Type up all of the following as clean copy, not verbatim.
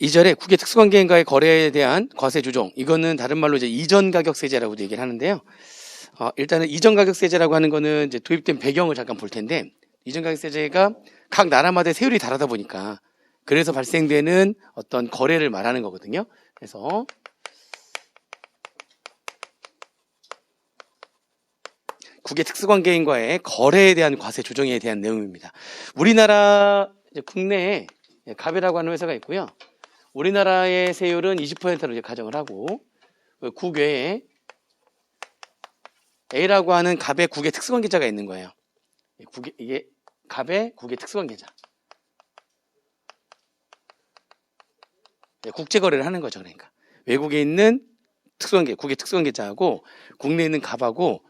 2절에 국외 특수관계인과의 거래에 대한 과세 조정. 이거는 다른 말로 이제 이전 가격세제라고도 얘기를 하는데요. 일단은 이전 가격세제라고 하는 거는 이제 도입된 배경을 잠깐 볼 텐데, 이전 가격세제가 각 나라마다 세율이 다르다 보니까 그래서 발생되는 어떤 거래를 말하는 거거든요. 그래서 국외 특수관계인과의 거래에 대한 과세 조정에 대한 내용입니다. 우리나라 국내에 갑이라고 하는 회사가 있고요. 우리나라의 세율은 20%로 이제 가정을 하고, 국외에 A라고 하는 갑의 국외 특수관계자가 있는 거예요. 이게 갑의 국외 특수관계자. 국제거래를 하는 거죠. 그러니까 외국에 있는 특수관계, 국외 특수관계자하고 국내에 있는 갑하고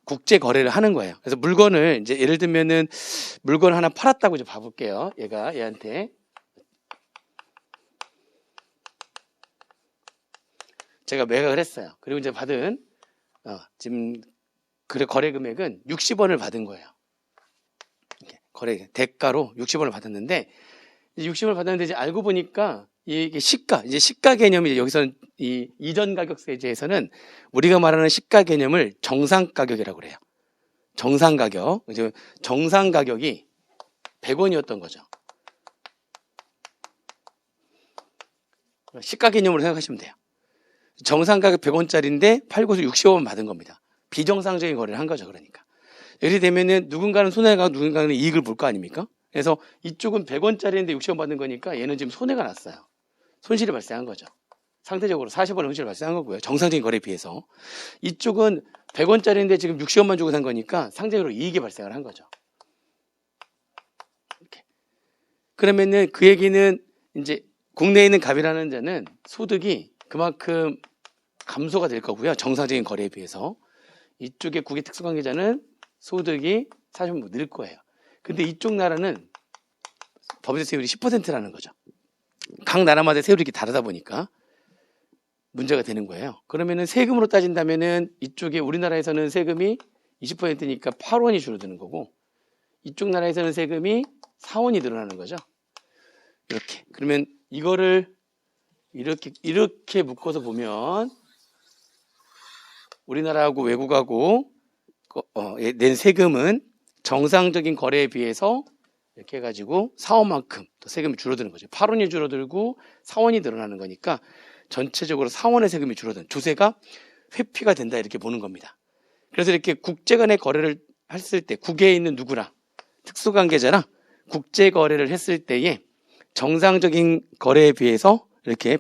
국제거래를 하는 거예요. 그래서 물건을 이제 예를 들면은 물건 하나 팔았다고 이제 봐볼게요. 얘한테 제가 매각을 했어요. 그리고 이제 받은 지금 거래 금액은 60원을 받은 거예요. 거래 대가로 60원을 받았는데, 60원을 받았는데 이제 알고 보니까 이게 시가 개념이 여기서는 이 이전 가격세제에서는 우리가 말하는 시가 개념을 정상 가격이라고 그래요. 정상 가격. 이제 정상 가격이 100원이었던 거죠. 시가 개념으로 생각하시면 돼요. 정상 가격 100원짜리인데 팔고서 60원 받은 겁니다. 비정상적인 거래를 한 거죠. 그러니까 이렇게 되면은 누군가는 손해가 누군가는 이익을 볼 거 아닙니까? 그래서 이쪽은 100원짜리인데 60원 받는 거니까 얘는 지금 손해가 났어요. 손실이 발생한 거죠. 상대적으로 40원의 손실이 발생한 거고요. 정상적인 거래에 비해서. 이쪽은 100원짜리인데 지금 60원만 주고 산 거니까 상대적으로 이익이 발생을 한 거죠. 이렇게. 그러면은 그 얘기는 이제 국내에 있는 갑이라는 자는 소득이 그만큼 감소가 될 거고요. 정상적인 거래에 비해서. 이쪽의 국외 특수관계자는 소득이 사실 뭐 늘 거예요. 근데 이쪽 나라는 법인세 세율이 10%라는 거죠. 각 나라마다 세율이 이렇게 다르다 보니까 문제가 되는 거예요. 그러면은 세금으로 따진다면은 이쪽에 우리나라에서는 세금이 20%니까 8원이 줄어드는 거고, 이쪽 나라에서는 세금이 4원이 늘어나는 거죠. 이렇게. 그러면 이거를 이렇게 묶어서 보면 우리나라하고 외국하고 낸 세금은 정상적인 거래에 비해서 이렇게 해가지고 4원만큼 더 세금이 줄어드는 거죠. 8원이 줄어들고 4원이 늘어나는 거니까 전체적으로 4원의 세금이 줄어드는, 조세가 회피가 된다, 이렇게 보는 겁니다. 그래서 이렇게 국제 간의 거래를 했을 때 국외에 있는 누구나 특수관계자나 국제 거래를 했을 때에 정상적인 거래에 비해서 이렇게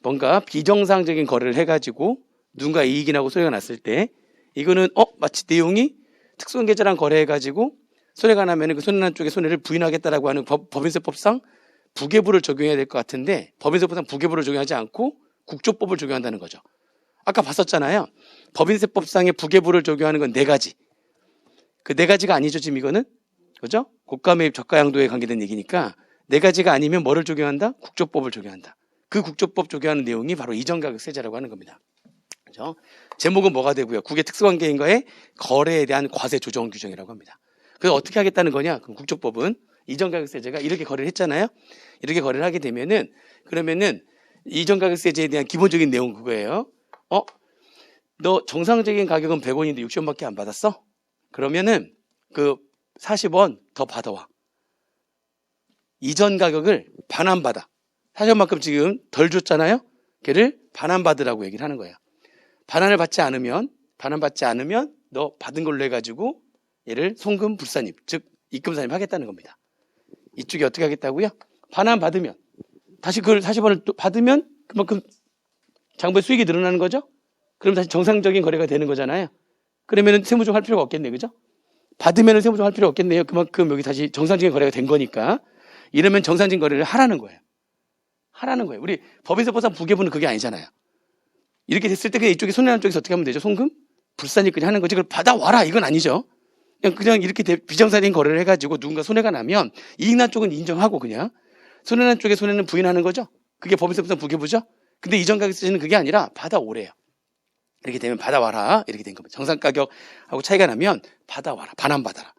뭔가 비정상적인 거래를 해가지고 누군가 이익이 나고 손해가 났을 때, 이거는 마치 내용이 특수관계자랑 거래해가지고 손해가 나면 그 손해난 쪽에 손해를 부인하겠다라고 하는 법인세법상 부계부를 적용해야 될 것 같은데, 법인세법상 부계부를 적용하지 않고 국조법을 적용한다는 거죠. 아까 봤었잖아요. 법인세법상의 부계부를 적용하는 건 4가지. 그 4가지가 아니죠, 지금 이거는. 그죠? 고가매입 저가양도에 관계된 얘기니까 4가지가 아니면 뭐를 적용한다? 국조법을 적용한다. 그 국조법 적용하는 내용이 바로 이전가격세제라고 하는 겁니다. 그죠? 제목은 뭐가 되고요? 국외 특수관계인과의 거래에 대한 과세 조정 규정이라고 합니다. 그래서 어떻게 하겠다는 거냐? 그럼 국조법은 이전가격세제가 이렇게 거래를 했잖아요. 이렇게 거래를 하게 되면은, 그러면은 이전가격세제에 대한 기본적인 내용은 그거예요. 너 정상적인 가격은 100원인데 60원밖에 안 받았어? 그러면은 그 40원 더 받아와. 이전 가격을 반환 받아. 40원만큼 지금 덜 줬잖아요. 걔를 반환 받으라고 얘기를 하는 거예요. 반환 받지 않으면 너 받은 걸로 해가지고 얘를 송금 불산입, 즉 입금 산입 하겠다는 겁니다. 이쪽이 어떻게 하겠다고요? 반환 받으면, 다시 그걸 40원을 또 받으면 그만큼 장부의 수익이 늘어나는 거죠. 그럼 다시 정상적인 거래가 되는 거잖아요. 그러면 세무조정 할 필요가 없겠네요. 그죠? 받으면 세무조정 할 필요가 없겠네요. 그만큼 여기 다시 정상적인 거래가 된 거니까. 이러면 정상적인 거래를 하라는 거예요. 우리 법인세법상 부계부는 그게 아니잖아요. 이렇게 됐을 때 그냥 이쪽에 손해난 쪽에서 어떻게 하면 되죠? 송금? 불산입 그냥 하는 거지. 그걸 받아와라, 이건 아니죠. 그냥 이렇게 비정상적인 거래를 해가지고 누군가 손해가 나면 이익난 쪽은 인정하고 그냥 손해난 쪽에 손해는 부인하는 거죠. 그게 법인세법상 부계부죠. 근데 이전가격세제는 그게 아니라 받아오래요. 이렇게 되면 받아와라, 이렇게 된 겁니다. 정상가격하고 차이가 나면 받아와라, 반환받아라.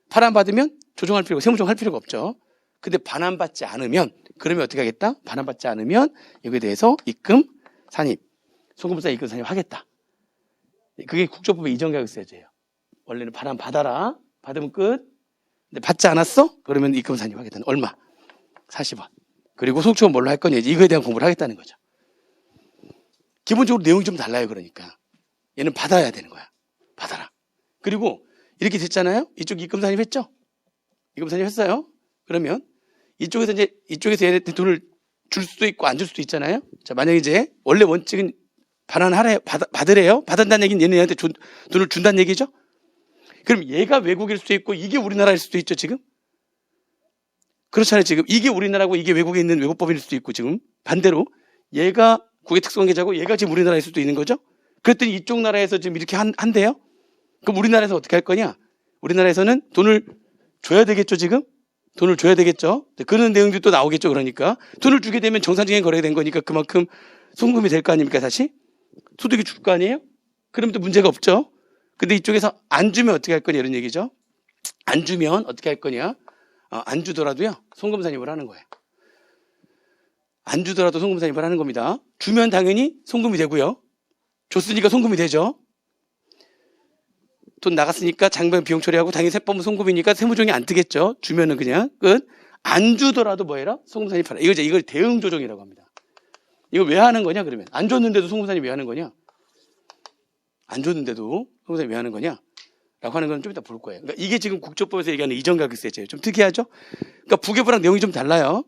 반환받으면 조정할 필요가, 세무조정 할 필요가 없죠. 근데 반환받지 않으면 그러면 어떻게 하겠다? 반환받지 않으면 여기에 대해서 입금 산입, 송금사 입금 산입 하겠다. 그게 국조법의 이전가격세제예요. 원래는 반환 받아라. 받으면 끝. 근데 받지 않았어? 그러면 입금 산입 하겠다. 얼마? 40원. 그리고 속초는 뭘로 할 거냐? 이거에 대한 공부를 하겠다는 거죠. 기본적으로 내용이 좀 달라요. 그러니까 얘는 받아야 되는 거야. 받아라. 그리고 이렇게 됐잖아요. 이쪽 입금 산입했죠? 입금 산입했어요. 그러면 이쪽에서 얘네 돈을 줄 수도 있고 안 줄 수도 있잖아요. 자, 만약에 이제 원래 원칙은 반환하래요. 받으래요. 받은다는 얘기는 얘네한테 돈을 준다는 얘기죠. 그럼 얘가 외국일 수도 있고 이게 우리나라일 수도 있죠. 지금 그렇잖아요. 지금 이게 우리나라고 이게 외국에 있는 외국법인일 수도 있고 지금 반대로 얘가 국외 특수관계자고 얘가 지금 우리나라일 수도 있는 거죠. 그랬더니 이쪽 나라에서 지금 이렇게 한대요. 그럼 우리나라에서 어떻게 할 거냐? 우리나라에서는 돈을 줘야 되겠죠. 지금 돈을 줘야 되겠죠. 그런 내용도 또 나오겠죠. 그러니까 돈을 주게 되면 정상적인 거래가 된 거니까 그만큼 송금이 될 거 아닙니까? 다시 소득이 줄 거 아니에요? 그러면 또 문제가 없죠. 근데 이쪽에서 안 주면 어떻게 할 거냐 이런 얘기죠. 안 주면 어떻게 할 거냐? 안 주더라도요 송금 산입을 하는 거예요. 안 주더라도 송금 산입을 하는 겁니다. 주면 당연히 송금이 되고요. 줬으니까 송금이 되죠. 돈 나갔으니까 장병 비용 처리하고 당연히 세법은 송금이니까 세무조정이 안 뜨겠죠. 주면은 그냥 끝. 안 주더라도 뭐 해라? 송금 산입하라. 이걸 대응 조정이라고 합니다. 이거 왜 하는 거냐 그러면? 안 줬는데도 송금 산입 왜 하는 거냐? 안 줬는데도 송금 산입 왜 하는 거냐? 라고 하는 건 좀 이따 볼 거예요. 그러니까 이게 지금 국조법에서 얘기하는 이전가격세제예요. 좀 특이하죠? 그러니까 부계부랑 내용이 좀 달라요.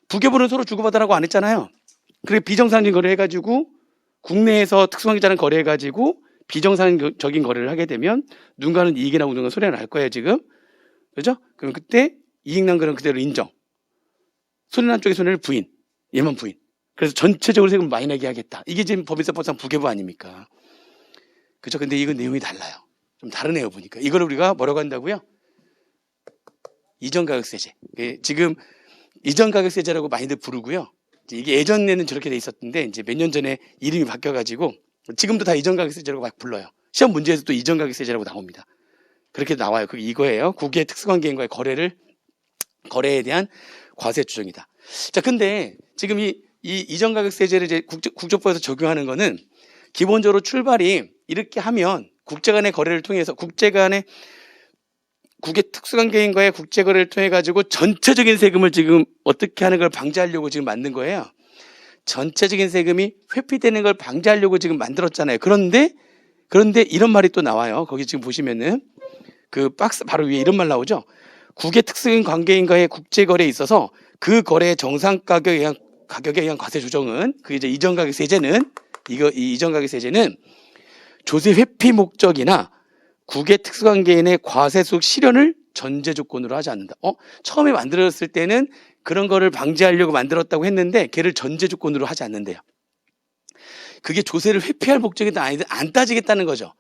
부계부는 서로 주고받으라고 안 했잖아요. 그리고 비정상적인 거래 해가지고 국내에서 특수관계자랑 거래해가지고 비정상적인 거래를 하게 되면 누군가는 이익이 나고 누군가는 손해가 날 거예요. 지금. 그죠? 그럼 그때 이익 난 거는 그대로 인정. 손해난 쪽의 손해를 부인. 얘만 부인. 그래서 전체적으로 세금 많이 내게 하겠다. 이게 지금 법인세법상 부계부 아닙니까? 그죠? 근데 이건 내용이 달라요. 좀 다르네요, 보니까. 이걸 우리가 뭐라고 한다고요? 이전가격세제. 지금 이전가격세제라고 많이들 부르고요. 이게 예전에는 저렇게 돼 있었는데 이제 몇 년 전에 이름이 바뀌어가지고 지금도 다 이전가격세제라고 막 불러요. 시험 문제에서 또 이전가격세제라고 나옵니다. 그렇게 나와요. 그게 이거예요. 국외 특수관계인과의 거래에 대한 과세 추정이다. 자, 근데 지금 이 이전가격세제를 이제 국조법에서 적용하는 거는 기본적으로 출발이 이렇게 하면 국제 간의 거래를 통해서 국외 특수관계인과의 국제 거래를 통해 가지고 전체적인 세금을 지금 어떻게 하는 걸 방지하려고 지금 만든 거예요. 전체적인 세금이 회피되는 걸 방지하려고 지금 만들었잖아요. 그런데 이런 말이 또 나와요. 거기 지금 보시면은 그 박스 바로 위에 이런 말 나오죠. 국외 특수관계인과의 국제 거래에 있어서 그 거래의 정상 가격에 의한 과세 조정은 그 이제 이전가격세제는 이 이전가격세제는 조세 회피 목적이나 국외 특수관계인의 과세 수익 실현을 전제 조건으로 하지 않는다. 처음에 만들었을 때는 그런 거를 방지하려고 만들었다고 했는데 걔를 전제 조건으로 하지 않는데요. 그게 조세를 회피할 목적이든 아니든 안 따지겠다는 거죠.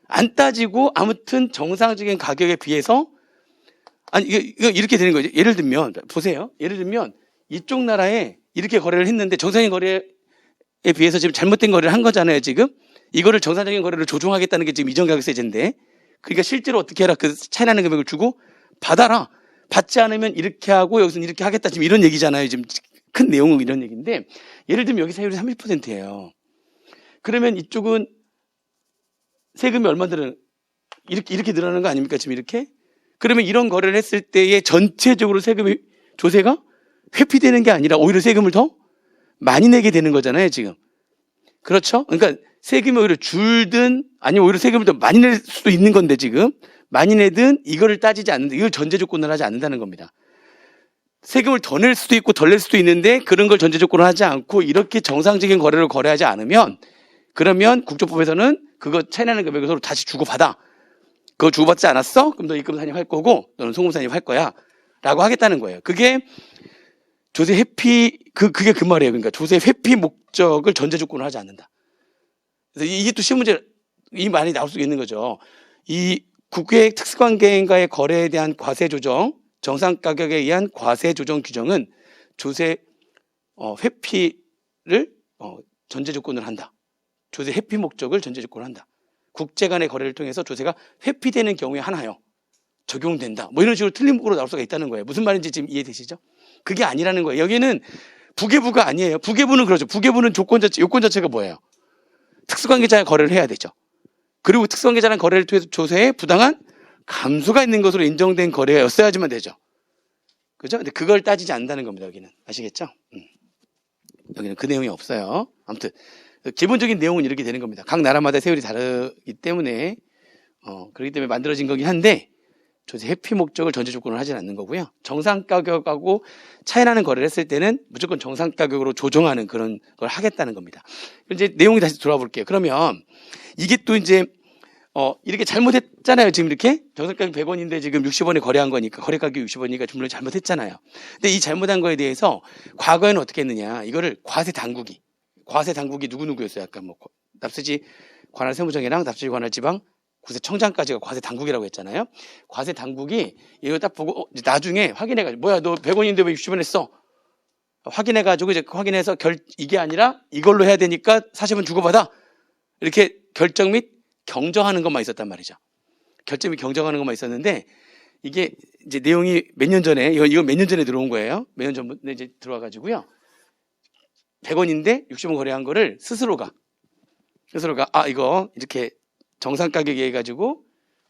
안 따지고 아무튼 정상적인 가격에 비해서 이거 이렇게 되는 거죠. 예를 들면 보세요. 예를 들면 이쪽 나라에 이렇게 거래를 했는데 정상적인 거래에 비해서 지금 잘못된 거래를 한 거잖아요. 지금 이거를 정상적인 거래를 조정하겠다는 게 지금 이전가격세제인데 그러니까 실제로 어떻게 해라 그 차이 나는 금액을 주고 받아라. 받지 않으면 이렇게 하고 여기서는 이렇게 하겠다. 지금 이런 얘기잖아요. 지금 큰 내용은 이런 얘기인데 예를 들면 여기 세율이 30%예요. 그러면 이쪽은 세금이 얼마 이렇게 늘어나는 거 아닙니까? 지금 이렇게? 그러면 이런 거래를 했을 때에 전체적으로 조세가 회피되는 게 아니라 오히려 세금을 더 많이 내게 되는 거잖아요. 지금. 그렇죠? 그러니까 세금이 오히려 줄든 아니면 오히려 세금을 더 많이 낼 수도 있는 건데 지금 많이 내든 이거를 따지지 않는다. 이걸 전제 조건을 하지 않는다는 겁니다. 세금을 더 낼 수도 있고 덜 낼 수도 있는데 그런 걸 전제 조건을 하지 않고 이렇게 정상적인 거래를 거래하지 않으면 그러면 국조법에서는 그거 차이나는 금액을 서로 다시 주고받아. 그거 주고받지 않았어? 그럼 너 입금 산입할 거고 너는 송금 산입할 거야. 라고 하겠다는 거예요. 그게 조세 회피 그게 그 말이에요. 그러니까 조세 회피 목적을 전제 조건을 하지 않는다. 그래서 이게 또 시험 문제 이 많이 나올 수 있는 거죠. 이 국외 특수관계인과의 거래에 대한 과세 조정, 정상 가격에 의한 과세 조정 규정은 조세 회피를 전제 조건을 한다. 조세 회피 목적을 전제 조건을 한다. 국제 간의 거래를 통해서 조세가 회피되는 경우에 하나요. 적용된다. 뭐 이런 식으로 틀린 문구로 나올 수가 있다는 거예요. 무슨 말인지 지금 이해되시죠? 그게 아니라는 거예요. 여기는 부계부가 아니에요. 부계부는 그러죠. 부계부는 요건 자체가 뭐예요? 특수관계자의 거래를 해야 되죠. 그리고 특수관계자랑 거래를 통해서 조세에 부당한 감소가 있는 것으로 인정된 거래였어야지만 되죠. 그죠? 근데 그걸 따지지 않는다는 겁니다. 여기는. 아시겠죠? 여기는 그 내용이 없어요. 아무튼 기본적인 내용은 이렇게 되는 겁니다. 각 나라마다 세율이 다르기 때문에 그렇기 때문에 만들어진 거긴 한데 조세 회피 목적을 전제 조건을 하진 않는 거고요. 정상 가격하고 차이나는 거래를 했을 때는 무조건 정상 가격으로 조정하는 그런 걸 하겠다는 겁니다. 이제 내용이 다시 돌아와 볼게요. 그러면 이게 또 이제 이렇게 잘못했잖아요. 지금 이렇게 정상 가격 100원인데 지금 60원에 거래한 거니까 거래 가격이 60원이니까 물론 잘못했잖아요. 근데 이 잘못한 거에 대해서 과거에는 어떻게 했느냐? 이거를 과세 당국이 누구였어요? 아까 뭐 납세지 관할 세무청이랑 납세지 관할 지방 국세청장까지가 과세 당국이라고 했잖아요. 과세 당국이 이거 딱 보고 나중에 확인해가지고 뭐야 너 100원인데 왜 60원 했어? 확인해가지고 이제 확인해서 이게 아니라 이걸로 해야 되니까 40원 주고받아 이렇게 결정 및 경정하는 것만 있었단 말이죠. 결정 및 경정하는 것만 있었는데 이게 이제 내용이 몇 년 전에 이거 몇 년 전에 들어온 거예요. 몇 년 전에 이제 들어와가지고요. 100원인데 60원 거래한 거를 스스로가 이거 이렇게 정상 가격에 해가지고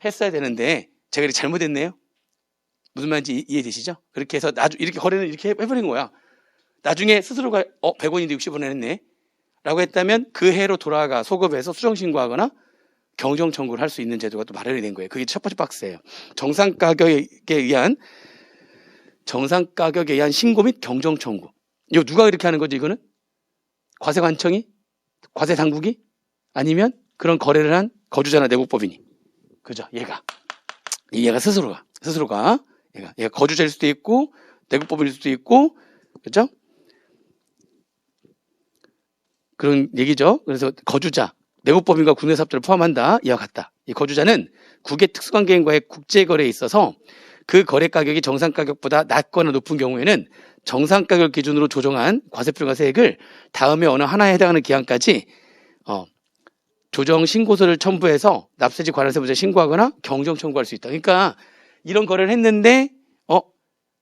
했어야 되는데 제가 이렇게 잘못했네요. 무슨 말인지 이해되시죠? 그렇게 해서 이렇게 거래는 이렇게 해버린 거야. 나중에 스스로가 100원인데 60원 했네 라고 했다면 그 해로 돌아가 소급해서 수정신고하거나 경정 청구를 할 수 있는 제도가 또 마련이 된 거예요. 그게 첫 번째 박스예요. 정상 가격에 의한 신고 및 경정 청구. 이거 누가 이렇게 하는 거지 이거는? 과세관청이? 과세당국이? 아니면 그런 거래를 한 거주자나 내국법인이? 그죠? 얘가 스스로가 얘가 거주자일 수도 있고 내국법인일 수도 있고 그죠? 그런 얘기죠. 그래서 거주자, 내국법인과 국내사업자를 포함한다. 이와 같다. 이 거주자는 국외 특수관계인과의 국제거래에 있어서 그 거래 가격이 정상 가격보다 낮거나 높은 경우에는 정상 가격 기준으로 조정한 과세표가 세액을 다음에 어느 하나에 해당하는 기한까지 조정 신고서를 첨부해서 납세지 관할세무서에 신고하거나 경정 청구할 수 있다. 그러니까 이런 거래를 했는데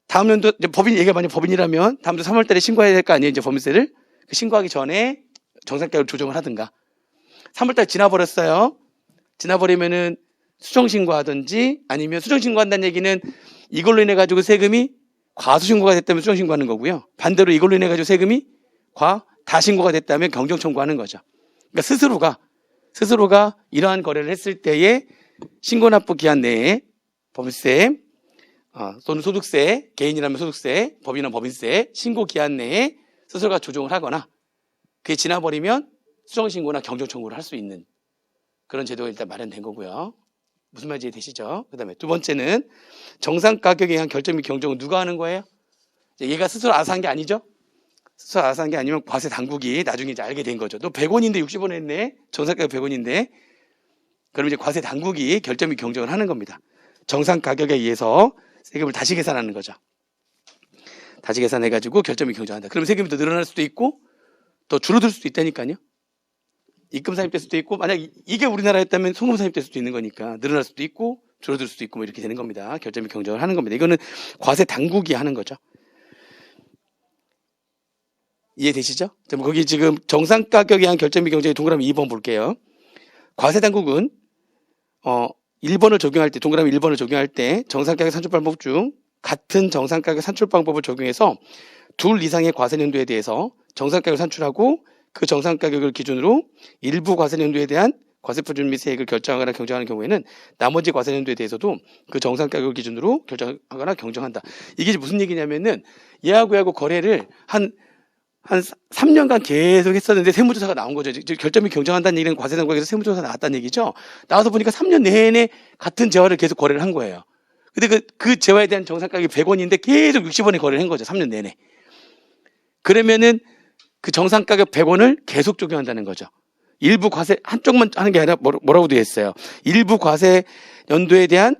다음 연도 이제 얘가 만약 법인이라면 다음 주 3월 달에 신고해야 될 거 아니에요. 이제 법인세를 그 신고하기 전에 정상 가격을 조정을 하든가. 3월 달 지나버렸어요. 지나버리면은 수정 신고하든지 아니면 수정 신고한다는 얘기는 이걸로 인해 가지고 세금이 과수 신고가 됐다면 수정 신고하는 거고요. 반대로 이걸로 인해 가지고 세금이 다 신고가 됐다면 경정 청구하는 거죠. 그러니까 스스로가 이러한 거래를 했을 때에 신고 납부 기한 내에 법인세 또는 소득세, 개인이라면 소득세, 법인이라면 법인세 신고 기한 내에 스스로가 조정을 하거나 그게 지나버리면 수정 신고나 경정 청구를 할 수 있는 그런 제도가 일단 마련된 거고요. 무슨 말인지 되시죠? 그 다음에 두 번째는 정상 가격에 의한 결정 및 경정은 누가 하는 거예요? 얘가 스스로 알아서 한 게 아니죠? 스스로 알아서 한 게 아니면 과세 당국이 나중에 이제 알게 된 거죠. 너 100원인데 60원 했네? 정상 가격 100원인데? 그럼 이제 과세 당국이 결정 및 경정을 하는 겁니다. 정상 가격에 의해서 세금을 다시 계산하는 거죠. 다시 계산해가지고 결정 및 경정한다. 그럼 세금이 더 늘어날 수도 있고 더 줄어들 수도 있다니까요. 입금 사입될 수도 있고 만약 이게 우리나라였다면 송금 사입될 수도 있는 거니까 늘어날 수도 있고 줄어들 수도 있고 뭐 이렇게 되는 겁니다. 결정 및 경정을 하는 겁니다. 이거는 과세 당국이 하는 거죠. 이해되시죠? 거기 지금 정상 가격에 의한 결정 및 경정의 동그라미 2번 볼게요. 과세 당국은 1번을 적용할 때 동그라미 1번을 적용할 때 정상 가격 산출 방법 중 같은 정상 가격 산출 방법을 적용해서 둘 이상의 과세 연도에 대해서 정상 가격을 산출하고 그 정상 가격을 기준으로 일부 과세 연도에 대한 과세표준 및 세액을 결정하거나 경정하는 경우에는 나머지 과세 연도에 대해서도 그 정상 가격을 기준으로 결정하거나 경정한다. 이게 무슨 얘기냐면은 얘하고 거래를 한 3년간 계속 했었는데 세무조사가 나온 거죠. 결정 및 경정한다는 얘기는 과세당국에서 세무조사가 나왔다는 얘기죠. 나와서 보니까 3년 내내 같은 재화를 계속 거래를 한 거예요. 근데 그 재화에 대한 정상 가격이 100원인데 계속 60원에 거래를 한 거죠. 3년 내내. 그러면은 그 정상 가격 100원을 계속 적용한다는 거죠. 일부 과세 한쪽만 하는 게 아니라 뭐라고 되어 있어요. 일부 과세 연도에 대한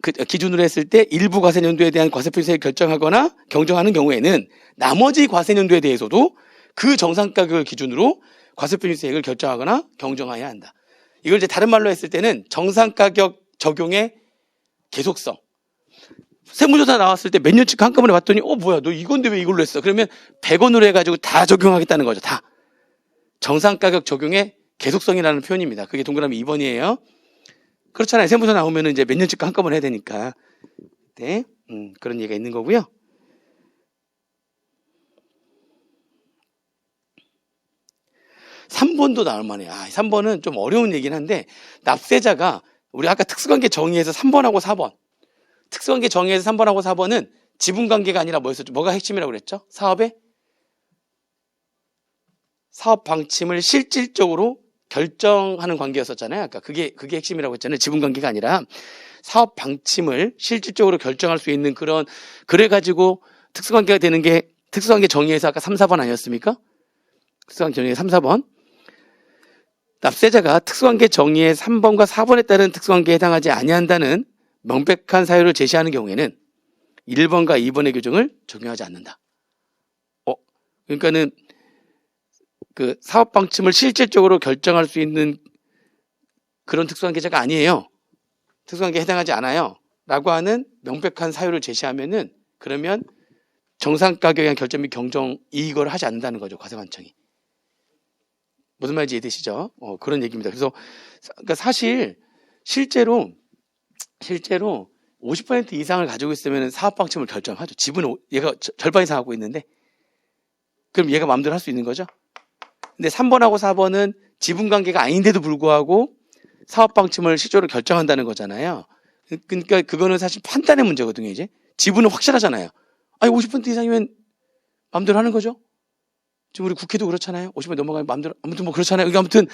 그 기준으로 했을 때 일부 과세 연도에 대한 과세표세액을 결정하거나 경정하는 경우에는 나머지 과세 연도에 대해서도 그 정상 가격을 기준으로 과세표세액을 결정하거나 경정해야 한다. 이걸 이제 다른 말로 했을 때는 정상 가격 적용의 계속성. 세무조사 나왔을 때 몇 년씩 한꺼번에 봤더니 뭐야 너 이건데 왜 이걸로 했어? 그러면 100원으로 해가지고 다 적용하겠다는 거죠. 다. 정상가격 적용의 계속성이라는 표현입니다. 그게 동그라미 2번이에요. 그렇잖아요. 세무조사 나오면 이제 몇 년씩 한꺼번에 해야 되니까. 네, 그런 얘기가 있는 거고요. 3번도 나올 만해요. 3번은 좀 어려운 얘기긴 한데 납세자가 우리 아까 특수관계 정의에서 3번하고 4번 특수관계 정의에서 3번하고 4번은 지분관계가 아니라 뭐였었죠? 뭐가 핵심이라고 그랬죠? 사업 방침을 실질적으로 결정하는 관계였었잖아요. 아까 그게 핵심이라고 했잖아요. 지분관계가 아니라 사업 방침을 실질적으로 결정할 수 있는 그래가지고 특수관계가 되는 게 특수관계 정의에서 아까 3, 4번 아니었습니까? 특수관계 정의의 3, 4번. 납세자가 특수관계 정의의 3번과 4번에 따른 특수관계에 해당하지 아니한다는 명백한 사유를 제시하는 경우에는 1번과 2번의 규정을 적용하지 않는다. 그러니까는 그 사업 방침을 실질적으로 결정할 수 있는 그런 특수관계자가 아니에요. 특수관계에 해당하지 않아요. 라고 하는 명백한 사유를 제시하면은 그러면 정상가격에 대한 결정 및 경정 이익을 하지 않는다는 거죠. 과세관청이. 무슨 말인지 이해되시죠? 그런 얘기입니다. 그래서 그러니까 사실 실제로 50% 이상을 가지고 있으면 사업 방침을 결정하죠. 지분은 얘가 절반 이상 하고 있는데 그럼 얘가 마음대로 할 수 있는 거죠. 근데 3번하고 4번은 지분 관계가 아닌데도 불구하고 사업 방침을 실제로 결정한다는 거잖아요. 그러니까 그거는 사실 판단의 문제거든요. 이제 지분은 확실하잖아요. 50% 이상이면 마음대로 하는 거죠. 지금 우리 국회도 그렇잖아요. 50% 넘어가면 마음대로 아무튼 뭐 그렇잖아요. 그러니까 아무튼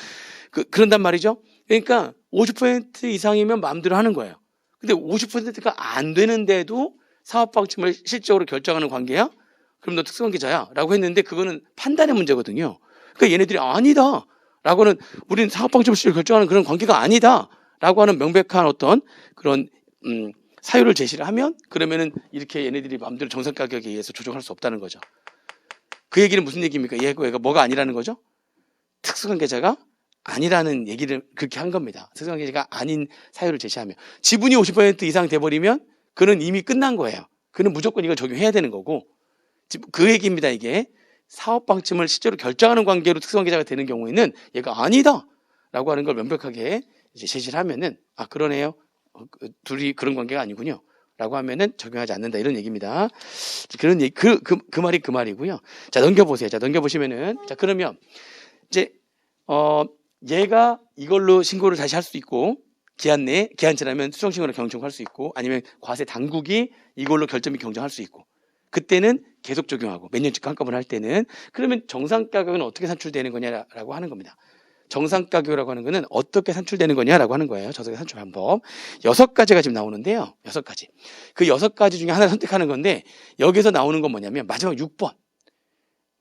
그런단 말이죠. 그러니까 50% 이상이면 마음대로 하는 거예요. 근데 50%가 안 되는데도 사업 방침을 실질적으로 결정하는 관계야? 그럼 너 특수관계자야? 라고 했는데 그거는 판단의 문제거든요. 그러니까 얘네들이 아니다. 라고는 우리는 사업 방침을 실질적으로 결정하는 그런 관계가 아니다. 라고 하는 명백한 어떤 그런 사유를 제시를 하면 그러면은 이렇게 얘네들이 마음대로 정상가격에 의해서 조정할 수 없다는 거죠. 그 얘기는 무슨 얘기입니까? 얘가 뭐가 아니라는 거죠? 특수관계자가 아니라는 얘기를 그렇게 한 겁니다. 특수관계자가 아닌 사유를 제시하면 지분이 50% 이상 돼버리면 그는 이미 끝난 거예요. 그는 무조건 이걸 적용해야 되는 거고 그 얘기입니다. 이게 사업 방침을 실제로 결정하는 관계로 특수관계자가 되는 경우에는 얘가 아니다 라고 하는 걸 명백하게 이제 제시를 하면은 그러네요. 둘이 그런 관계가 아니군요. 라고 하면은 적용하지 않는다 이런 얘기입니다. 그런 얘기, 그 말이 그 말이고요. 자, 넘겨보세요. 자, 넘겨보시면은 자, 그러면 이제 얘가 이걸로 신고를 다시 할 수 있고 기한 지나면 수정신고로 경청할 수 있고 아니면 과세 당국이 이걸로 결정 및 경정할 수 있고 그때는 계속 적용하고 몇 년씩 한꺼번에 할 때는 그러면 정상가격은 어떻게 산출되는 거냐라고 하는 겁니다. 정상가격이라고 하는 거는 어떻게 산출되는 거냐라고 하는 거예요. 저속의 산출 방법 6가지가 지금 나오는데요. 6가지. 그 6가지 중에 하나를 선택하는 건데 여기서 나오는 건 뭐냐면 마지막 6번.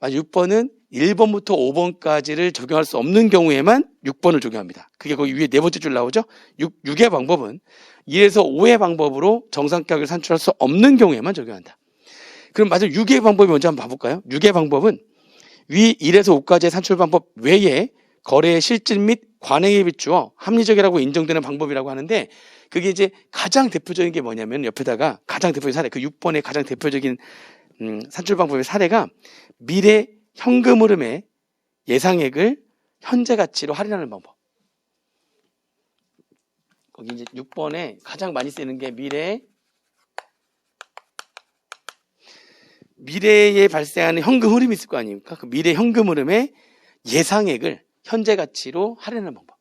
마지막 6번은 1번부터 5번까지를 적용할 수 없는 경우에만 6번을 적용합니다. 그게 거기 위에 네 번째 줄 나오죠. 6의 방법은 1에서 5의 방법으로 정상가격을 산출할 수 없는 경우에만 적용한다. 그럼 마지막 6의 방법이 먼저 한번 봐볼까요? 6의 방법은 위 1에서 5까지의 산출 방법 외에 거래의 실질 및 관행에 비추어 합리적이라고 인정되는 방법이라고 하는데 그게 이제 가장 대표적인 게 뭐냐면 옆에다가 가장 대표적인 사례 그 6번의 가장 대표적인 산출 방법의 사례가 미래 현금 흐름의 예상액을 현재 가치로 할인하는 방법. 거기 이제 6번에 가장 많이 쓰는 게 미래에 발생하는 현금 흐름이 있을 거 아닙니까? 그 미래 현금 흐름의 예상액을 현재 가치로 할인하는 방법.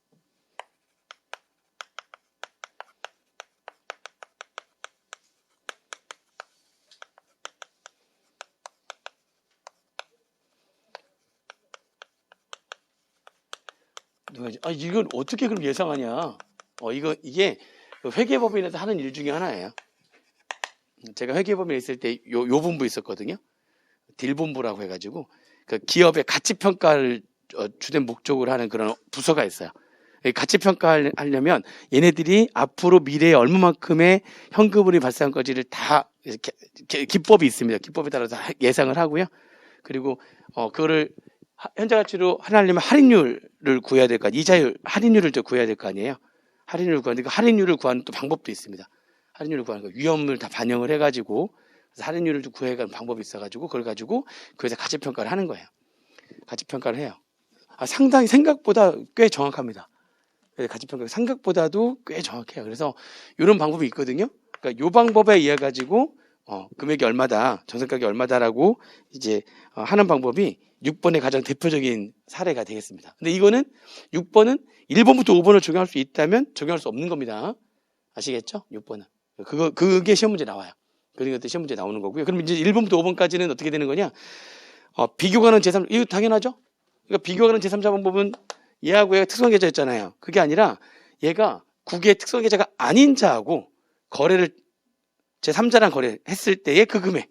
이걸 어떻게 그럼 예상하냐? 이게 회계법인에서 하는 일 중에 하나예요. 제가 회계법인에 있을 때 요 본부 있었거든요. 딜본부라고 해가지고 그 기업의 가치평가를 주된 목적으로 하는 그런 부서가 있어요. 가치평가를 하려면 얘네들이 앞으로 미래에 얼마만큼의 현금흐름이 발생할 건지를 다 기법이 있습니다. 기법에 따라서 예상을 하고요. 그리고 그거를 현재 가치로 하려면 할인율을 구해야 될 거 아니에요. 이자율, 할인율을 또 구해야 될 거 아니에요. 할인율을 구하는데 그 할인율을 구하는 또 방법도 있습니다. 할인율을 구하는 거. 위험을 다 반영을 해가지고 그래서 할인율을 좀 구해가는 방법이 있어가지고 그걸 가지고 그에서 가치평가를 하는 거예요. 가치평가를 해요. 상당히 생각보다 꽤 정확합니다. 가치평가 생각보다도 꽤 정확해요. 그래서 이런 방법이 있거든요. 그러니까 이 방법에 의해 가지고 금액이 얼마다, 정상가격이 얼마다라고 이제 하는 방법이 6번의 가장 대표적인 사례가 되겠습니다. 근데 이거는 6번은 1번부터 5번을 적용할 수 있다면 적용할 수 없는 겁니다. 아시겠죠? 6번은. 그게 시험 문제 나와요. 그러니까 시험 문제 나오는 거고요. 그럼 이제 1번부터 5번까지는 어떻게 되는 거냐? 비교가는 제3, 이거 당연하죠? 그러니까 비교가는 제3자 방법은 얘하고 얘가 특수한 계좌였잖아요. 그게 아니라 얘가 국외 특수한 계좌가 아닌 자하고 거래를 제3자랑 거래했을 때의 그 금액.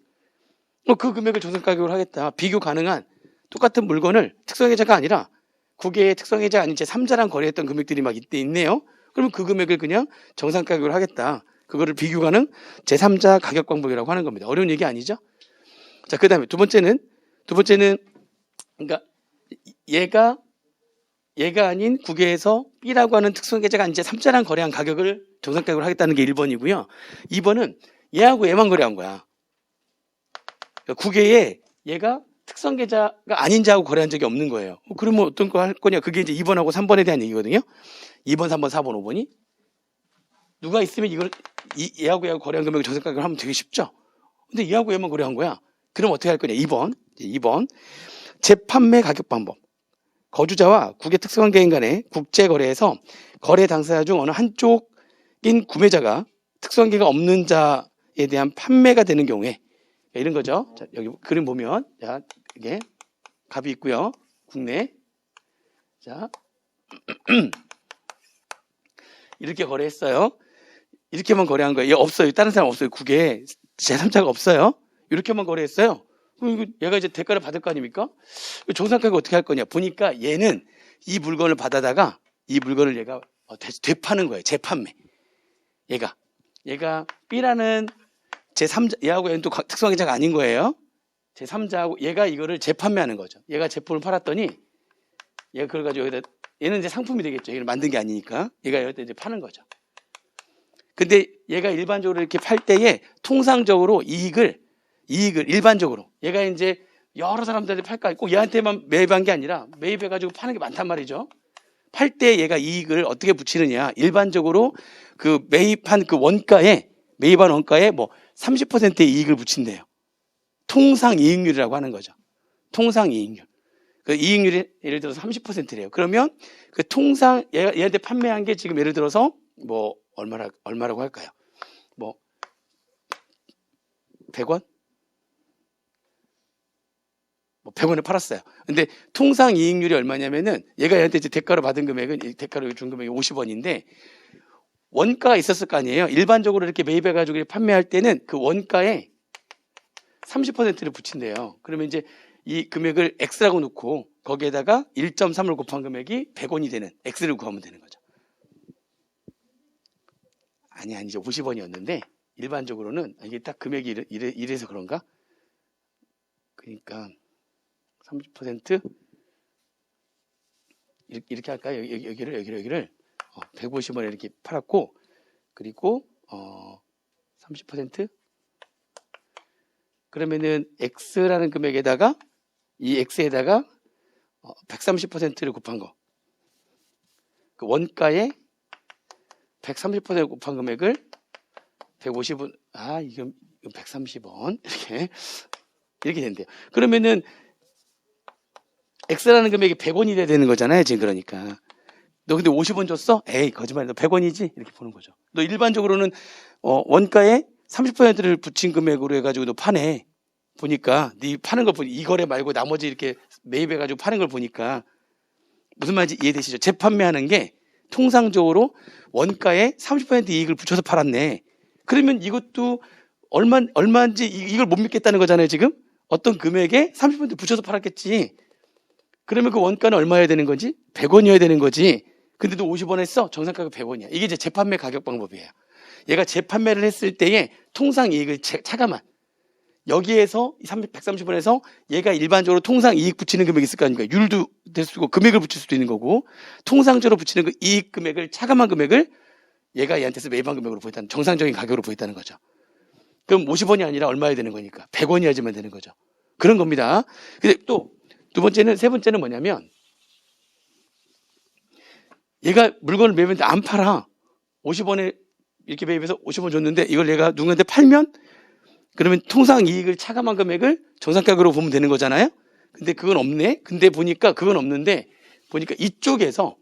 그 금액을 정상가격으로 하겠다. 비교 가능한 똑같은 물건을 특수한 계좌가 아니라 국외의 특수한 계좌가 아닌 제3자랑 거래했던 금액들이 막 이때 있네요. 그러면 그 금액을 그냥 정상가격으로 하겠다. 그거를 비교 가능 제3자 가격 방법이라고 하는 겁니다. 어려운 얘기 아니죠? 자, 그 다음에 두 번째는 그러니까 얘가 아닌 국외에서 B라고 하는 특수한 계좌가 아닌 제3자랑 거래한 가격을 정상가격으로 하겠다는 게 1번이고요. 2번은 얘하고 얘만 거래한 거야. 그러니까 국외에 얘가 특수한 계좌가 아닌 자하고 거래한 적이 없는 거예요. 그러면 어떤 거 할 거냐? 그게 이제 2번하고 3번에 대한 얘기거든요. 2번, 3번, 4번, 5번이 누가 있으면 이걸 얘하고 거래한 금액을 정상가격으로 하면 되게 쉽죠. 근데 얘하고 얘만 거래한 거야. 그럼 어떻게 할 거냐? 2번 재판매 가격 방법. 거주자와 국외 특수한 개인 간의 국제거래에서 거래 당사자 중 어느 한쪽인 구매자가 특수한 계가 없는 자에 대한 판매가 되는 경우에 이런 거죠. 자, 여기 그림 보면 자, 이게 값이 있고요. 국내. 자. 이렇게 거래했어요. 이렇게만 거래한 거예요. 얘 없어요. 다른 사람 없어요. 국외에 제3자가 없어요. 이렇게만 거래했어요. 그럼 얘가 이제 대가를 받을 거 아닙니까? 정상가격 어떻게 할 거냐? 보니까 얘는 이 물건을 받아다가 이 물건을 얘가 되파는 거예요. 재판매. 얘가 B라는 제3자, 얘하고 얘는 또 특수한 계좌가 아닌 거예요. 제3자하고 얘가 이거를 재판매하는 거죠. 얘가 제품을 팔았더니 얘가 그걸 가지고 여기다 얘는 이제 상품이 되겠죠. 얘를 만든 게 아니니까 얘가 여기다 이제 파는 거죠. 근데 얘가 일반적으로 이렇게 팔 때에 통상적으로 이익을 일반적으로 얘가 이제 여러 사람들한테 팔까 꼭 얘한테만 매입한 게 아니라 매입해가지고 파는 게 많단 말이죠. 팔 때 얘가 이익을 어떻게 붙이느냐? 일반적으로 그 매입한 그 원가에 매입한 원가에 뭐 30%의 이익을 붙인대요. 통상 이익률이라고 하는 거죠. 통상 이익률. 그 이익률이 예를 들어서 30%래요. 그러면 그 통상 얘한테 판매한 게 지금 예를 들어서 뭐 얼마라고 할까요? 뭐 100원? 뭐 100원에 팔았어요. 근데 통상 이익률이 얼마냐면은 얘가 얘한테 이제 대가로 받은 금액은 대가로 준 금액이 50원인데 원가가 있었을 거 아니에요. 일반적으로 이렇게 매입해가지고 판매할 때는 그 원가에 30%를 붙인대요. 그러면 이제 이 금액을 X라고 놓고 거기에다가 1.3을 곱한 금액이 100원이 되는 X를 구하면 되는 거죠. 아니죠. 50원이었는데 일반적으로는 이게 딱 금액이 이래서 그런가? 그러니까 30% 이렇게 할까요? 여기를 150원에 이렇게 팔았고 그리고 30% 그러면은 X라는 금액에다가 이 X에다가 130%를 곱한 거. 그 원가에 130% 곱한 금액을 150원, 이건 130원. 이렇게 된대요. 그러면은 X라는 금액이 100원이 돼야 되는 거잖아요. 지금 그러니까. 너 근데 50원 줬어? 에이, 거짓말. 너 100원이지? 이렇게 보는 거죠. 너 일반적으로는 원가에 30%를 붙인 금액으로 해가지고 너 파네. 보니까 네 파는 걸 보니 이 거래 말고 나머지 이렇게 매입해가지고 파는 걸 보니까 무슨 말인지 이해되시죠? 재판매하는 게 통상적으로 원가에 30% 이익을 붙여서 팔았네. 그러면 이것도 얼마인지 이걸 못 믿겠다는 거잖아요. 지금 어떤 금액에 30% 붙여서 팔았겠지. 그러면 그 원가는 얼마여야 되는 거지? 100원이어야 되는 거지. 근데 너 50원 했어? 정상가격 100원이야. 이게 이제 재판매 가격 방법이에요. 얘가 재판매를 했을 때에 통상 이익을 차감한 여기에서 130원에서 얘가 일반적으로 통상 이익 붙이는 금액이 있을 거 아닙니까? 율도 될 수도 있고 금액을 붙일 수도 있는 거고 통상적으로 붙이는 그 이익 금액을 차감한 금액을 얘가 얘한테서 매입한 금액으로 보였다는, 정상적인 가격으로 보였다는 거죠. 그럼 50원이 아니라 얼마야 되는 거니까 100원이어야지만 되는 거죠. 그런 겁니다. 근데 또 세 번째는 뭐냐면, 얘가 물건을 매입했는데 안 팔아. 50원에 이렇게 매입해서 50원 줬는데 이걸 얘가 누구한테 팔면, 그러면 통상 이익을 차감한 금액을 정상가격으로 보면 되는 거잖아요. 근데 그건 없네. 근데 보니까 그건 없는데, 보니까 이쪽에서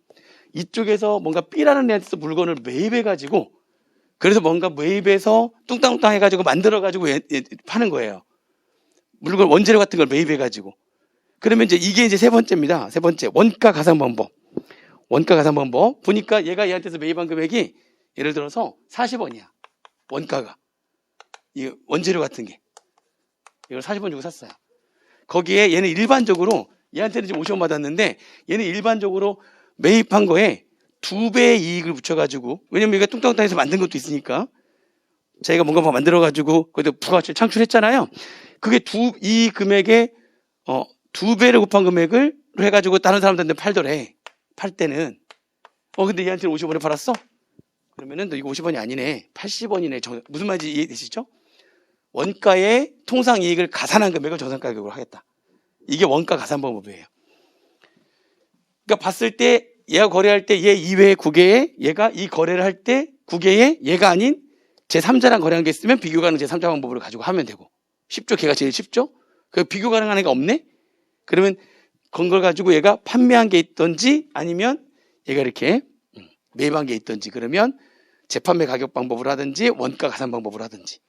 뭔가 B라는 애한테서 물건을 매입해가지고, 그래서 뭔가 매입해서 뚱땅뚱땅 해가지고 만들어가지고 파는 거예요. 물건 원재료 같은 걸 매입해가지고. 그러면 이게 세 번째입니다. 세 번째, 원가 가산 방법. 원가 가산 방법. 보니까 얘가 얘한테서 매입한 금액이 예를 들어서 40원이야. 원가가. 이 원재료 같은 게. 이걸 40원 주고 샀어요. 거기에 얘는 일반적으로, 얘한테는 지금 50원 받았는데, 얘는 일반적으로 매입한 거에 2배의 이익을 붙여가지고, 왜냐면 얘가 뚱땅뚱땅해서 만든 것도 있으니까, 자기가 뭔가 만들어가지고, 거기다 부가가치를 창출했잖아요. 그게 이 금액에, 2배를 곱한 금액을 해가지고 다른 사람들한테 팔더래. 팔 때는. 근데 얘한테는 50원에 팔았어? 그러면은 너 이거 50원이 아니네. 80원이네. 무슨 말인지 이해되시죠? 원가의 통상 이익을 가산한 금액을 정상가격으로 하겠다. 이게 원가 가산 방법이에요. 그러니까 봤을 때 얘가 거래할 때 얘 이외의 국외에 얘가 이 거래를 할 때 국외에 얘가 아닌 제3자랑 거래한 게 있으면 비교 가능 제3자 방법으로 가지고 하면 되고. 쉽죠? 걔가 제일 쉽죠? 그 비교 가능한 애가 없네? 그러면 그걸 가지고 얘가 판매한 게 있던지 아니면 얘가 이렇게 매입한 게 있던지, 그러면 재판매 가격 방법을 하든지 원가 가산 방법을 하든지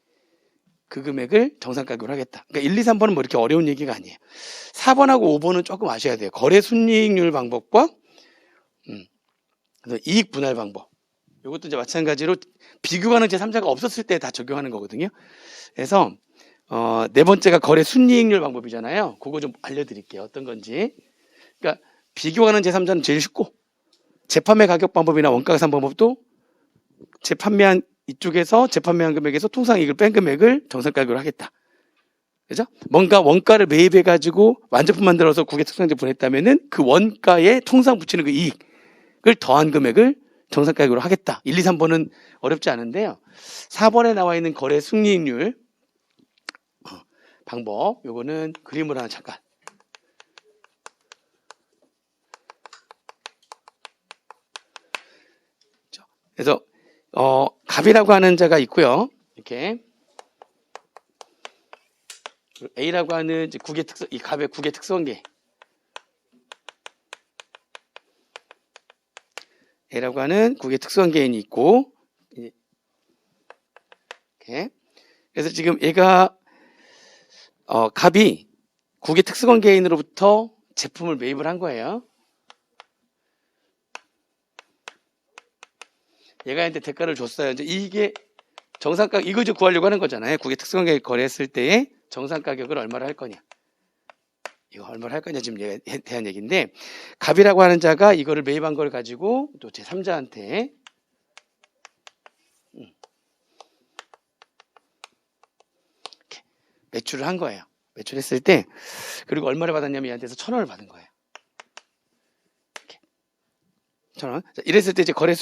그 금액을 정상가격으로 하겠다. 그러니까 1, 2, 3번은 뭐 이렇게 어려운 얘기가 아니에요. 4번하고 5번은 조금 아셔야 돼요. 거래 순이익률 방법과 그래서 이익 분할 방법. 이것도 이제 마찬가지로 비교 가능 제3자가 없었을 때 다 적용하는 거거든요. 그래서 네 번째가 거래 순이익률 방법이잖아요. 그거 좀 알려드릴게요. 어떤 건지. 그러니까 비교 가능 제3자는 제일 쉽고, 재판매 가격 방법이나 원가 가산 방법도 재판매한 이쪽에서 재판매한 금액에서 통상 이익을 뺀 금액을 정상가격으로 하겠다. 그죠? 뭔가 원가를 매입해가지고 완제품 만들어서 국외 특성제 보냈다면은 그 원가에 통상 붙이는 그 이익을 더한 금액을 정상가격으로 하겠다. 1, 2, 3번은 어렵지 않은데요. 4번에 나와 있는 거래 순이익률 방법, 요거는 그림을 하나 잠깐. 그래서 갑이라고 하는 자가 있고요. 이렇게 A라고 하는 이제 국의 특성, 이 갑의 국의 특성계. A라고 하는 국의 특성계인이 있고, 이렇게. 그래서 지금 얘가 갑이 국의 특수관계인으로부터 제품을 매입을 한 거예요. 얘가 얘한테 대가를 줬어요. 이제 이게 정상가격, 이거 좀 구하려고 하는 거잖아요. 국의 특수관계 거래했을 때의 정상가격을 얼마로 할 거냐. 이거 얼마로 할 거냐 지금 얘가 대한 얘기인데, 갑이라고 하는 자가 이거를 매입한 걸 가지고 또 제3자한테 매출을 한 거예요. 매출했을 때, 그리고 얼마를 받았냐면 얘한테서 1,000원을 받은 거예요. 이렇게. 1,000원. 자, 이랬을 때 이제 거래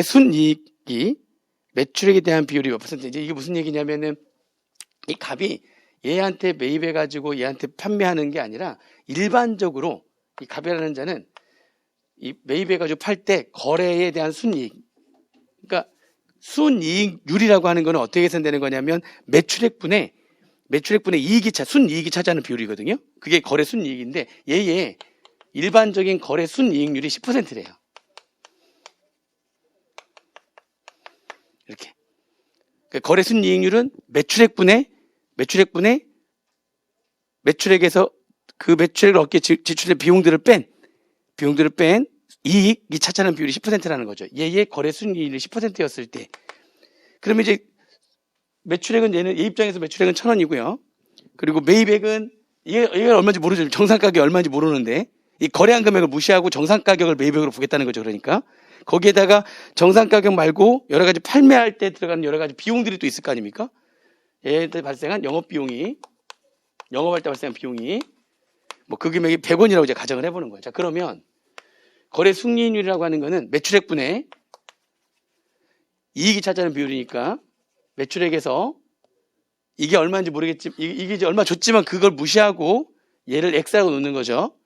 순이익이 매출액에 대한 비율이 몇 퍼센트? 이제 이게 무슨 얘기냐면은, 이 갑이 얘한테 매입해가지고 얘한테 판매하는 게 아니라 일반적으로 이 갑이라는 자는 이 매입해가지고 팔 때 거래에 대한 순이익. 그러니까 순이익률이라고 하는 거는 어떻게 계산되는 거냐면 매출액분의 이익이 순이익이 차지하는 비율이거든요. 그게 거래 순이익인데 얘의 일반적인 거래 순이익률이 10%래요. 이렇게. 그러니까 거래 순이익률은 매출액에서 그 매출액을 얻기 위해 지출된 비용들을 뺀 이익이 차지하는 비율이 10%라는 거죠. 얘의 거래 순이익률이 10%였을 때. 그러면 이제 매출액은 얘 입장에서 매출액은 1,000원이고요. 그리고 매입액은 얘가 얼마인지 모르죠. 정상가격이 얼마인지 모르는데 이 거래한 금액을 무시하고 정상가격을 매입액으로 보겠다는 거죠. 그러니까 거기에다가 정상가격 말고 여러 가지 판매할 때 들어가는 여러 가지 비용들이 또 있을 거 아닙니까? 얘한테 발생한 영업할 때 발생한 비용이 뭐 그 금액이 100원이라고 이제 가정을 해보는 거예요. 자, 그러면 거래 순이익률이라고 하는 거는 매출액분의 이익이 차지하는 비율이니까 매출액에서 이게 얼마인지 모르겠지만 이게 이제 얼마 줬지만 그걸 무시하고 얘를 X라고 놓는 거죠.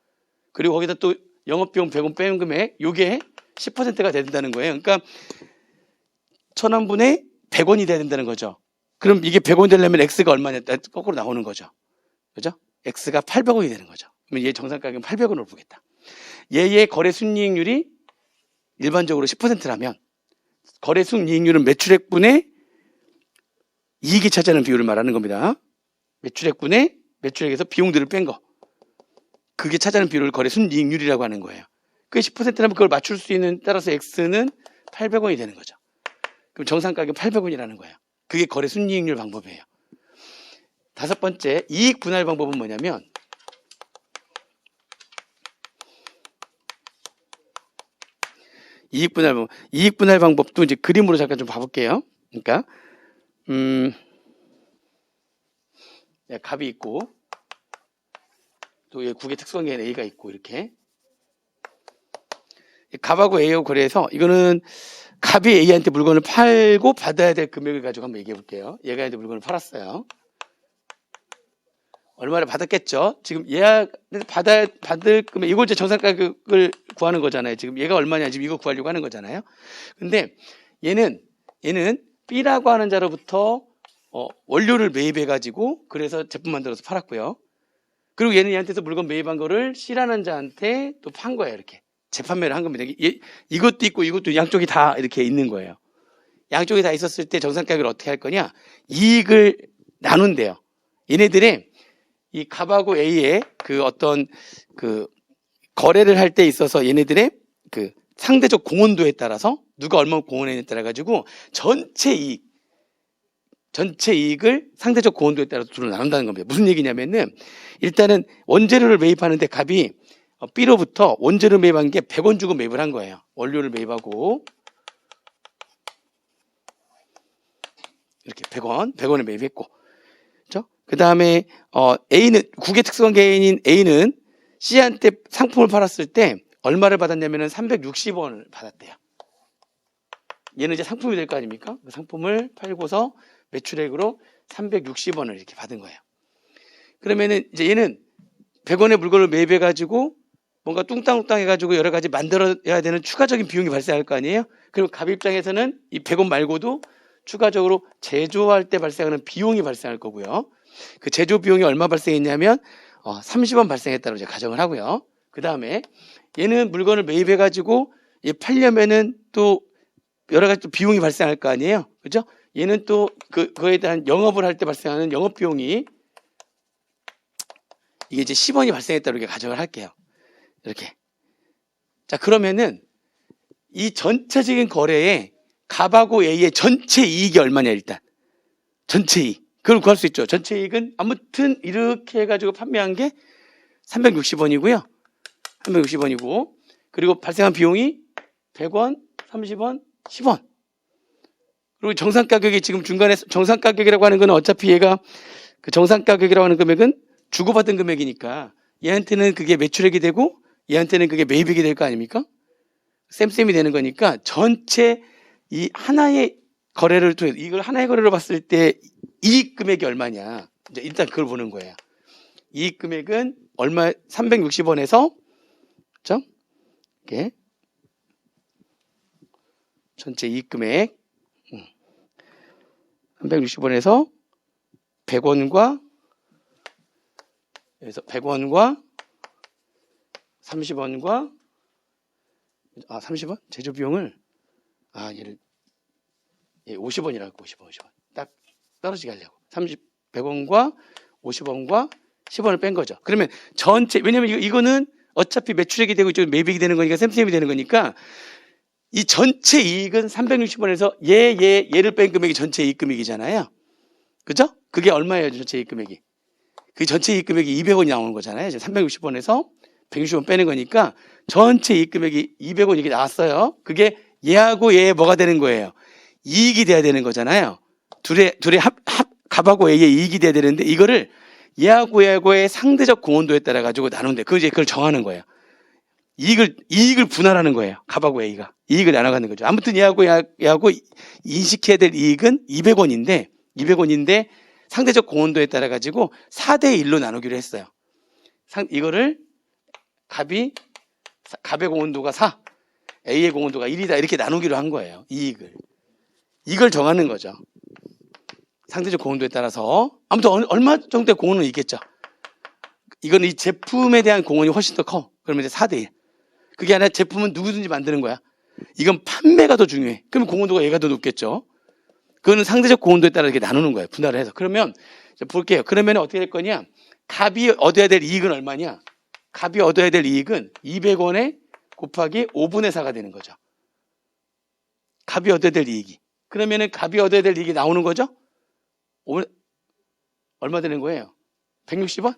그리고 거기다 또 영업비용 100원 빼는 금액 요게 10%가 된다는 거예요. 그러니까 1,000원분의 100원이 돼야 된다는 거죠. 그럼 이게 100원 되려면 X가 얼마냐 거꾸로 나오는 거죠. 그죠? X가 800원이 되는 거죠. 그러면 얘 정상 가격은 800원으로 보겠다. 얘의 거래 순이익률이 일반적으로 10%라면 거래 순이익률은 매출액분의 이익이 차지하는 비율을 말하는 겁니다. 매출액분의 매출액에서 비용들을 뺀 거. 그게 차지하는 비율을 거래 순이익률이라고 하는 거예요. 그게 10%라면 그걸 맞출 수 있는 따라서 X는 800원이 되는 거죠. 그럼 정상 가격은 800원이라는 거예요. 그게 거래 순이익률 방법이에요. 다섯 번째 이익 분할 방법은 뭐냐면 이익 분할 방법도 이제 그림으로 잠깐 좀 봐볼게요. 그러니까 값이 있고 또 국의 특성계는 A가 있고 이렇게 값하고 A하고 거래해서 이거는 값이 A한테 물건을 팔고 받아야 될 금액을 가지고 한번 얘기해 볼게요. 얘가 얘한테 물건을 팔았어요. 얼마를 받았겠죠? 지금 얘한테 받을 금액, 이걸 이제 정상 가격을 구하는 거잖아요. 지금 얘가 얼마냐, 지금 이거 구하려고 하는 거잖아요. 근데 얘는 B라고 하는 자로부터 원료를 매입해가지고 그래서 제품 만들어서 팔았고요. 그리고 얘는 얘한테서 물건 매입한 거를 C라는 자한테 또 판 거예요. 이렇게 재판매를 한 겁니다. 이것도 있고 이것도 양쪽이 다 이렇게 있는 거예요. 양쪽이 다 있었을 때 정상 가격을 어떻게 할 거냐? 이익을 나눈대요. 얘네들의 이 값하고 A의 그 어떤 그 거래를 할 때 있어서 얘네들의 그 상대적 공헌도에 따라서 누가 얼마 공헌했냐에 따라 가지고 전체 이익을 상대적 공헌도에 따라서 둘로 나눈다는 겁니다. 무슨 얘기냐면은 일단은 원재료를 매입하는데 값이 B로부터 원재료 매입한 게 100원 주고 매입을 한 거예요. 원료를 매입하고 이렇게 100원을 매입했고, 그렇죠? 그 다음에 A는 국의 특성계인 A는 C한테 상품을 팔았을 때 얼마를 받았냐면은 360원을 받았대요. 얘는 이제 상품이 될 거 아닙니까? 그 상품을 팔고서 매출액으로 360원을 이렇게 받은 거예요. 그러면은 이제 얘는 100원의 물건을 매입해가지고 뭔가 뚱땅뚱땅 해가지고 여러 가지 만들어야 되는 추가적인 비용이 발생할 거 아니에요? 그리고 갑 입장에서는 이 100원 말고도 추가적으로 제조할 때 발생하는 비용이 발생할 거고요. 그 제조 비용이 얼마 발생했냐면 30원 발생했다고 이제 가정을 하고요. 그 다음에 얘는 물건을 매입해가지고 팔려면은 또 여러 가지 또 비용이 발생할 거 아니에요? 그죠? 얘는 또 그거에 대한 영업을 할 때 발생하는 영업 비용이 이게 이제 10원이 발생했다고 이렇게 가정을 할게요. 이렇게. 자, 그러면은 이 전체적인 거래에 값하고 A의 전체 이익이 얼마냐, 일단. 전체 이익. 그걸 구할 수 있죠. 전체 이익은 아무튼 이렇게 해가지고 판매한 게 360원이고요. 360원이고. 그리고 발생한 비용이 100원, 30원, 10원. 그리고 정상 가격이 지금 중간에 정상 가격이라고 하는 건 어차피 얘가 그 정상 가격이라고 하는 금액은 주고받은 금액이니까 얘한테는 그게 매출액이 되고 얘한테는 그게 매입액이 될 거 아닙니까? 쌤쌤이 되는 거니까 전체 이 하나의 거래를 통해서 이걸 하나의 거래로 봤을 때 이익 금액이 얼마냐. 이제 일단 그걸 보는 거예요. 이익 금액은 얼마? 360원에서 그렇죠? 이렇게 전체 이익 금액 360원에서 100원과 그래서 100원과 30원과 30원? 제조 비용을 얘를 50원이라고 50원. 딱 떨어지게 하려고. 100원과 50원과 10원을 뺀 거죠. 그러면 전체 왜냐면 이거는 어차피 매출액이 되고 이쪽 매입액이 되는 거니까 쌤쌤이 되는 거니까 이 전체 이익은 360원에서 얘를 뺀 금액이 전체 이익 금액이잖아요. 그죠? 그게 얼마예요, 전체 이익 금액이? 그 전체 이익 금액이 200원이 나오는 거잖아요. 이제 360원에서 160원 빼는 거니까 전체 이익 금액이 200원 이렇게 나왔어요. 그게 얘하고 얘 뭐가 되는 거예요? 이익이 돼야 되는 거잖아요. 둘의 값하고 A의 이익이 돼야 되는데 이거를 얘하고 얘하고의 상대적 공헌도에 따라 가지고 나누는데 그걸 정하는 거예요. 이익을 분할하는 거예요. 갑하고 A가. 이익을 나눠가는 거죠. 아무튼 얘하고 인식해야 될 이익은 200원인데 상대적 공헌도에 따라 가지고 4대 1로 나누기로 했어요. 이거를 갑의 공헌도가 4, A의 공헌도가 1이다 이렇게 나누기로 한 거예요. 이익을. 이걸 정하는 거죠. 상대적 공헌도에 따라서 아무튼 얼마 정도의 공헌은 있겠죠. 이거는 이 제품에 대한 공헌이 훨씬 더 커. 그러면 이제 4대 1. 그게 아니라 제품은 누구든지 만드는 거야. 이건 판매가 더 중요해. 그러면 공헌도가 얘가 더 높겠죠. 그거는 상대적 공헌도에 따라 이렇게 나누는 거예요. 분할을 해서. 그러면 이제 볼게요. 그러면 어떻게 될 거냐? 갑이 얻어야 될 이익은 얼마냐? 갑이 얻어야 될 이익은 200원에 곱하기 5분의 4가 되는 거죠. 갑이 얻어야 될 이익이. 그러면은 갑이 얻어야 될 이익이 나오는 거죠? 얼마 되는 거예요? 160원?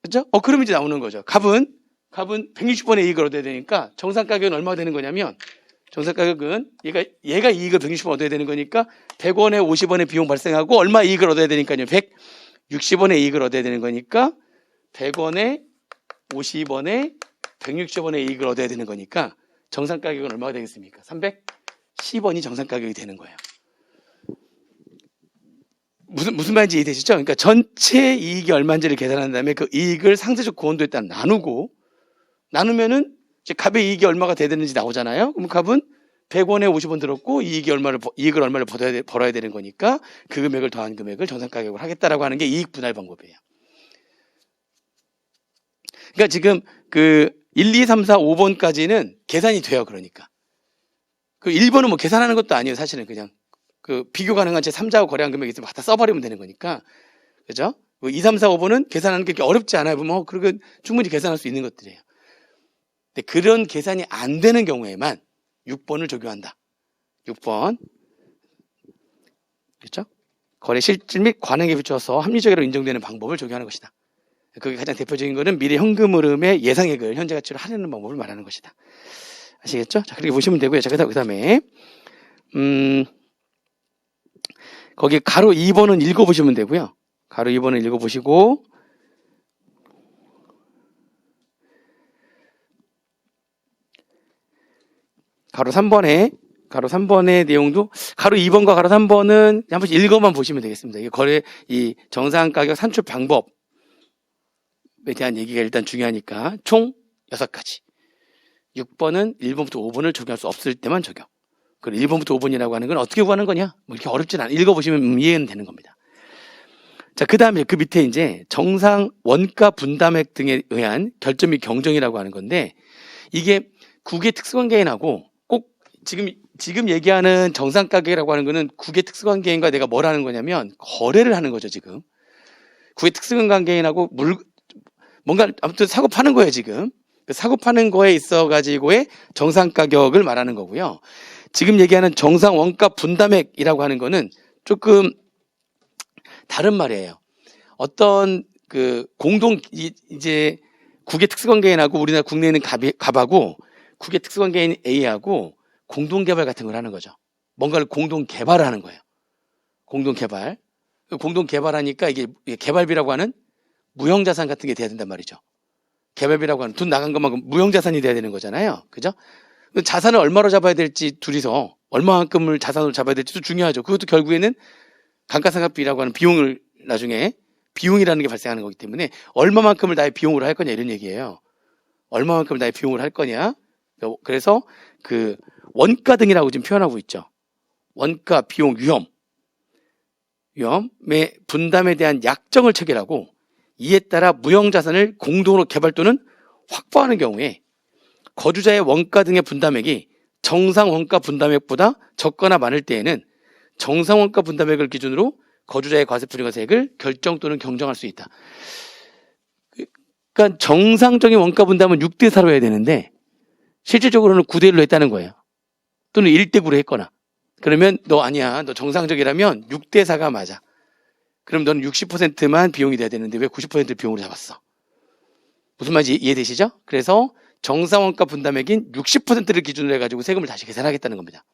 그렇죠? 그러면 이제 나오는 거죠. 갑은 160원의 이익을 얻어야 되니까 정상 가격은 얼마가 되는 거냐면 정상 가격은 얘가 이익을 160원 얻어야 되는 거니까 100원에 50원의 비용 발생하고 얼마 이익을 얻어야 되니까요. 160원의 이익을 얻어야 되는 거니까 100원에 50원에 160원의 이익을 얻어야 되는 거니까 정상 가격은 얼마가 되겠습니까? 310원이 정상 가격이 되는 거예요. 무슨 말인지 이해되시죠? 그러니까 전체 이익이 얼마인지를 계산한 다음에 그 이익을 상대적 공헌도에 따라 나누면은 이제 갑의 이익이 얼마가 돼야 되는지 나오잖아요. 그럼 갑은 100원에 50원 들었고 이익을 얼마를 벌어야 되는 거니까 그 금액을 더한 금액을 정상 가격으로 하겠다라고 하는 게 이익 분할 방법이에요. 그러니까 지금 그 1, 2, 3, 4, 5번까지는 계산이 돼요. 그러니까. 그 1번은 뭐 계산하는 것도 아니에요. 사실은 그냥 그 비교 가능한 제 3자하고 거래한 금액이 있으면 갖다 써버리면 되는 거니까. 그죠? 2, 3, 4, 5번은 계산하는 게 그렇게 어렵지 않아요. 뭐, 그러고 충분히 계산할 수 있는 것들이에요. 근데 그런 계산이 안 되는 경우에만 6번을 적용한다. 6번. 그렇죠? 거래 실질 및 관행에 비추어서 합리적으로 인정되는 방법을 적용하는 것이다. 그게 가장 대표적인 거는 미래 현금 흐름의 예상액을 현재 가치로 하려는 방법을 말하는 것이다. 아시겠죠? 자, 그렇게 보시면 되고요. 자, 그 다음에, 거기 가로 2번은 읽어보시면 되고요. 가로 2번은 읽어보시고, 가로 3번의 내용도, 가로 2번과 가로 3번은 한 번씩 읽어만 보시면 되겠습니다. 이게 이 정상 가격 산출 방법에 대한 얘기가 일단 중요하니까, 총 6가지. 6번은 1번부터 5번을 적용할 수 없을 때만 적용. 그리고 1번부터 5번이라고 하는 건 어떻게 구하는 거냐? 뭐 이렇게 어렵진 않아. 읽어보시면 이해는 되는 겁니다. 자, 그 다음에 그 밑에 이제 정상 원가 분담액 등에 의한 결정 및 경정이라고 하는 건데, 이게 국의 특수관계인하고 꼭 지금 얘기하는 정상 가격이라고 하는 거는 국의 특수관계인과 내가 뭘 하는 거냐면 거래를 하는 거죠, 지금. 국의 특수관계인하고 뭔가 아무튼 사고 파는 거예요, 지금. 그 사고 파는 거에 있어가지고의 정상 가격을 말하는 거고요. 지금 얘기하는 정상 원가 분담액이라고 하는 거는 조금 다른 말이에요. 어떤 그 이제 국의 특수관계인하고 우리나라 국내에 있는 갑하고 국의 특수관계인 A하고 공동개발 같은 걸 하는 거죠. 뭔가를 공동개발을 하는 거예요. 공동개발. 공동개발하니까 이게 개발비라고 하는 무형자산 같은 게 돼야 된단 말이죠. 개발비라고 하는 돈 나간 것만큼 무형자산이 돼야 되는 거잖아요. 그죠? 자산을 얼마로 잡아야 될지 둘이서 얼마만큼을 자산으로 잡아야 될지도 중요하죠. 그것도 결국에는 감가상각비라고 하는 비용을 나중에 비용이라는 게 발생하는 거기 때문에 얼마만큼을 나의 비용으로 할 거냐 이런 얘기예요. 얼마만큼을 나의 비용으로 할 거냐. 그래서 그 원가 등이라고 지금 표현하고 있죠. 원가, 비용, 위험의 분담에 대한 약정을 체결하고 이에 따라 무형자산을 공동으로 개발 또는 확보하는 경우에 거주자의 원가 등의 분담액이 정상 원가 분담액보다 적거나 많을 때에는 정상 원가 분담액을 기준으로 거주자의 과세표준과세액을 결정 또는 경정할 수 있다. 그러니까 정상적인 원가 분담은 6대 4로 해야 되는데 실질적으로는 9대 1로 했다는 거예요. 또는 1대 9로 했거나. 그러면 너 아니야. 너 정상적이라면 6대 4가 맞아. 그럼 너는 60%만 비용이 돼야 되는데 왜 90%를 비용으로 잡았어? 무슨 말인지 이해되시죠? 그래서 정상원가 분담액인 60%를 기준으로 해가지고 세금을 다시 계산하겠다는 겁니다.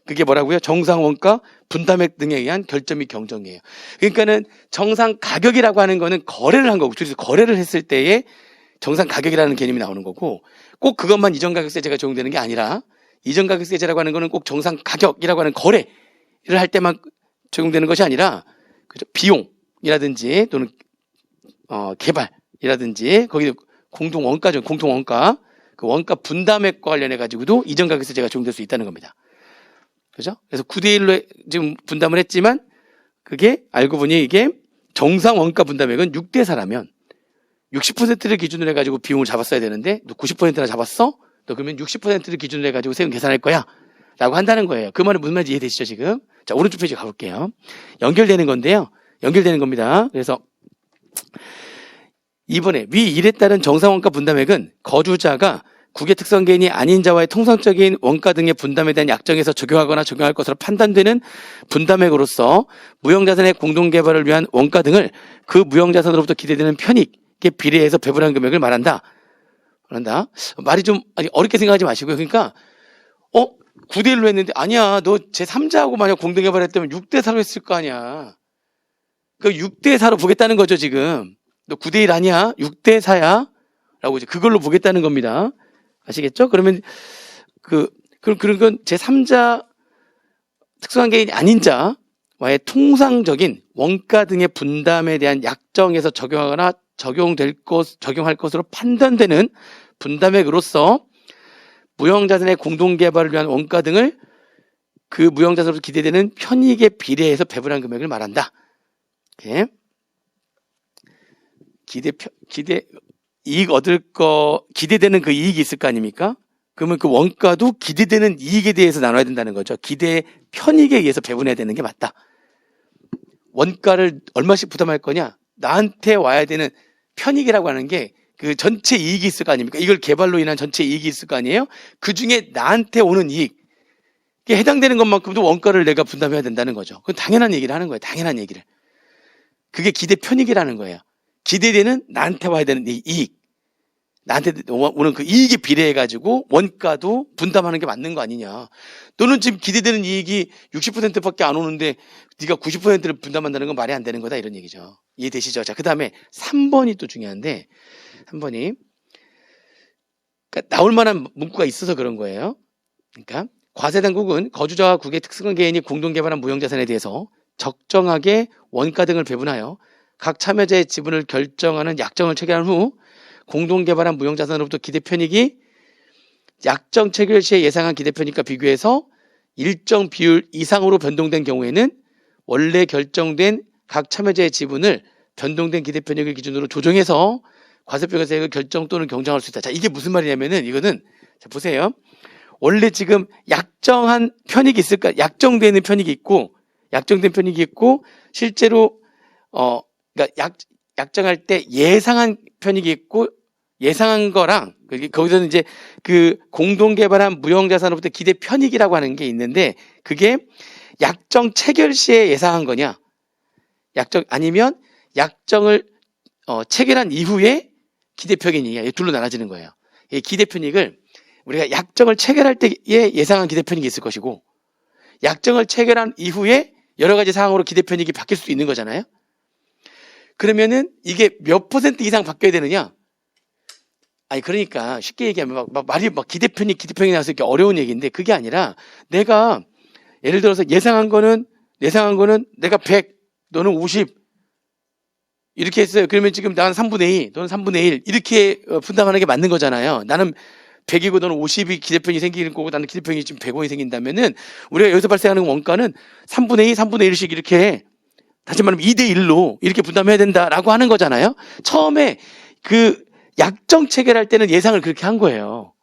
그게 뭐라고요? 정상원가 분담액 등에 의한 결정 및 경정이에요. 그러니까는 정상 가격이라고 하는 거는 거래를 한 거고, 둘이서 거래를 했을 때에 정상 가격이라는 개념이 나오는 거고, 꼭 그것만 이전 가격세제가 적용되는 게 아니라 이전 가격세제라고 하는 거는 꼭 정상 가격이라고 하는 거래를 할 때만 적용되는 것이 아니라, 그죠? 비용이라든지 또는 개발이라든지 거기 공동 원가죠. 공동 원가. 그 원가 분담액과 관련해 가지고도 이전 가격세제가 적용될 수 있다는 겁니다. 그죠? 그래서 9대1로 지금 분담을 했지만 그게 알고 보니 이게 정상 원가 분담액은 6대4라면 60%를 기준으로 해가지고 비용을 잡았어야 되는데 너 90%나 잡았어? 너 그러면 60%를 기준으로 해가지고 세금 계산할 거야 라고 한다는 거예요. 그 말은 무슨 말인지 이해되시죠 지금? 자, 오른쪽 페이지 가볼게요. 연결되는 건데요. 연결되는 겁니다. 그래서 이번에 위 일에 따른 정상 원가 분담액은 거주자가 국외 특성개인이 아닌 자와의 통상적인 원가 등의 분담에 대한 약정에서 적용하거나 적용할 것으로 판단되는 분담액으로서 무형자산의 공동개발을 위한 원가 등을 그 무형자산으로부터 기대되는 편익에 비례해서 배분한 금액을 말한다. 말이 좀 어렵게 생각하지 마시고요. 그러니까 9대1로 했는데 아니야 너 제3자하고 만약 공동개발 했다면 6대4로 했을 거 아니야. 그 6대4로 보겠다는 거죠 지금. 너 9대1 아니야? 6대4야? 라고 이제 그걸로 보겠다는 겁니다. 아시겠죠? 그러면 그런 건 제3자 특수한 개인이 아닌 자와의 통상적인 원가 등의 분담에 대한 약정에서 적용하거나 적용할 것으로 판단되는 분담액으로서 무형자산의 공동개발을 위한 원가 등을 그 무형자산으로 기대되는 편익에 비례해서 배분한 금액을 말한다. 이렇게. 이익 얻을 기대되는 그 이익이 있을 거 아닙니까? 그러면 그 원가도 기대되는 이익에 대해서 나눠야 된다는 거죠. 기대 편익에 의해서 배분해야 되는 게 맞다. 원가를 얼마씩 부담할 거냐? 나한테 와야 되는 편익이라고 하는 게 그 전체 이익이 있을 거 아닙니까? 이걸 개발로 인한 전체 이익이 있을 거 아니에요? 그 중에 나한테 오는 이익에 해당되는 것만큼도 원가를 내가 분담해야 된다는 거죠. 그건 당연한 얘기를 하는 거예요. 당연한 얘기를. 그게 기대 편익이라는 거예요. 기대되는 나한테 와야 되는 이익. 나한테 오는 그 이익에 비례해가지고 원가도 분담하는 게 맞는 거 아니냐. 너는 지금 기대되는 이익이 60%밖에 안 오는데 네가 90%를 분담한다는 건 말이 안 되는 거다 이런 얘기죠. 이해되시죠? 자, 그 다음에 3번이 또 중요한데 3번이 그러니까 나올 만한 문구가 있어서 그런 거예요. 그러니까 과세당국은 거주자와 국외 특수한 개인이 공동개발한 무형자산에 대해서 적정하게 원가 등을 배분하여 각 참여자의 지분을 결정하는 약정을 체결한 후 공동개발한 무형자산으로부터 기대편익이 약정 체결 시에 예상한 기대편익과 비교해서 일정 비율 이상으로 변동된 경우에는 원래 결정된 각 참여자의 지분을 변동된 기대편익을 기준으로 조정해서 과세표과세액을 결정 또는 경정할 수 있다. 자, 이게 무슨 말이냐면은 이거는 자, 보세요. 원래 지금 약정한 편익이 있을까? 약정되는 편익이 있고 약정된 편익이 있고 실제로 그러니까 약정할 때 예상한 편익이 있고 예상한 거랑 거기서는 이제 그 공동개발한 무형자산으로부터 기대 편익이라고 하는 게 있는데 그게 약정 체결 시에 예상한 거냐 아니면 약정을 체결한 이후에 기대 편익이냐 이 둘로 나눠지는 거예요. 이 기대 편익을 우리가 약정을 체결할 때에 예상한 기대 편익이 있을 것이고 약정을 체결한 이후에 여러 가지 상황으로 기대 편익이 바뀔 수도 있는 거잖아요. 그러면은 이게 몇 % 이상 바뀌어야 되느냐? 아니 그러니까 쉽게 얘기하면 말이 기대편익 나와서 이렇게 어려운 얘기인데 그게 아니라 내가 예를 들어서 예상한 거는 내가 100 너는 50 이렇게 했어요. 그러면 지금 나는 3분의 2 너는 3분의 1 이렇게 분담하는 게 맞는 거잖아요. 나는 100이고 너는 50이 기대편이 생기는 거고 나는 기대편이 지금 100원이 생긴다면은 우리가 여기서 발생하는 원가는 3분의 2 3분의 1씩 이렇게 다시 말하면 2대1로 이렇게 분담해야 된다라고 하는 거잖아요. 처음에 그 약정 체결할 때는 예상을 그렇게 한 거예요.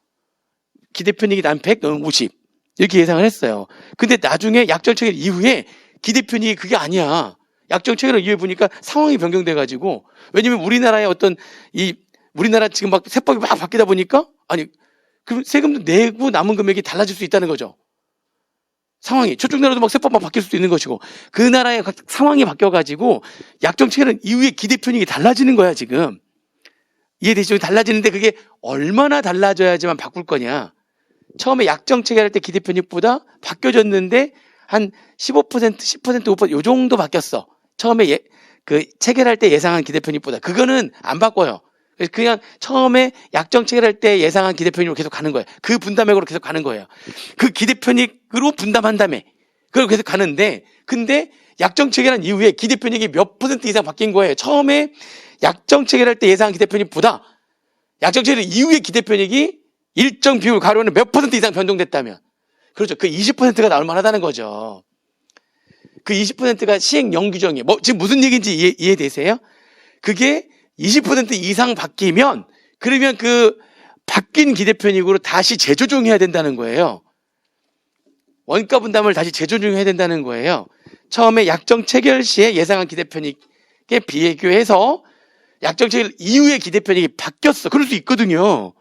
기대편익이 난 100, 너는 50 이렇게 예상을 했어요. 근데 나중에 약정 체결 이후에 기대편익이 그게 아니야. 약정 체결 이후에 보니까 상황이 변경돼가지고 왜냐면 우리나라의 우리나라 지금 막 세법이 막 바뀌다 보니까 아니 그럼 세금도 내고 남은 금액이 달라질 수 있다는 거죠. 상황이 저쪽 나라도 막 세법 막 바뀔 수도 있는 것이고 그 나라의 상황이 바뀌어가지고 약정 체결 이후에 기대 편익이 달라지는 거야 지금. 이해되시죠? 달라지는데 그게 얼마나 달라져야지만 바꿀 거냐. 처음에 약정 체결할 때 기대 편익보다 바뀌어졌는데 한 15%, 10%, 5%, 요 정도 바뀌었어. 처음에 그 체결할 때 예상한 기대 편익보다. 그거는 안 바꿔요. 그냥 처음에 약정 체결할 때 예상한 기대편익으로 계속 가는 거예요. 그 분담액으로 계속 가는 거예요. 그 기대편익으로 분담한 다음에 그걸 계속 가는데, 근데 약정 체결한 이후에 기대편익이 몇 % 이상 바뀐 거예요. 처음에 약정 체결할 때 예상한 기대편익보다 약정 체결 이후에 기대편익이 일정 비율 가로는 몇 % 이상 변동됐다면, 그렇죠. 그 20%가 나올 만하다는 거죠. 그 20%가 시행 영규정이에요. 지금 무슨 얘기인지 이해되세요? 그게 20% 이상 바뀌면, 그러면 그 바뀐 기대편익으로 다시 재조정해야 된다는 거예요. 원가 분담을 다시 재조정해야 된다는 거예요. 처음에 약정 체결 시에 예상한 기대편익에 비교해서 약정 체결 이후의 기대편익이 바뀌었어. 그럴 수 있거든요.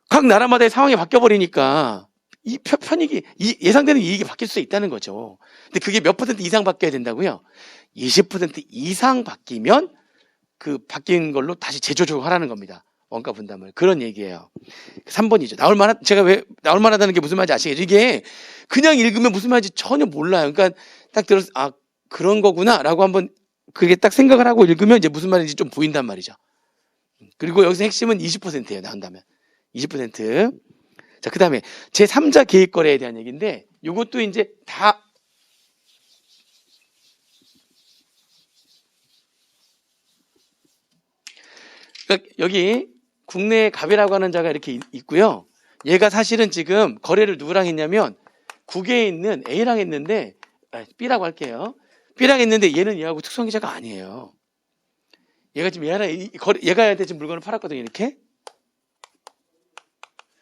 각 나라마다의 상황이 바뀌어버리니까 이 편익이, 예상되는 이익이 바뀔 수 있다는 거죠. 근데 그게 몇 % 이상 바뀌어야 된다고요? 20% 이상 바뀌면 그 바뀐 걸로 다시 재조정하라는 겁니다. 원가 분담을. 그런 얘기예요. 3번이죠. 제가 왜 나올 만하다는 게 무슨 말인지 아시겠죠? 이게 그냥 읽으면 무슨 말인지 전혀 몰라요. 그러니까 딱 들어서 그런 거구나라고 한번 그게 딱 생각을 하고 읽으면 이제 무슨 말인지 좀 보인단 말이죠. 그리고 여기서 핵심은 20%예요. 나온다면 20%. 자, 그 다음에 제3자 개입 거래에 대한 얘기인데, 이것도 이제 다 그러니까 여기 국내에 갑이라고 하는 자가 이렇게 있고요. 얘가 사실은 지금 거래를 누구랑 했냐면 국외에 있는 A랑 했는데, B라고 할게요. B랑 했는데 얘는 얘하고 특수한 계좌가 아니에요. 얘가 지금 얘가 얘한테 지금 물건을 팔았거든요. 이렇게.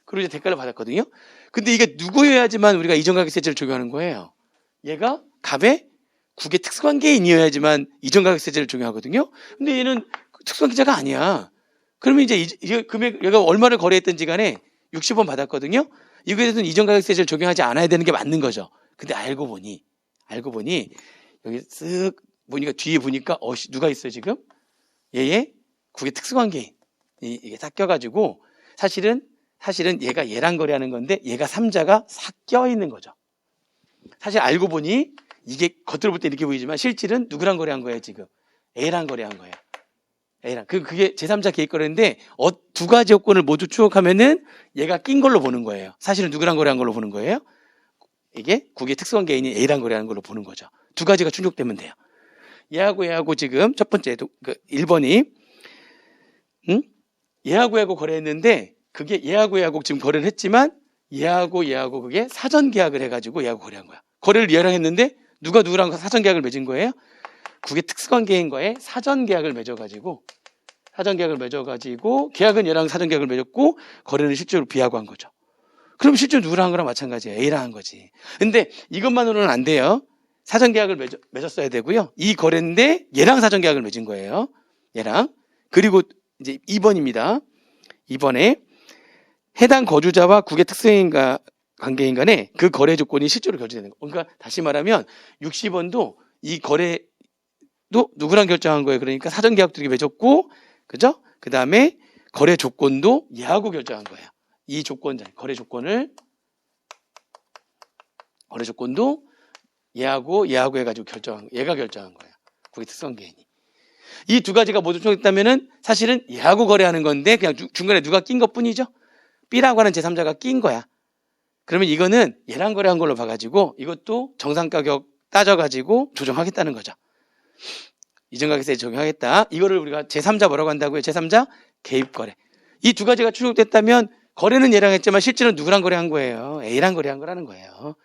그리고 이제 대가를 받았거든요. 근데 이게 누구여야지만 우리가 이전가격세제를 적용하는 거예요. 얘가 갑의 국외 특수관계인이어야지만 이전가격세제를 적용하거든요. 근데 얘는 특수관계자가 아니야. 그러면 이제 이 금액, 얘가 얼마를 거래했든지 간에 60원 받았거든요. 이거에 대해서는 이전가격세제를 적용하지 않아야 되는 게 맞는 거죠. 근데 알고 보니 여기 쓱 보니까 뒤에 보니까 누가 있어요 지금? 얘의 국외 특수관계인 이게 섞여가지고 사실은 얘가 얘랑 거래하는 건데 얘가 3자가 섞여 있는 거죠. 사실 알고 보니 이게 겉으로 볼 때 이렇게 보이지만 실질은 누구랑 거래한 거예요 지금? A랑 거래한 거예요. A랑. 그게 제3자 개입 거래인데 두 가지 요건을 모두 추억하면은 얘가 낀 걸로 보는 거예요. 사실은 누구랑 거래한 걸로 보는 거예요? 이게 국외 특수관계인이 A랑 거래하는 걸로 보는 거죠. 두 가지가 충족되면 돼요. 얘하고 지금 첫 번째 1번이 얘하고 거래했는데 그게 얘하고 지금 거래를 했지만 얘하고 그게 사전 계약을 해가지고 얘하고 거래한 거야. 거래를 얘랑 했는데 누구랑 사전 계약을 맺은 거예요? 국외 특수관계인과의 사전 계약을 맺어가지고 계약은 얘랑 사전 계약을 맺었고 거래는 실제로 B하고 한 거죠. 그럼 실제로 누구랑 한 거랑 마찬가지예요. A랑 한 거지. 근데 이것만으로는 안 돼요. 사전 계약을 맺었어야 되고요. 이 거래인데 얘랑 사전 계약을 맺은 거예요. 얘랑. 그리고 이제 2번입니다. 2번에 해당 거주자와 국외 특수인과 관계인 간에 그 거래 조건이 실제로 결제되는 거. 그러니까 다시 말하면 60원도 이 거래도 누구랑 결정한 거예요. 그러니까 사전 계약도 이렇게 맺었고, 그죠? 그 다음에 거래 조건도 얘하고 결정한 거예요. 이 거래 조건도 얘하고 해가지고 얘가 결정한 거예요. 국외 특수관계인이. 이 두 가지가 모두 충족했다면은 사실은 얘하고 거래하는 건데 그냥 중간에 누가 낀 것 뿐이죠. B라고 하는 제3자가 낀 거야. 그러면 이거는 얘랑 거래한 걸로 봐가지고 이것도 정상가격 따져가지고 조정하겠다는 거죠. 이전가격세 적용하겠다. 이거를 우리가 제3자 뭐라고 한다고요? 제3자 개입거래. 이 두 가지가 충족됐다면 거래는 얘랑 했지만 실제로 누구랑 거래한 거예요? A랑 거래한 거라는 거예요.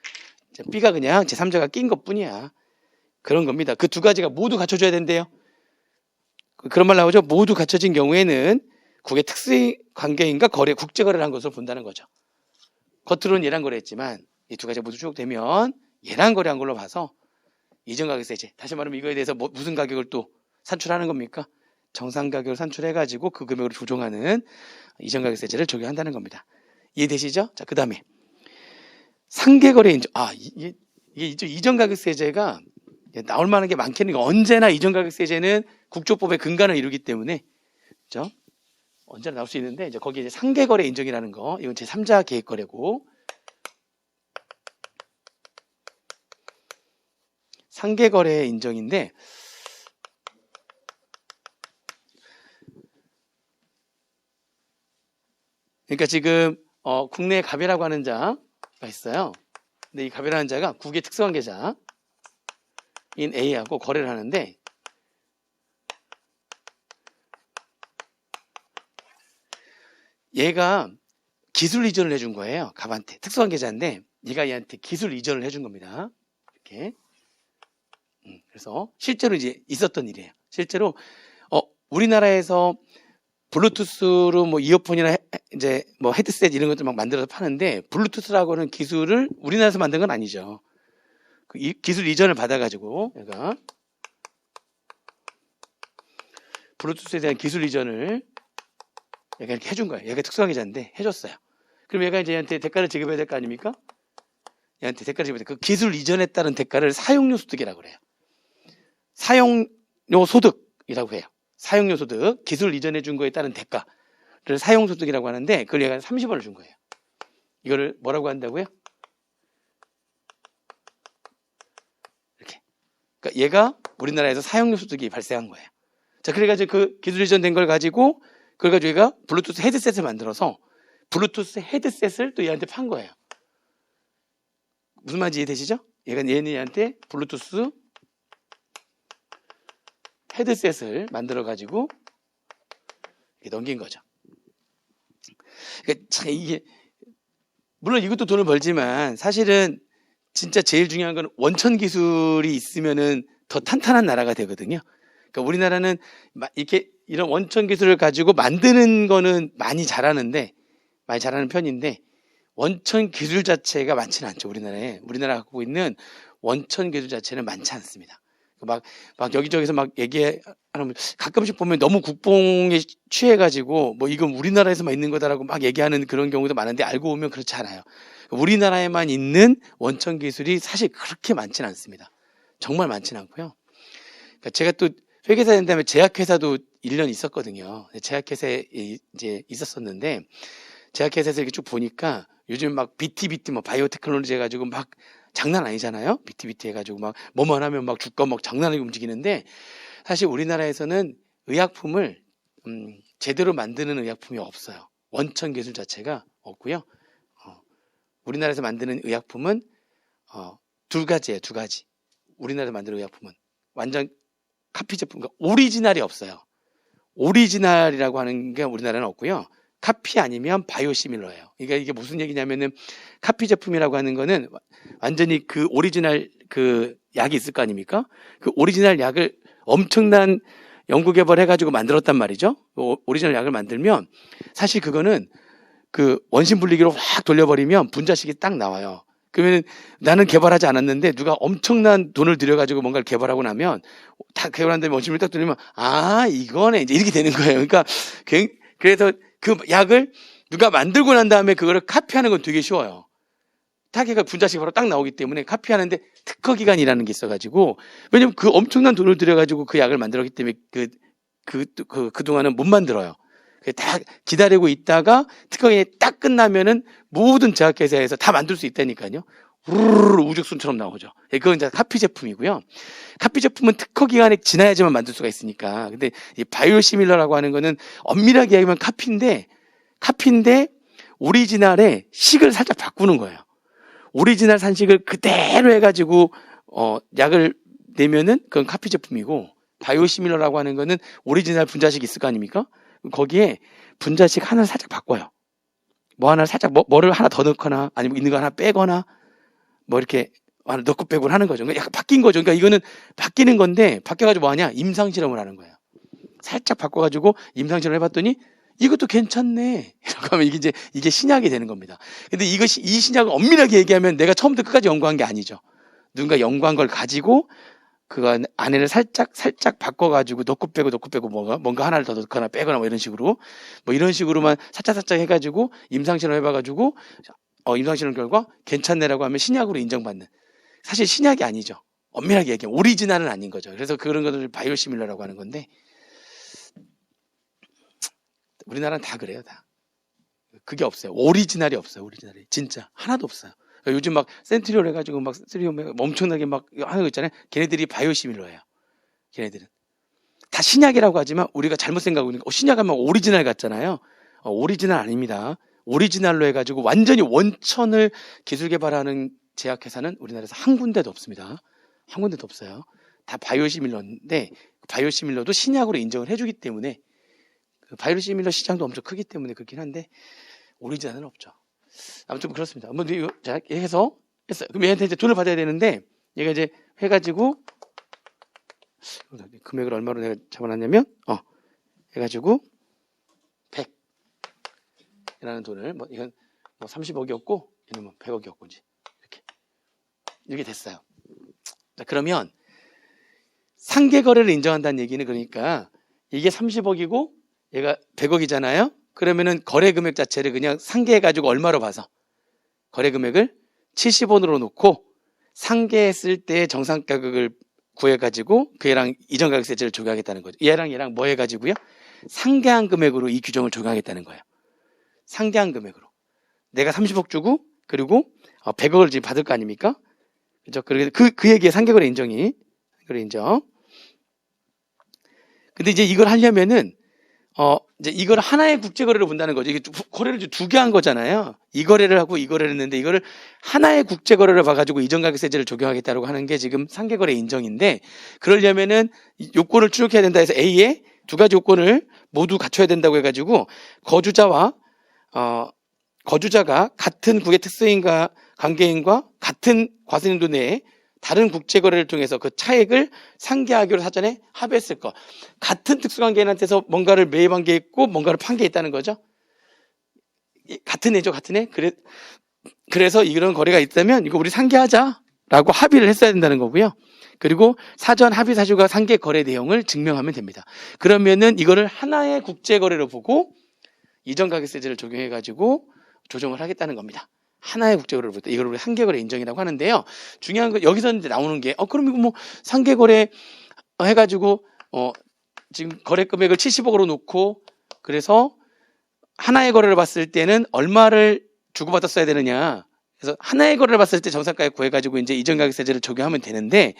B가 그냥 제3자가 낀 것 뿐이야. 그런 겁니다. 그 두 가지가 모두 갖춰져야 된대요. 그런 말 나오죠. 모두 갖춰진 경우에는 국외 특수관계인과 국제거래를 한 것으로 본다는 거죠. 겉으로는 얘랑 거래했지만 이 두 가지가 모두 충족되면 얘랑 거래한 걸로 봐서 이전가격세제. 다시 말하면 이거에 대해서 무슨 가격을 또 산출하는 겁니까? 정상가격을 산출해가지고 그 금액으로 조정하는 이전가격세제를 적용한다는 겁니다. 이해되시죠? 자, 그 다음에 상계거래 인정. 이게 이전가격세제가 나올 만한 게 많겠네요. 언제나 이전가격세제는 국조법의 근간을 이루기 때문에, 그렇죠? 언제나 나올 수 있는데 이제 거기에 이제 상계거래 인정이라는 거, 이건 제3자 계획거래고, 상계거래 인정인데 그러니까 지금 국내에 갑이라고 하는 자가 있어요. 근데 이 갑이라는 자가 국의 특수한 계좌인 A하고 거래를 하는데 얘가 기술 이전을 해준 거예요. 갑한테. 특수한 계좌인데 얘가 얘한테 기술 이전을 해준 겁니다. 이렇게. 그래서 실제로 이제 있었던 일이에요. 실제로 우리나라에서 블루투스로 뭐 이어폰이나 이제 뭐 헤드셋 이런 것들 막 만들어서 파는데 블루투스라고 하는 기술을 우리나라에서 만든 건 아니죠. 그 기술 이전을 받아가지고 얘가 블루투스에 대한 기술 이전을 얘가 이렇게 해준 거예요. 얘가 특수한 계좌인데 해줬어요. 그럼 얘가 이제 얘한테 대가를 지급해야 될 거 아닙니까? 얘한테 대가를 지급해야 돼. 그 기술 이전에 따른 대가를 사용료 소득이라고 그래요. 사용료 소득이라고 해요. 사용료 소득, 기술 이전해 준 거에 따른 대가를 사용 소득이라고 하는데 그걸 얘가 30원을 준 거예요. 이거를 뭐라고 한다고요? 이렇게. 그러니까 얘가 우리나라에서 사용료 소득이 발생한 거예요. 자, 그래가지고 그 기술 이전된 걸 가지고 그걸 가지고 얘가 블루투스 헤드셋을 만들어서 블루투스 헤드셋을 또 얘한테 판 거예요. 무슨 말인지 이해되시죠? 얘는 얘한테 블루투스 헤드셋을 만들어 가지고 넘긴 거죠. 그러니까 참 이게 물론 이것도 돈을 벌지만 사실은 진짜 제일 중요한 건 원천 기술이 있으면은 더 탄탄한 나라가 되거든요. 그러니까 우리나라는 이렇게 이런 원천 기술을 가지고 만드는 거는 많이 잘하는 편인데 원천 기술 자체가 많지는 않죠. 우리나라가 갖고 있는 원천 기술 자체는 많지 않습니다. 막 여기저기서 막 얘기하면 가끔씩 보면 너무 국뽕에 취해가지고 뭐 이건 우리나라에서만 있는 거다라고 막 얘기하는 그런 경우도 많은데 알고 보면 그렇지 않아요. 우리나라에만 있는 원천 기술이 사실 그렇게 많지는 않습니다. 정말 많지는 않고요. 그러니까 제가 또 회계사 된 다음에 제약회사도 1년 있었거든요. 제약회사에 이제 있었었는데 제약회사에서 이렇게 쭉 보니까 요즘 막 BT 뭐 바이오 테크놀로지 해가지고 막 장난 아니잖아요. BT 해가지고 막 뭐만 하면 막 주가 막 장난하게 움직이는데 사실 우리나라에서는 의약품을 제대로 만드는 의약품이 없어요. 원천 기술 자체가 없고요. 우리나라에서 만드는 의약품은 두 가지예요. 두 가지. 우리나라에서 만드는 의약품은 완전 카피 제품, 그러니까 오리지널이 없어요. 오리지널이라고 하는 게 우리나라는 없고요. 카피 아니면 바이오시밀러예요. 그러니까 이게 무슨 얘기냐면은 카피 제품이라고 하는 거는 완전히 그 오리지널 그 약이 있을 거 아닙니까? 그 오리지널 약을 엄청난 연구 개발해가지고 만들었단 말이죠. 오리지널 약을 만들면 사실 그거는 그 원심 분리기로 확 돌려버리면 분자식이 딱 나와요. 그러면 나는 개발하지 않았는데 누가 엄청난 돈을 들여가지고 뭔가를 개발하고 나면 다 개발한 다음에 원심을 딱 돌리면 이거네 이제 이렇게 되는 거예요. 그러니까 그래서 그 약을 누가 만들고 난 다음에 그거를 카피하는 건 되게 쉬워요. 타겟가 분자식이 바로 딱 나오기 때문에 카피하는데 특허 기간이라는 게 있어가지고 왜냐면 그 엄청난 돈을 들여가지고 그 약을 만들었기 때문에 그동안은 못 만들어요. 다 기다리고 있다가 특허 기간이 딱 끝나면은 모든 제약회사에서 다 만들 수 있다니까요. 우르르 우죽순처럼 나오죠. 그건 이제 카피 제품이고요. 카피 제품은 특허 기간이 지나야지만 만들 수가 있으니까. 근데 이 바이오시밀러라고 하는 거는 엄밀하게 얘기하면 카피인데 오리지널의 식을 살짝 바꾸는 거예요. 오리지널 산식을 그대로 해가지고 약을 내면은 그건 카피 제품이고 바이오시밀러라고 하는 거는 오리지널 분자식이 있을 거 아닙니까? 거기에 분자식 하나를 살짝 바꿔요. 뭐 하나를 살짝 뭐를 하나 더 넣거나 아니면 있는 거 하나 빼거나 뭐 이렇게 하나 넣고 빼고 하는 거죠. 그러니까 약간 바뀐 거죠. 그러니까 이거는 바뀌는 건데 바뀌어가지고 뭐 하냐? 임상실험을 하는 거예요. 살짝 바꿔가지고 임상실험을 해봤더니 이것도 괜찮네. 이렇게 하면 이게 신약이 되는 겁니다. 근데 이 신약을 엄밀하게 얘기하면 내가 처음부터 끝까지 연구한 게 아니죠. 누군가 연구한 걸 가지고 그 안에를 살짝 바꿔가지고 넣고 빼고 뭔가 하나를 더 넣거나 빼거나 뭐 이런 식으로만 살짝 해가지고 임상실험 해봐가지고 임상실험 결과 괜찮네라고 하면 신약으로 인정받는. 사실 신약이 아니죠. 엄밀하게 얘기하면 오리지널은 아닌 거죠. 그래서 그런 것을 바이오시밀러라고 하는 건데 우리나라는 다 그래요. 다. 그게 없어요. 오리지널이 없어요. 오리지널이. 진짜 하나도 없어요. 그러니까 요즘 막 센트리올 해가지고 막 센트리올 엄청나게 막 하는 거 있잖아요. 걔네들이 바이오시밀러예요. 걔네들은. 다 신약이라고 하지만 우리가 잘못 생각하고 있는 거 신약 하면 오리지널 같잖아요. 오리지널 아닙니다. 오리지널로 해가지고 완전히 원천을 기술 개발하는 제약회사는 우리나라에서 한 군데도 없습니다. 한 군데도 없어요. 다 바이오시밀러인데 바이오시밀러도 신약으로 인정을 해주기 때문에 그 바이오시밀러 시장도 엄청 크기 때문에 그렇긴 한데 오리지널은 없죠. 아무튼 그렇습니다. 한번 이거 자 해서 했어요. 그럼 얘한테 이제 돈을 받아야 되는데 얘가 이제 해가지고 금액을 얼마로 내가 잡아놨냐면 해가지고 100이라는 돈을 뭐 이건 뭐 30억이었고 얘는 뭐 100억이었고 이렇게 됐어요. 자 그러면 상계 거래를 인정한다는 얘기는 그러니까 이게 30억이고 얘가 100억이잖아요. 그러면은 거래 금액 자체를 그냥 상계해가지고 얼마로 봐서 거래 금액을 70원으로 놓고 상계했을 때 정상 가격을 구해가지고 그 얘랑 이전 가격세제를 적용하겠다는 거죠. 얘랑 뭐 해가지고요? 상계한 금액으로 이 규정을 적용하겠다는 거예요. 상계한 금액으로. 내가 30억 주고 그리고 100억을 지금 받을 거 아닙니까? 그죠? 그 얘기에 상계거래 인정이. 상계거래 인정. 근데 이제 이걸 하려면은 이제 이걸 하나의 국제거래로 본다는 거죠. 이게 거래를 두 개 한 거잖아요. 이 거래를 하고 이 거래를 했는데 이거를 하나의 국제거래를 봐가지고 이전가격세제를 적용하겠다고 하는 게 지금 상계거래 인정인데 그러려면은 요건을 충족해야 된다 해서 A에 두 가지 요건을 모두 갖춰야 된다고 해가지고 거주자가 같은 국외 특수인과 관계인과 같은 과세인도 내에 다른 국제거래를 통해서 그 차액을 상계하기로 사전에 합의했을 거. 같은 특수관계인한테서 뭔가를 매입한 게 있고 뭔가를 판 게 있다는 거죠. 같은 애죠, 같은 애. 그래서 이런 거래가 있다면 이거 우리 상계하자라고 합의를 했어야 된다는 거고요. 그리고 사전 합의 사실과 상계 거래 내용을 증명하면 됩니다. 그러면은 이거를 하나의 국제거래로 보고 이전 가격세제를 적용해가지고 조정을 하겠다는 겁니다. 하나의 국제거래로 볼 때 이걸 우리 상계거래 인정이라고 하는데요. 중요한 건 여기서 이제 나오는 게 그럼 이거 뭐 상계거래 해가지고 지금 거래 금액을 70억으로 놓고 그래서 하나의 거래를 봤을 때는 얼마를 주고받았어야 되느냐. 그래서 하나의 거래를 봤을 때 정상가액 구해가지고 이제 이전 가격세제를 적용하면 되는데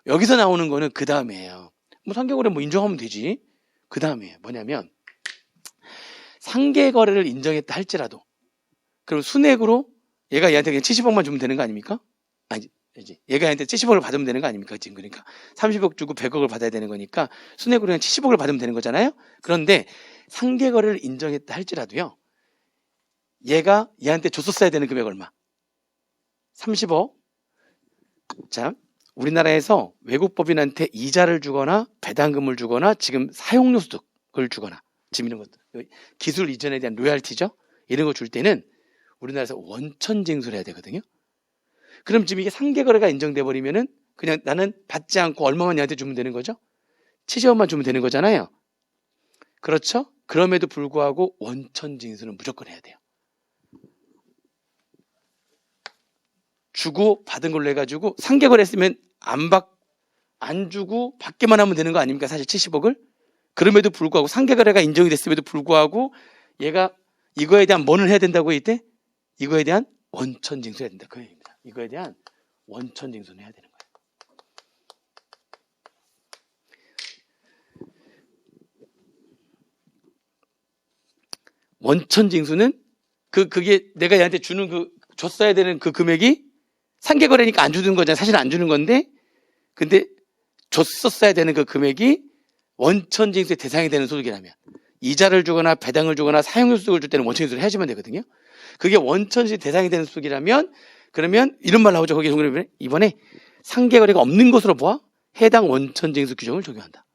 여기서 나오는 거는 그 다음이에요. 뭐 상계거래 뭐 인정하면 되지. 그 다음이에요. 뭐냐면 상계거래를 인정했다 할지라도 그럼 순액으로 얘가 얘한테 그냥 70억만 주면 되는 거 아닙니까? 아니지. 얘가 얘한테 70억을 받으면 되는 거 아닙니까? 지금 그러니까 30억 주고 100억을 받아야 되는 거니까 순액으로 그냥 70억을 받으면 되는 거잖아요. 그런데 상계거래를 인정했다 할지라도요. 얘가 얘한테 줬었어야 되는 금액 얼마? 30억. 자, 우리나라에서 외국법인한테 이자를 주거나 배당금을 주거나 지금 사용료 소득을 주거나 지금 이런 것들 기술 이전에 대한 로열티죠. 이런 거 줄 때는 우리나라에서 원천 징수를 해야 되거든요. 그럼 지금 이게 상계거래가 인정돼 버리면은 그냥 나는 받지 않고 얼마만 얘한테 주면 되는 거죠? 70억만 주면 되는 거잖아요. 그렇죠? 그럼에도 불구하고 원천 징수는 무조건 해야 돼요. 주고 받은 걸로 해가지고 상계거래 했으면 안 주고 받기만 하면 되는 거 아닙니까? 사실 70억을. 그럼에도 불구하고 상계거래가 인정이 됐음에도 불구하고 얘가 이거에 대한 뭐를 해야 된다고 이때? 이거에 대한 원천 징수해야 된다. 그 얘기입니다. 이거에 대한 원천 징수는 해야 되는 거예요. 원천 징수는 그게 내가 얘한테 줬어야 되는 그 금액이 상계거래니까 안 주는 거잖아요. 사실 안 주는 건데 근데 줬었어야 되는 그 금액이 원천 징수의 대상이 되는 소득이라면 이자를 주거나 배당을 주거나 사용료 소득을 줄 때는 원천 징수를 해야지만 되거든요. 그게 원천 징수 대상이 되는 소득이라면 그러면 이런 말 나오죠. 거기 이번에 상계거래가 없는 것으로 보아 해당 원천 징수 규정을 적용한다.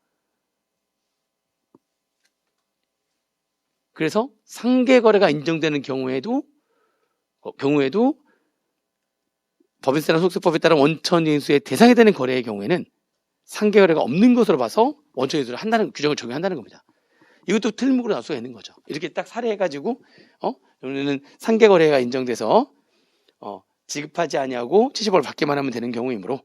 그래서 상계거래가 인정되는 경우에도 법인세나 소득세법에 따른 원천 징수의 대상이 되는 거래의 경우에는 상계거래가 없는 것으로 봐서 원천 징수를 한다는 규정을 적용한다는 겁니다. 이것도 틀린 문구로 나올 수가 있는 거죠. 이렇게 딱 사례해가지고 여기는 상계거래가 인정돼서 지급하지 아니하고 70억을 받기만 하면 되는 경우이므로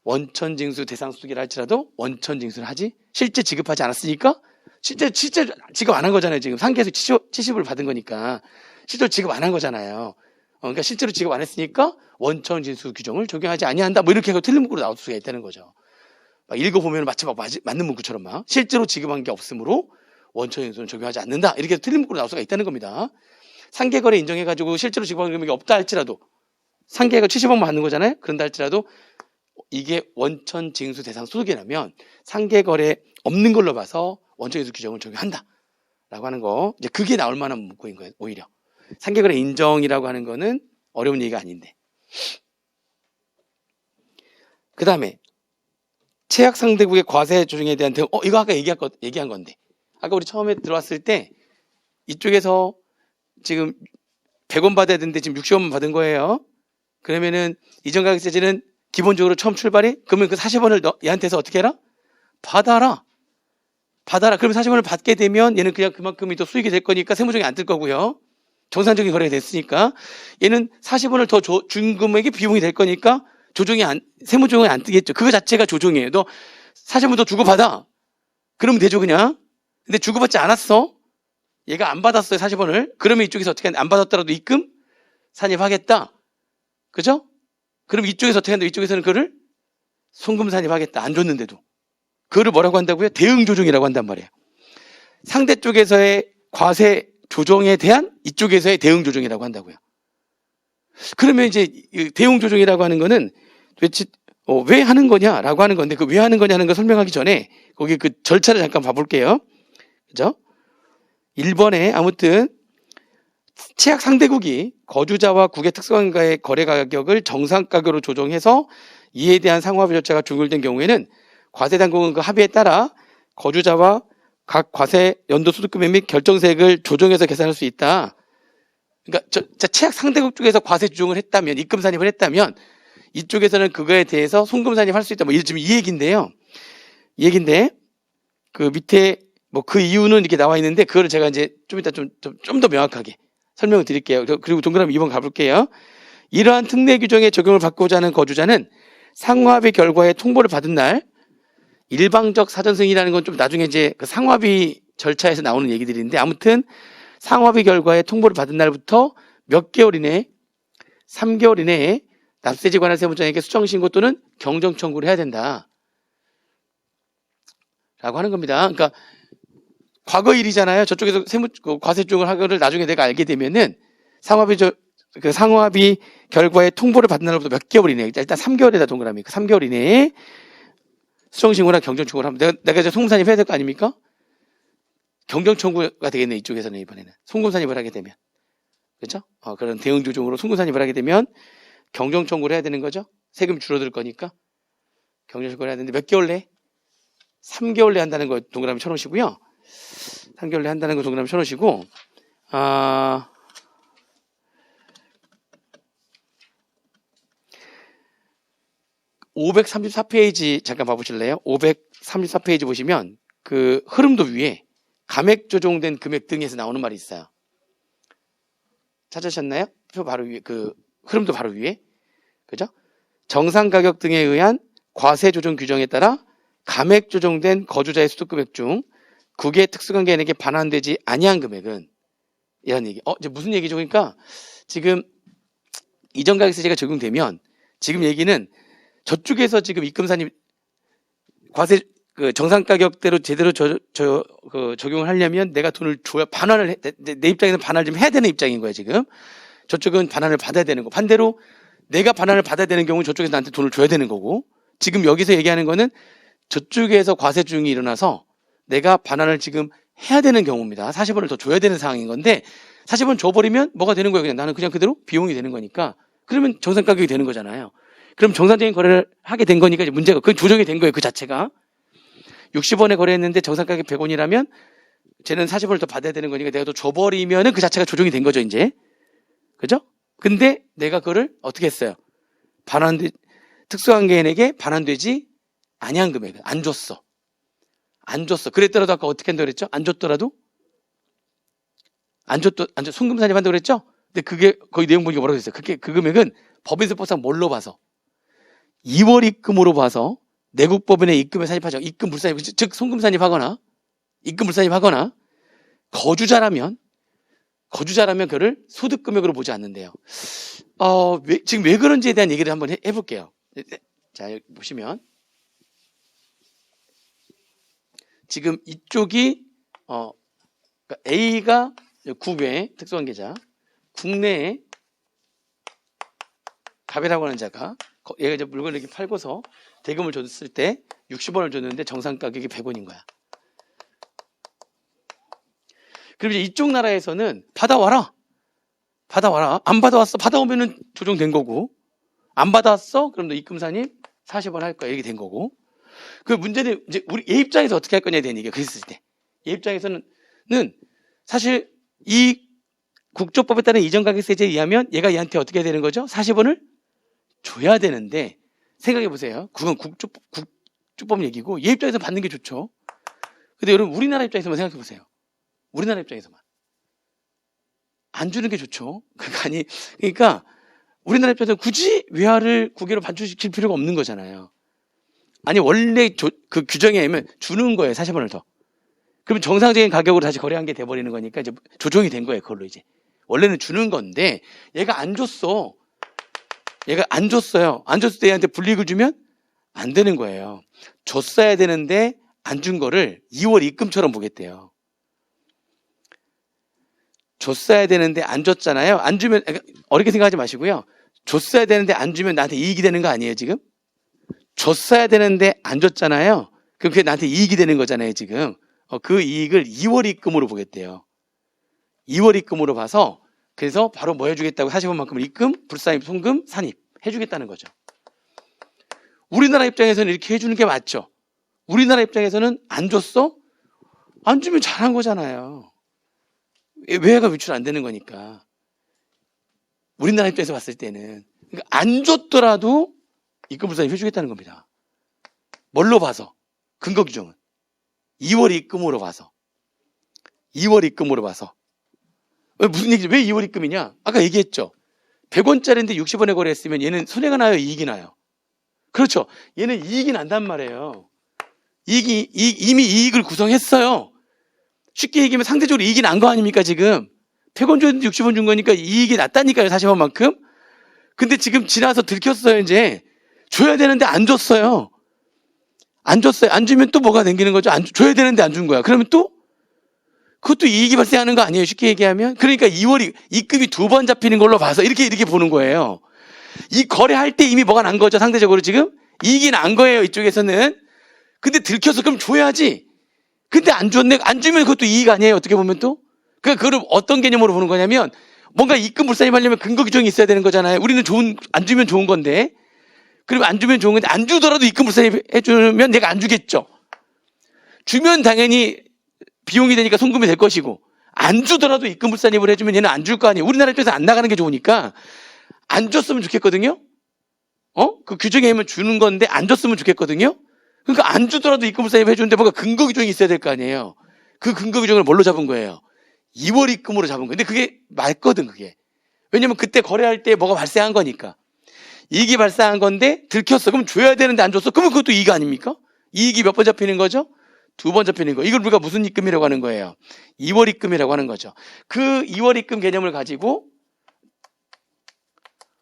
원천징수 대상 소득이라 할지라도 원천징수를 하지 실제 지급하지 않았으니까 실제 지급 안 한 거잖아요. 지금 상계에서 70을 받은 거니까 실제로 지급 안 한 거잖아요. 그러니까 실제로 지급 안 했으니까 원천징수 규정을 적용하지 아니한다. 뭐 이렇게 해서 틀린 문구로 나올 수가 있다는 거죠. 막 읽어보면 마치 맞는 문구처럼 막 실제로 지급한 게 없으므로 원천징수는 적용하지 않는다. 이렇게 해서 틀린 문구로 나올 수가 있다는 겁니다. 상계거래 인정해가지고 실제로 지급받은 금액이 없다 할지라도 상계가 70억만 받는 거잖아요. 그런다 할지라도 이게 원천 징수 대상 소득이라면 상계거래 없는 걸로 봐서 원천징수 규정을 적용한다 라고 하는 거, 이제 그게 나올 만한 문구인 거예요. 오히려 상계거래 인정이라고 하는 거는 어려운 얘기가 아닌데. 그 다음에 최악 상대국의 과세 조정에 대한 대응. 이거 아까 얘기한 건데, 아까 우리 처음에 들어왔을 때 이쪽에서 지금 100원 받아야 되는데 지금 60원만 받은 거예요. 그러면은 이전가격세제는 기본적으로 처음 출발이, 그러면 그 40원을 얘한테서 어떻게 해라? 받아라. 그러면 40원을 받게 되면 얘는 그냥 그만큼이 또 수익이 될 거니까 세무조정이 안 뜰 거고요. 정상적인 거래가 됐으니까 얘는 40원을 더 준 금액이 비용이 될 거니까 세무조정이 안 뜨겠죠. 그거 자체가 조정이에요. 너 40원 더 주고받아. 그러면 되죠, 그냥. 근데 주고받지 않았어. 얘가 안 받았어요, 40원을. 그러면 이쪽에서 어떻게 안 받았더라도 입금 산입하겠다. 그죠? 그럼 이쪽에서 어떻게 한다? 이쪽에서는 그거를 송금 산입하겠다. 안 줬는데도. 그거를 뭐라고 한다고요? 대응 조정이라고 한단 말이에요. 상대 쪽에서의 과세 조정에 대한 이쪽에서의 대응 조정이라고 한다고요. 그러면 이제 대응 조정이라고 하는 거는 도대체 왜 하는 거냐라고 하는 건데, 그 왜 하는 거냐는 거 설명하기 전에 거기 그 절차를 잠깐 봐볼게요. 그죠? 1번에 아무튼 최악 상대국이 거주자와 국외 특수관과의 거래 가격을 정상 가격으로 조정해서 이에 대한 상호합의 절차가 종결된 경우에는 과세 당국은 그 합의에 따라 거주자와 각 과세 연도 소득금액 및 결정세액을 조정해서 계산할 수 있다. 그러니까 최악 상대국 쪽에서 과세 조정을 했다면, 입금 산입을 했다면 이쪽에서는 그거에 대해서 송금 산입할 수 있다. 지금 이 얘기인데요. 이 얘기인데 그 밑에 그 이유는 이렇게 나와 있는데, 그거를 제가 이제 좀 이따 좀 더 명확하게 설명을 드릴게요. 그리고 동그라미 2번 가볼게요. 이러한 특례 규정에 적용을 받고자 하는 거주자는 상호합의 결과에 통보를 받은 날, 일방적 사전 승인이라는 건 좀 나중에 이제 그 상호합의 절차에서 나오는 얘기들인데, 아무튼 상호합의 결과에 통보를 받은 날부터 몇 개월 이내에, 3개월 이내에 납세지 관할 세무장에게 수정신고 또는 경정 청구를 해야 된다 라고 하는 겁니다. 그러니까 과거 일이잖아요. 저쪽에서 과세 조정을 하거를 나중에 내가 알게 되면은 상호합의 결과에 통보를 받은 날부터 몇 개월 이내에, 일단 3개월에다 동그라미, 3개월 이내에 수정신고나 경정청구를 하면 내가 이제 송금 산입해야 될 거 아닙니까? 경정청구가 되겠네, 이쪽에서는. 이번에는 송금 산입을 하게 되면, 그렇죠? 그런 대응 조정으로 송금 산입을 하게 되면 경정청구를 해야 되는 거죠. 세금이 줄어들 거니까 경정청구를 해야 되는데 몇 개월 내에? 3개월 내에 한다는 거 동그라미 쳐놓으시고요. 3개월 내에 한다는 거 동그라미 쳐놓으시고, 534페이지 잠깐 봐보실래요? 534페이지 보시면 그 흐름도 위에 감액 조정된 금액 등에서 나오는 말이 있어요. 찾으셨나요? 표 바로 위에, 그 흐름도 바로 위에, 그죠? 정상 가격 등에 의한 과세 조정 규정에 따라 감액 조정된 거주자의 소득 금액 중 국외 특수관계인에게 반환되지 아니한 금액은, 이런 얘기. 이제 무슨 얘기죠? 그러니까 지금 이전가격세제가 적용되면 지금 얘기는 저쪽에서 지금 입금 산입 과세 그 정상 가격대로 제대로 적용을 하려면 내가 돈을 줘야, 반환을 내 입장에서는 반환을 좀 해야 되는 입장인 거야. 지금 저쪽은 반환을 받아야 되는 거, 반대로 내가 반환을 받아야 되는 경우 저쪽에서 나한테 돈을 줘야 되는 거고, 지금 여기서 얘기하는 거는 저쪽에서 과세 조정이 일어나서 내가 반환을 지금 해야 되는 경우입니다. 40원을 더 줘야 되는 상황인 건데, 40원 줘버리면 뭐가 되는 거예요? 그냥 나는 그냥 그대로 비용이 되는 거니까. 그러면 정상 가격이 되는 거잖아요. 그럼 정상적인 거래를 하게 된 거니까 이제 문제가, 그 조정이 된 거예요. 그 자체가 60원에 거래했는데 정상 가격 100원이라면 쟤는 40원을 더 받아야 되는 거니까 내가 또 줘버리면은 그 자체가 조정이 된 거죠, 이제. 그죠? 근데 내가 그거를 어떻게 했어요? 특수관계인에게 반환되지 아니한 금액을 안 줬어. 그랬더라도 아까 어떻게 한다고 그랬죠? 안 줬더라도? 송금 산입한다고 그랬죠? 근데 그게 거의 내용 보니까 뭐라고 했어요? 그 금액은 법인세법상 뭘로 봐서? 2월 입금으로 봐서 내국법인의 입금에 산입하죠. 입금 불산입, 즉 송금 산입하거나 입금 불산입하거나, 거주자라면 그를 소득 금액으로 보지 않는데요. 지금 왜 그런지에 대한 얘기를 한번 해볼게요. 자, 여기 보시면 지금 이쪽이 그러니까 A가 국외 특수관계자, 국내에 갑이라고 하는 자가 얘가 이제 물건을 이렇게 팔고서 대금을 줬을 때 60원을 줬는데 정상 가격이 100원인 거야. 그럼 이제 이쪽 나라에서는 받아와라. 안 받아왔어. 받아오면은 조정된 거고. 안 받아왔어? 그럼 너 입금사님 40원 할 거야. 이렇게 된 거고. 그 문제는 이제 우리 얘 입장에서 어떻게 할 거냐에 대한 얘기가 그랬을 때. 얘 입장에서는 사실 이 국조법에 따른 이전가격세제에 의하면 얘가 얘한테 어떻게 해야 되는 거죠? 40원을 줘야 되는데 생각해 보세요. 그건 국조법 얘기고 얘 입장에서 받는 게 좋죠. 근데 여러분 우리나라 입장에서만 생각해 보세요. 우리나라 입장에서만. 안 주는 게 좋죠. 그러니까 우리나라 입장에서 굳이 외화를 국외로 반출시킬 필요가 없는 거잖아요. 아니 원래 그 규정에 의하면 주는 거예요. 40원을 더. 그러면 정상적인 가격으로 다시 거래한 게 돼버리는 거니까 이제 조정이 된 거예요. 그걸로 이제. 원래는 주는 건데 얘가 안 줬어. 얘가 안 줬어요. 안 줬을 때 얘한테 불이익을 주면 안 되는 거예요. 줬어야 되는데 안 준 거를 2월 입금처럼 보겠대요. 줬어야 되는데 안 줬잖아요. 안 주면 어렵게 생각하지 마시고요. 줬어야 되는데 안 주면 나한테 이익이 되는 거 아니에요 지금? 줬어야 되는데 안 줬잖아요. 그럼 그게 나한테 이익이 되는 거잖아요 지금. 그 이익을 2월 입금으로 보겠대요. 2월 입금으로 봐서 그래서 바로 뭐 해주겠다고 40원만큼을 입금, 불산입, 송금, 산입 해주겠다는 거죠. 우리나라 입장에서는 이렇게 해주는 게 맞죠. 우리나라 입장에서는 안 줬어? 안 주면 잘한 거잖아요. 외화가 유출 안 되는 거니까. 우리나라 입장에서 봤을 때는 그러니까 안 줬더라도 입금 불산입 해주겠다는 겁니다. 뭘로 봐서? 근거 규정은 2월 입금으로 봐서. 2월 입금으로 봐서. 무슨 얘기죠? 왜 2월 입금이냐? 아까 얘기했죠. 100원짜리인데 60원에 거래했으면 얘는 손해가 나요? 이익이 나요? 그렇죠. 얘는 이익이 난단 말이에요. 이미 이익을 구성했어요. 쉽게 얘기하면 상대적으로 이익이 난 거 아닙니까 지금? 100원 줬는데 60원 준 거니까 이익이 났다니까요. 40원만큼. 근데 지금 지나서 들켰어요. 이제 줘야 되는데 안 줬어요. 안 줬어요. 안 주면 또 뭐가 생기는 거죠? 줘야 되는데 안 준 거야. 그러면 또 그것도 이익이 발생하는 거 아니에요? 쉽게 얘기하면. 그러니까 2월 입금이 2번 잡히는 걸로 봐서 이렇게 보는 거예요. 이 거래할 때 이미 뭐가 난 거죠? 상대적으로 지금 이익이 난 거예요. 이쪽에서는. 근데 들켜서 그럼 줘야지. 근데 안 줬네. 안 주면 그것도 이익 아니에요? 어떻게 보면 또. 그걸 어떤 개념으로 보는 거냐면 뭔가 입금 불산입하려면 근거 규정이 있어야 되는 거잖아요. 우리는 안 주면 좋은 건데. 그리고 안 주면 좋은 건데 안 주더라도 입금 불산입 해주면 내가 안 주겠죠. 주면 당연히 비용이 되니까 송금이 될 것이고 안 주더라도 입금 불산입을 해주면 얘는 안 줄 거 아니에요. 우리나라 입장에서 안 나가는 게 좋으니까 안 줬으면 좋겠거든요. 그 규정에 의하면 주는 건데 안 줬으면 좋겠거든요. 그러니까 안 주더라도 입금 불산입 해주는데 뭔가 근거 규정이 있어야 될 거 아니에요. 그 근거 규정을 뭘로 잡은 거예요? 2월 입금으로 잡은 거예요. 근데 그게 맞거든 그게. 왜냐면 그때 거래할 때 뭐가 발생한 거니까. 이익이 발생한 건데 들켰어. 그럼 줘야 되는데 안 줬어. 그러면 그것도 이익 아닙니까? 이익이 몇 번 잡히는 거죠? 2번 잡히는 거. 이걸 우리가 무슨 입금이라고 하는 거예요? 2월 입금이라고 하는 거죠. 그 2월 입금 개념을 가지고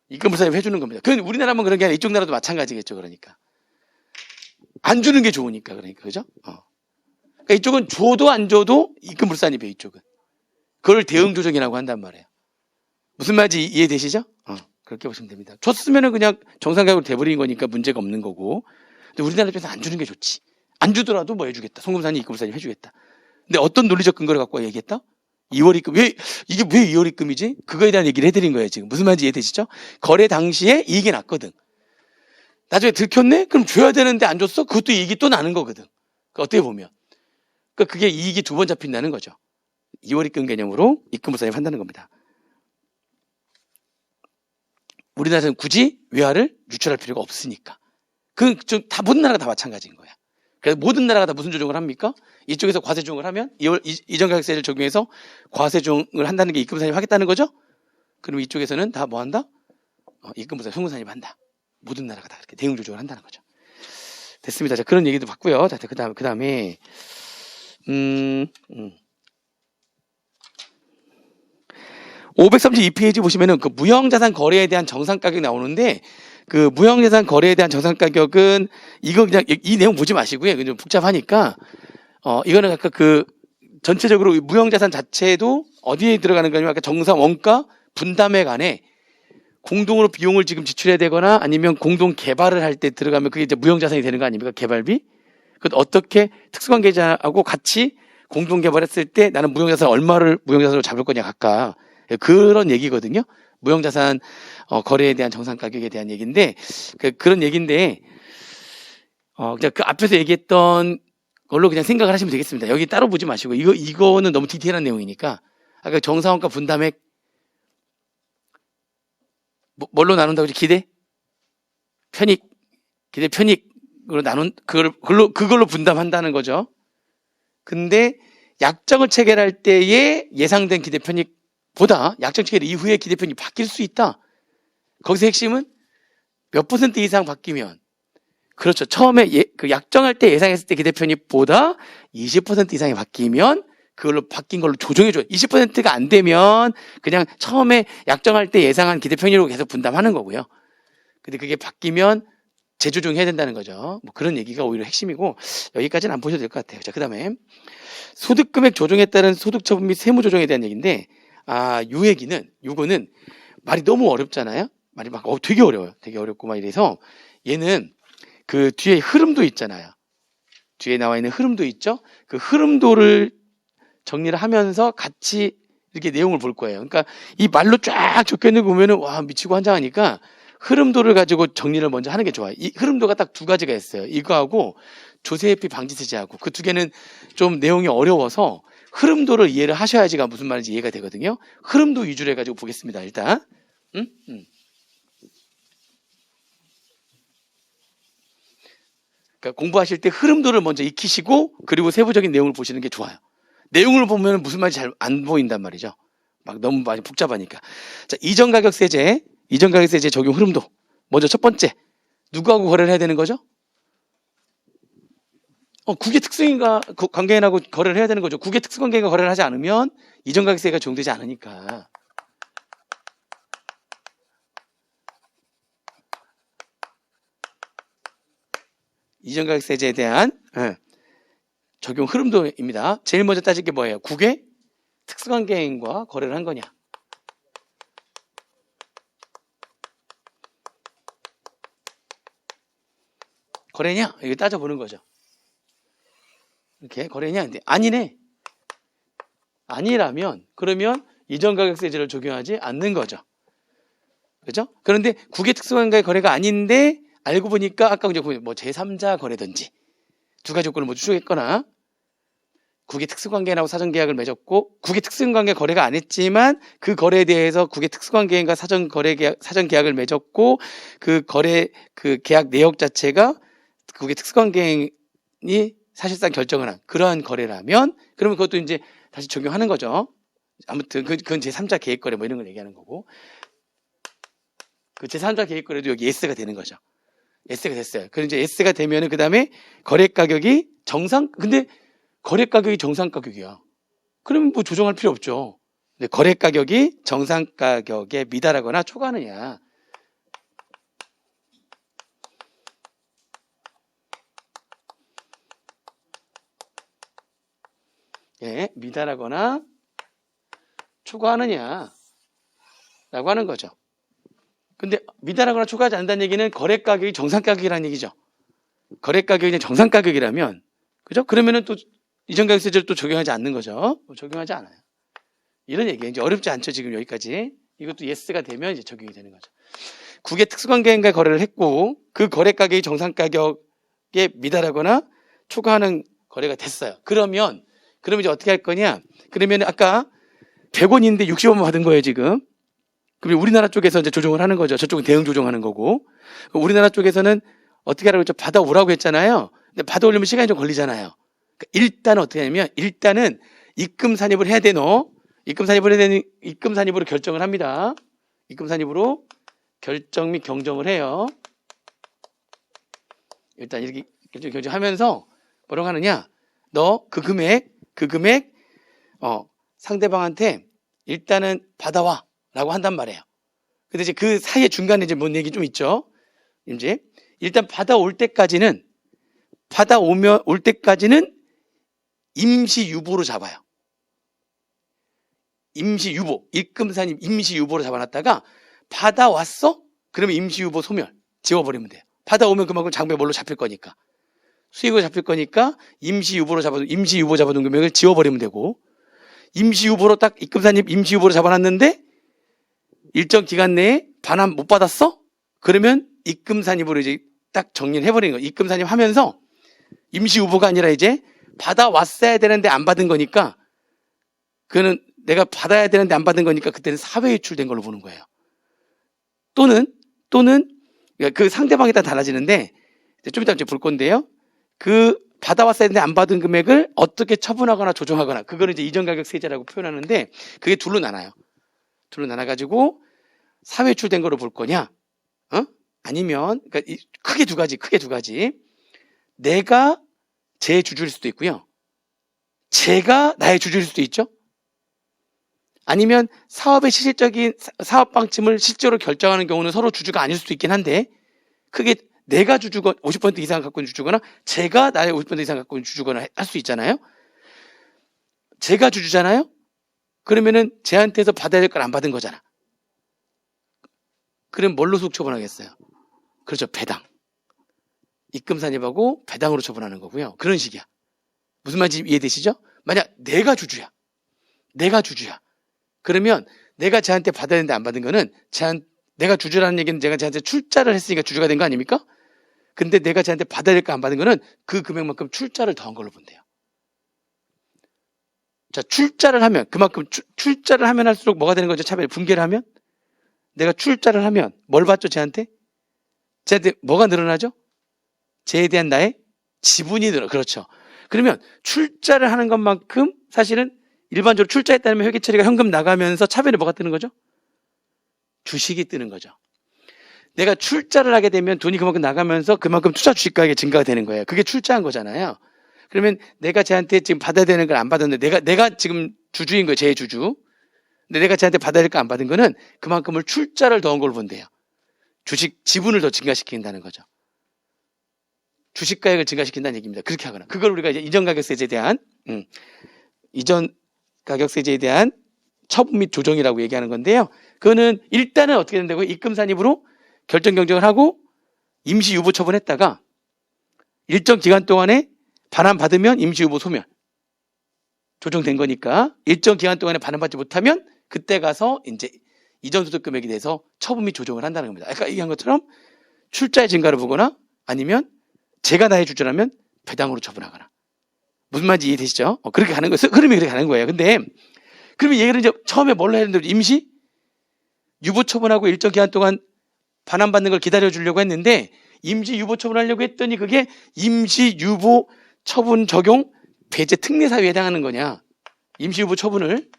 입금 불산입 해주는 겁니다. 그건 우리나라만 그런 게 아니라 이쪽 나라도 마찬가지겠죠. 그러니까 안 주는 게 좋으니까 그러니까 그죠? 그러니까 이쪽은 줘도 안 줘도 입금 불산입이에요. 이쪽은 그걸 대응 조정이라고 한단 말이에요. 무슨 말인지 이해되시죠? 그렇게 보시면 됩니다. 줬으면은 그냥 정상가격으로 돼버린 거니까 문제가 없는 거고. 근데 우리나라 입장에서 안 주는 게 좋지. 안 주더라도 뭐 해주겠다. 송금산이 입금 불산입 해주겠다. 근데 어떤 논리적 근거를 갖고 얘기했다? 2월 입금. 이게 왜 2월 입금이지? 그거에 대한 얘기를 해드린 거예요, 지금. 무슨 말인지 이해되시죠? 거래 당시에 이익이 났거든. 나중에 들켰네? 그럼 줘야 되는데 안 줬어? 그것도 이익이 또 나는 거거든. 그러니까 어떻게 보면. 그러니까 그게 이익이 2번 잡힌다는 거죠. 2월 입금 개념으로 입금 불산입 한다는 겁니다. 우리나라에서는 굳이 외화를 유출할 필요가 없으니까. 다 모든 나라가 다 마찬가지인 거야. 그래서 모든 나라가 다 무슨 조정을 합니까? 이쪽에서 과세 조정을 하면 이전가격세를 적용해서 과세 조정을 한다는 게 입금 불산입 하겠다는 거죠? 그럼 이쪽에서는 다 뭐 한다? 입금 불산입, 송금 산입 한다. 모든 나라가 다 그렇게 대응 조정을 한다는 거죠. 됐습니다. 자, 그런 얘기도 봤고요. 자, 그다음에 532페이지 보시면은 그 무형자산 거래에 대한 정상 가격이 나오는데 그 무형자산 거래에 대한 정상 가격은 이거 그냥 이 내용 보지 마시고요. 이건 좀 복잡하니까 이거는 아까 그 전체적으로 무형자산 자체도 어디에 들어가는 거냐면 아까 정상 원가 분담액 안에 공동으로 비용을 지금 지출해야 되거나 아니면 공동 개발을 할 때 들어가면 그게 이제 무형자산이 되는 거 아닙니까? 개발비? 그 어떻게 특수관계자하고 같이 공동 개발했을 때 나는 무형자산 얼마를 무형자산으로 잡을 거냐 각각 그런 얘기거든요. 무형자산 거래에 대한 정상 가격에 대한 얘기인데 그런 얘기인데 그냥 그 앞에서 얘기했던 걸로 그냥 생각을 하시면 되겠습니다. 여기 따로 보지 마시고 이거는 너무 디테일한 내용이니까 아까 정사원가 분담액 뭘로 나눈다고 그러지? 기대? 편익? 기대 편익으로 나눈 그걸로 분담한다는 거죠. 근데 약정을 체결할 때의 예상된 기대 편익보다 약정 체결 이후에 기대 편익이 바뀔 수 있다. 거기서 핵심은 몇 % 이상 바뀌면 그렇죠. 처음에 그 약정할 때 예상했을 때 기대 편익보다 20% 이상이 바뀌면 그걸로 바뀐 걸로 조정해줘요. 20%가 안 되면 그냥 처음에 약정할 때 예상한 기대 편익으로 계속 분담하는 거고요. 근데 그게 바뀌면 재조정해야 된다는 거죠. 뭐 그런 얘기가 오히려 핵심이고 여기까지는 안 보셔도 될 것 같아요. 자, 그 다음에 소득금액 조정에 따른 소득처분 및 세무 조정에 대한 얘기인데 요거는 말이 너무 어렵잖아요. 말이 막 되게 어려워요. 되게 어렵고 막 이래서 얘는 그 뒤에 흐름도 있잖아요. 뒤에 나와 있는 흐름도 있죠. 그 흐름도를 정리를 하면서 같이 이렇게 내용을 볼 거예요. 그러니까 이 말로 쫙 적혀 있는 거 보면은 와 미치고 환장하니까 흐름도를 가지고 정리를 먼저 하는 게 좋아요. 이 흐름도가 딱 두 가지가 있어요. 이거하고 조세회피 방지세제하고 그 두 개는 좀 내용이 어려워서 흐름도를 이해를 하셔야지가 무슨 말인지 이해가 되거든요. 흐름도 위주로 해가지고 보겠습니다. 일단 그러니까 공부하실 때 흐름도를 먼저 익히시고 그리고 세부적인 내용을 보시는 게 좋아요. 내용을 보면 무슨 말인지 잘 안 보인단 말이죠. 막 너무 많이 복잡하니까. 자, 이전가격세제 적용 흐름도. 먼저 첫 번째, 누구하고 거래를 해야 되는 거죠? 국외 특수인과 관계인하고 거래를 해야 되는 거죠. 국외 특수관계인과 거래를 하지 않으면 이전가격세가 적용되지 않으니까. 이전가격세제에 대한 적용 흐름도입니다. 제일 먼저 따질 게 뭐예요? 국외 특수관계인과 거래를 한 거냐? 거래냐? 이거 따져보는 거죠. 이렇게 거래냐? 근데 아니네. 아니라면 그러면 이전가격세제를 적용하지 않는 거죠. 그렇죠? 그런데 국외 특수관계의 거래가 아닌데 알고 보니까 아까 이제 뭐 제3자 거래든지 두 가지 조건을 모두 추적했거나 국외 특수관계인하고 사전계약을 맺었고 국외 특수관계 거래가 안 했지만 그 거래에 대해서 국외 특수관계인과 사전계약을 맺었고 그 거래 그 계약 내역 자체가 국외 특수관계인이 사실상 결정을 한 그러한 거래라면 그러면 그것도 이제 다시 적용하는 거죠. 아무튼 그건 제3자 계획거래 뭐 이런 걸 얘기하는 거고 그 제3자 계획거래도 여기 S가 되는 거죠. S가 됐어요. 그럼 이제 S가 되면은 그 다음에 거래 가격이 근데 거래 가격이 정상 가격이야. 그러면 뭐 조정할 필요 없죠. 근데 거래 가격이 정상 가격에 미달하거나 초과하느냐. 예, 미달하거나 초과하느냐 라고 하는 거죠. 근데 미달하거나 초과하지 않는다는 얘기는 거래 가격이 정상 가격이라는 얘기죠. 거래 가격이 정상 가격이라면 그죠? 그러면은 또 이전가격세제를 또 적용하지 않는 거죠. 적용하지 않아요. 이런 얘기예요. 이제 어렵지 않죠. 지금 여기까지. 이것도 예스가 되면 이제 적용이 되는 거죠. 국외 특수관계인과 거래를 했고 그 거래 가격이 정상 가격에 미달하거나 초과하는 거래가 됐어요. 그러면 이제 어떻게 할 거냐? 그러면 아까 100원인데 60원만 받은 거예요, 지금. 그럼 우리나라 쪽에서 이제 조정을 하는 거죠. 저쪽은 대응 조정하는 거고. 우리나라 쪽에서는 어떻게 하라고 했죠? 받아오라고 했잖아요. 근데 받아오려면 시간이 좀 걸리잖아요. 그러니까 일단 어떻게 하냐면 일단은 입금 산입을 해야 되노. 입금 산입으로 결정을 합니다. 입금 산입으로 결정 및 경정을 해요. 일단 이렇게 결정하면서 뭐라고 하느냐? 너 그 금액 상대방한테 일단은 받아와 라고 한단 말이에요. 근데 이제 그 사이에 중간에 이제 뭔 얘기 좀 있죠. 이제 일단 받아올 때까지는 임시 유보로 잡아요. 임시유보, 입금산입 임시유보로 잡아놨다가 받아왔어? 그러면 임시유보 소멸, 지워버리면 돼요. 받아오면 그만큼 장부에 뭘로 잡힐 거니까. 수익으로 잡힐 거니까 임시유보 잡아둔 금액을 지워버리면 되고, 임시유보로 딱 입금산입 임시유보로 잡아놨는데 일정 기간 내에 반환 못 받았어? 그러면 입금산입으로 이제 딱 정리를 해버리는 거예요. 입금산입 하면서 임시유보가 아니라 이제 받아왔어야 되는데 안 받은 거니까, 그는 내가 받아야 되는데 안 받은 거니까 그때는 사회유출된 걸로 보는 거예요. 또는 그 상대방에 따라 달라지는데, 좀 이따 볼 건데요. 그 받아왔어야 되는데 안 받은 금액을 어떻게 처분하거나 조정하거나, 그거를 이제 이전가격세제라고 표현하는데, 그게 둘로 나눠요. 둘로 나눠가지고 사회유출된 걸로 볼 거냐, 아니면, 그러니까 크게 두 가지. 내가 제 주주일 수도 있고요. 제가 나의 주주일 수도 있죠. 아니면 사업의 실질적인 사업 방침을 실제로 결정하는 경우는 서로 주주가 아닐 수도 있긴 한데, 크게 내가 주주건 50% 이상 갖고 있는 주주거나 제가 나의 50% 이상 갖고 있는 주주거나 할 수 있잖아요. 제가 주주잖아요. 그러면은 쟤한테서 받아야 될 걸 안 받은 거잖아. 그럼 뭘로 소득 처분하겠어요? 그렇죠, 배당. 입금산입하고 배당으로 처분하는 거고요. 그런 식이야. 무슨 말인지 이해되시죠? 만약 내가 주주야. 그러면 내가 쟤한테 받아야 되는데 안 받은 거는, 내가 주주라는 얘기는 제가 쟤한테 출자를 했으니까 주주가 된 거 아닙니까? 근데 내가 쟤한테 받아야 될 거 안 받은 거는 그 금액만큼 출자를 더한 걸로 본대요. 자, 출자를 하면 그만큼 출자를 하면 할수록 뭐가 되는 거죠? 차별이 붕괴를 하면? 내가 출자를 하면 뭘 받죠? 쟤한테 뭐가 늘어나죠? 쟤에 대한 나의 지분이 그렇죠. 그러면 출자를 하는 것만큼 사실은 일반적으로 출자했다면 회계 처리가 현금 나가면서 차변에 뭐가 뜨는 거죠? 주식이 뜨는 거죠. 내가 출자를 하게 되면 돈이 그만큼 나가면서 그만큼 투자 주식가액이 증가가 되는 거예요. 그게 출자한 거잖아요. 그러면 내가 쟤한테 지금 받아야 되는 걸 안 받았는데, 내가 지금 주주인 거예요. 제 주주. 근데 내가 쟤한테 받아야 될 거 안 받은 거는 그만큼을 출자를 더한 걸 본대요. 주식 지분을 더 증가시킨다는 거죠. 주식가액을 증가시킨다는 얘기입니다. 그렇게 하거나. 그걸 우리가 이제 이전가격세제에 대한 처분 및 조정이라고 얘기하는 건데요. 그거는 일단은 어떻게 된다고요? 입금산입으로 결정 경쟁을 하고 임시유보 처분했다가 일정 기간 동안에 반환받으면 임시유보 소멸. 조정된 거니까 일정 기간 동안에 반환받지 못하면 그때 가서 이제 이전소득 금액에 대해서 처분 및 조정을 한다는 겁니다. 아까 얘기한 것처럼 출자의 증가를 보거나, 아니면 제가 나의 주주라면 배당으로 처분하거나. 무슨 말인지 이해되시죠? 그렇게 가는 거예요. 흐름이 그렇게 가는 거예요. 근데 그러면 얘기를 이제 처음에 뭘로 해야 되는데, 임시 유보 처분하고 일정 기간 동안 반환받는 걸 기다려 주려고 했는데, 임시 유보 처분하려고 했더니 그게 임시 유보 처분 적용 배제 특례 사유에 해당하는 거냐? 임시 유보 처분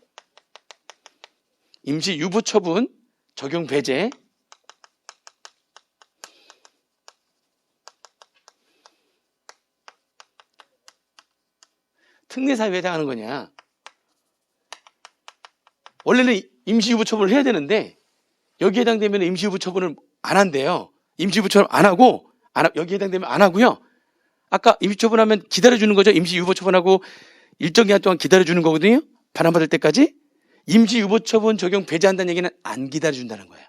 적용 배제 특례 사유에 해당하는 거냐? 원래는 임시유보 처분을 해야 되는데 여기에 해당되면 임시유보 처분을 안 한대요. 임시유보 처분 안 하고, 여기에 해당되면 안 하고요. 아까 임시처분하면 기다려주는 거죠. 임시유보 처분하고 일정 기간 동안 기다려주는 거거든요. 반환받을 때까지. 임시유보 처분 적용 배제한다는 얘기는 안 기다려준다는 거예요.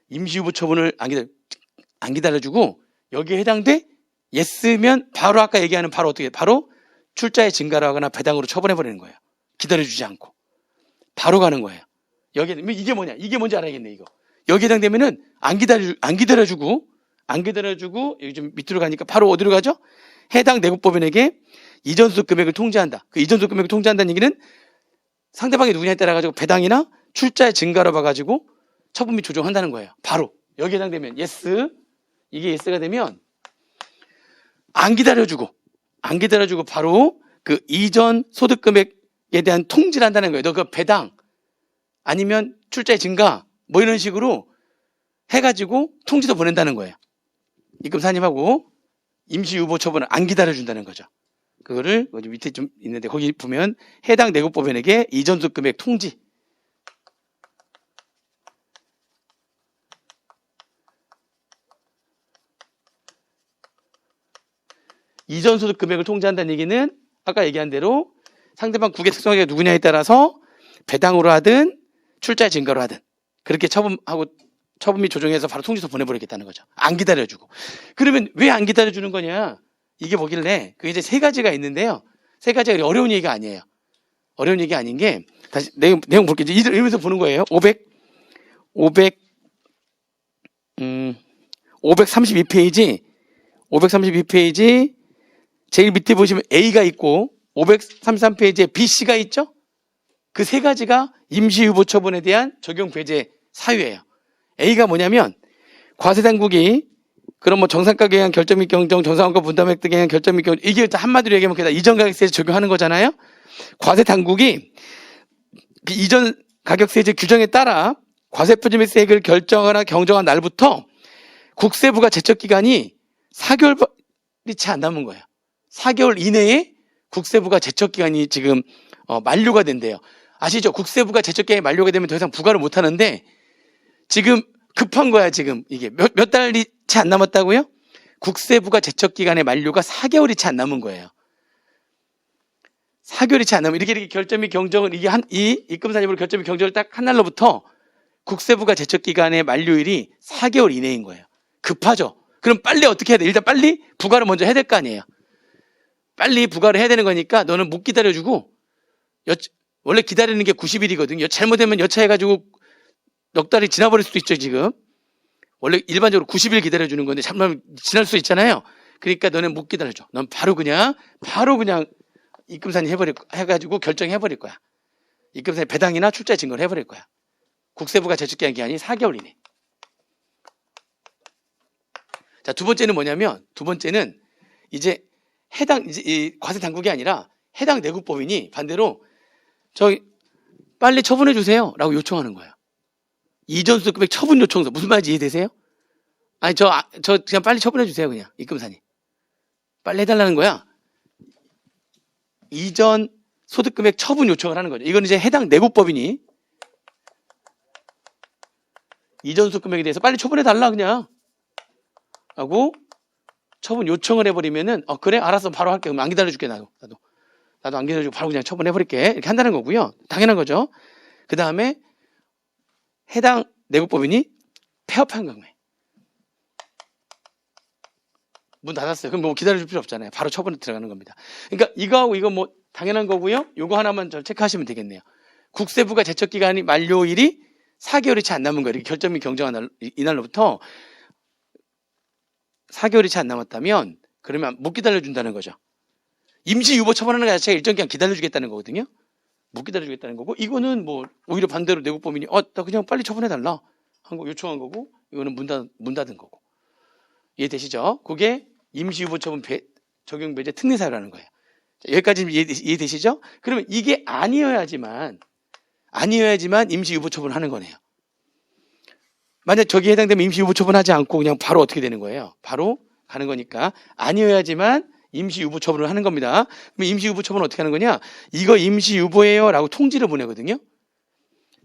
임시유보 처분을 안 기다려주고 여기에 해당돼? 예스면 바로 아까 얘기하는 바로 어떻게, 바로 출자의 증가를 하거나 배당으로 처분해버리는 거예요. 기다려주지 않고. 바로 가는 거예요. 여기에, 이게 뭐냐? 이게 뭔지 알아야겠네, 이거. 여기에 해당되면은 안 기다려주고, 여기 좀 밑으로 가니까 바로 어디로 가죠? 해당 내국법인에게 이전소득 금액을 통지한다. 그 이전소득 금액을 통지한다는 얘기는 상대방이 누구냐에 따라 가지고 배당이나 출자의 증가로 봐가지고 처분 및 조정한다는 거예요. 바로. 여기에 해당되면 예스. 이게 예스가 되면 안 기다려주고 바로 그 이전 소득 금액에 대한 통지를 한다는 거예요. 너 그 배당 아니면 출자의 증가 뭐 이런 식으로 해가지고 통지도 보낸다는 거예요. 입금 산입하고 임시유보 처분을 안 기다려준다는 거죠. 그거를 밑에 좀 있는데 거기 보면 해당 내국법인에게 이전소득 금액 통지. 이전소득 금액을 통지한다는 얘기는 아까 얘기한 대로 상대방 국외 특성회계가 누구냐에 따라서 배당으로 하든 출자 증가로 하든 그렇게 처분비 조정해서 바로 통지서 보내버리겠다는 거죠. 안 기다려주고. 그러면 왜 안 기다려주는 거냐? 이게 뭐길래 그게 이제 세 가지가 있는데요. 세 가지가 어려운 얘기가 아니에요. 어려운 얘기 아닌 게 다시 내용 볼게요. 이러면서 보는 거예요. 532페이지 제일 밑에 보시면 A가 있고 533페이지에 B, C가 있죠? 그 세 가지가 임시유보처분에 대한 적용 배제 사유예요. A가 뭐냐면 과세당국이 그럼 뭐 정상가격에 의한 결정 및 경정, 정상원가 분담액 등에 의한 결정 및 경정, 이게 한마디로 얘기하면 그다 이전 가격세제 적용하는 거잖아요. 과세당국이 그 이전 가격세제 규정에 따라 과세표준세액을 결정하거나 경정한 날부터 국세부가 제척기간이 4개월이 채 안 남은 거예요. 4개월 이내에 국세부가 제척기간이 지금 만료가 된대요. 아시죠? 국세부가 제척기간이 만료가 되면 더 이상 부과를 못 하는데 지금 급한 거야. 지금 이게 몇 달이 채 안 남았다고요? 국세부가 제척기간의 만료가 4개월이 채 안 남은 거예요. 4개월이 채 안 남으면 이렇게 결정 및 경정을 이 입금사님으로 결정 및 경정을 딱 한 날로부터 국세부가 제척기간의 만료일이 4개월 이내인 거예요. 급하죠? 그럼 빨리 어떻게 해야 돼? 일단 빨리 부과를 먼저 해야 될 거 아니에요. 빨리 부과를 해야 되는 거니까 너는 못 기다려주고 원래 기다리는 게 90일이거든요. 잘못되면 여차해가지고 넉 달이 지나버릴 수도 있죠. 지금 원래 일반적으로 90일 기다려주는 건데 잘못하면 지날 수 있잖아요. 그러니까 너는 못 기다려줘. 넌 바로 그냥 입금산이 해가지고 결정해버릴 거야. 입금산이 배당이나 출자 증거를 해버릴 거야. 국세부가 제출기한 기한이 4개월 이내. 자, 두 번째는 뭐냐면, 두 번째는 이제 이 과세 당국이 아니라 해당 내국법인이 반대로 빨리 처분해 주세요 라고 요청하는 거예요. 이전수 금액 처분 요청서. 무슨 말인지 이해되세요? 아니, 저 그냥 빨리 처분해 주세요. 그냥 입금산이 빨리 해달라는 거야. 이전 소득금액 처분 요청을 하는 거죠. 이건 이제 해당 내국법인이 이전 소득금액에 대해서 빨리 처분해 달라 그냥 하고 처분 요청을 해버리면은 그래 알았어 바로 할게. 그럼 안 기다려줄게. 나도 안 기다려주고 바로 그냥 처분해버릴게. 이렇게 한다는 거고요. 당연한 거죠. 그 다음에 해당 내국법인이 폐업한 경우에 문 닫았어요. 그럼 뭐 기다려줄 필요 없잖아요. 바로 처분에 들어가는 겁니다. 그러니까 이거하고 이거 뭐 당연한 거고요. 요거 하나만 좀 체크하시면 되겠네요. 국세부가 제척기간이 만료일이 4개월이 채 안 남은 거예요. 이렇게 결정 및 경정한 이날로부터 4개월이 채 안 남았다면 그러면 못 기다려준다는 거죠. 임시유보 처분하는 것 자체가 일정 기간 기다려주겠다는 거거든요. 못 기다려주겠다는 거고 이거는 뭐 오히려 반대로 내국법인이 나 그냥 빨리 처분해달라 한 거 요청한 거고 이거는 문 닫은 거고. 이해되시죠? 그게 임시유보 처분 적용 배제 특례사유라는 거예요. 자, 여기까지 이해되시죠? 그러면 이게 아니어야지만 임시유보 처분을 하는 거네요. 만약 저기에 해당되면 임시유보 처분하지 않고 그냥 바로 어떻게 되는 거예요? 바로 가는 거니까 아니어야지만 임시유보 처분을 하는 겁니다. 그럼 임시유보 처분은 어떻게 하는 거냐? 이거 임시유보예요 라고 통지를 보내거든요.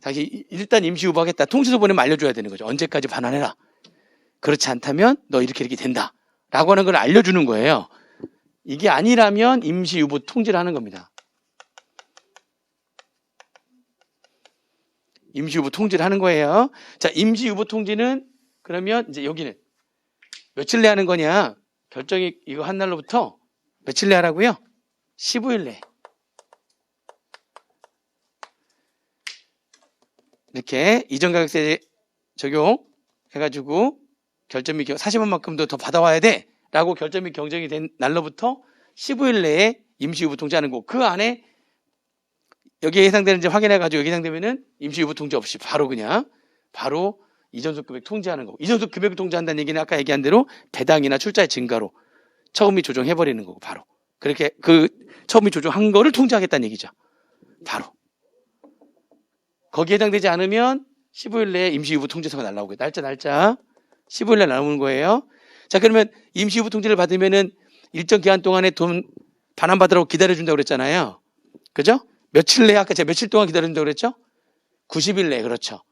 다시 일단 임시유보 하겠다. 통지서 보내면 알려줘야 되는 거죠. 언제까지 반환해라. 그렇지 않다면 너 이렇게 된다 라고 하는 걸 알려주는 거예요. 이게 아니라면 임시유보 통지를 하는 겁니다. 임시유보 통지를 하는 거예요. 자, 임시유보 통지는 그러면 이제 여기는 며칠 내 하는 거냐? 결정이 이거 한 날로부터 며칠 내 하라고요? 15일 내. 이렇게 이전가격세 적용해가지고 결정 및 40원만큼도 더 받아와야 돼 라고 결정 및 경정이 된 날로부터 15일 내에 임시유보 통지하는 거. 그 안에 여기에 해당되는지 확인해가지고 여기 해당되면은 임시유보 통지 없이 바로 이전소 금액 통지하는 거고. 이전소 금액을 통지한다는 얘기는 아까 얘기한 대로 배당이나 출자의 증가로 처분비 조정해버리는 거고 바로. 그렇게 그 처분비 조정한 거를 통지하겠다는 얘기죠. 바로. 거기에 해당되지 않으면 15일 내에 임시유보 통지서가 날라오고요. 날짜 15일 날 나오는 거예요. 자, 그러면 임시유보 통지를 받으면은 일정 기간 동안에 돈 반환받으라고 기다려준다고 그랬잖아요. 그죠? 며칠 내에 아까 제가 며칠 동안 기다려준다고 그랬죠? 90일 내에. 그렇죠.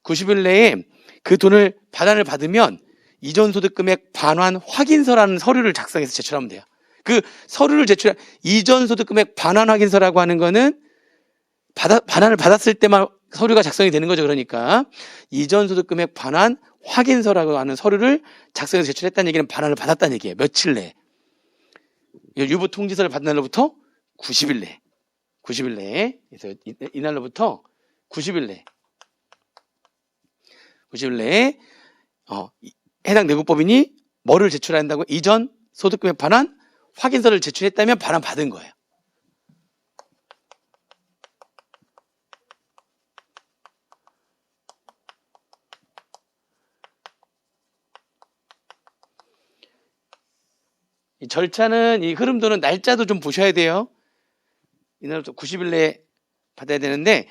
90일 내에 그 돈을 반환을 받으면 이전소득금액 반환 확인서라는 서류를 작성해서 제출하면 돼요. 그 서류를 이전소득금액 반환 확인서라고 하는 거는 반환을 받았을 때만 서류가 작성이 되는 거죠. 그러니까 이전 소득 금액 반환 확인서라고 하는 서류를 작성해서 제출했다는 얘기는 반환을 받았다는 얘기예요. 며칠 내에. 유보 통지서를 받은 날로부터 90일 내에. 90일 내에. 그래서 이날로부터 90일 내에. 90일 내에 해당 내국법인이 뭐를 제출해야 한다고? 이전 소득 금액 반환 확인서를 제출했다면 반환 받은 거예요. 이 절차는, 이 흐름도는 날짜도 좀 보셔야 돼요. 이날부터 90일 내에 받아야 되는데,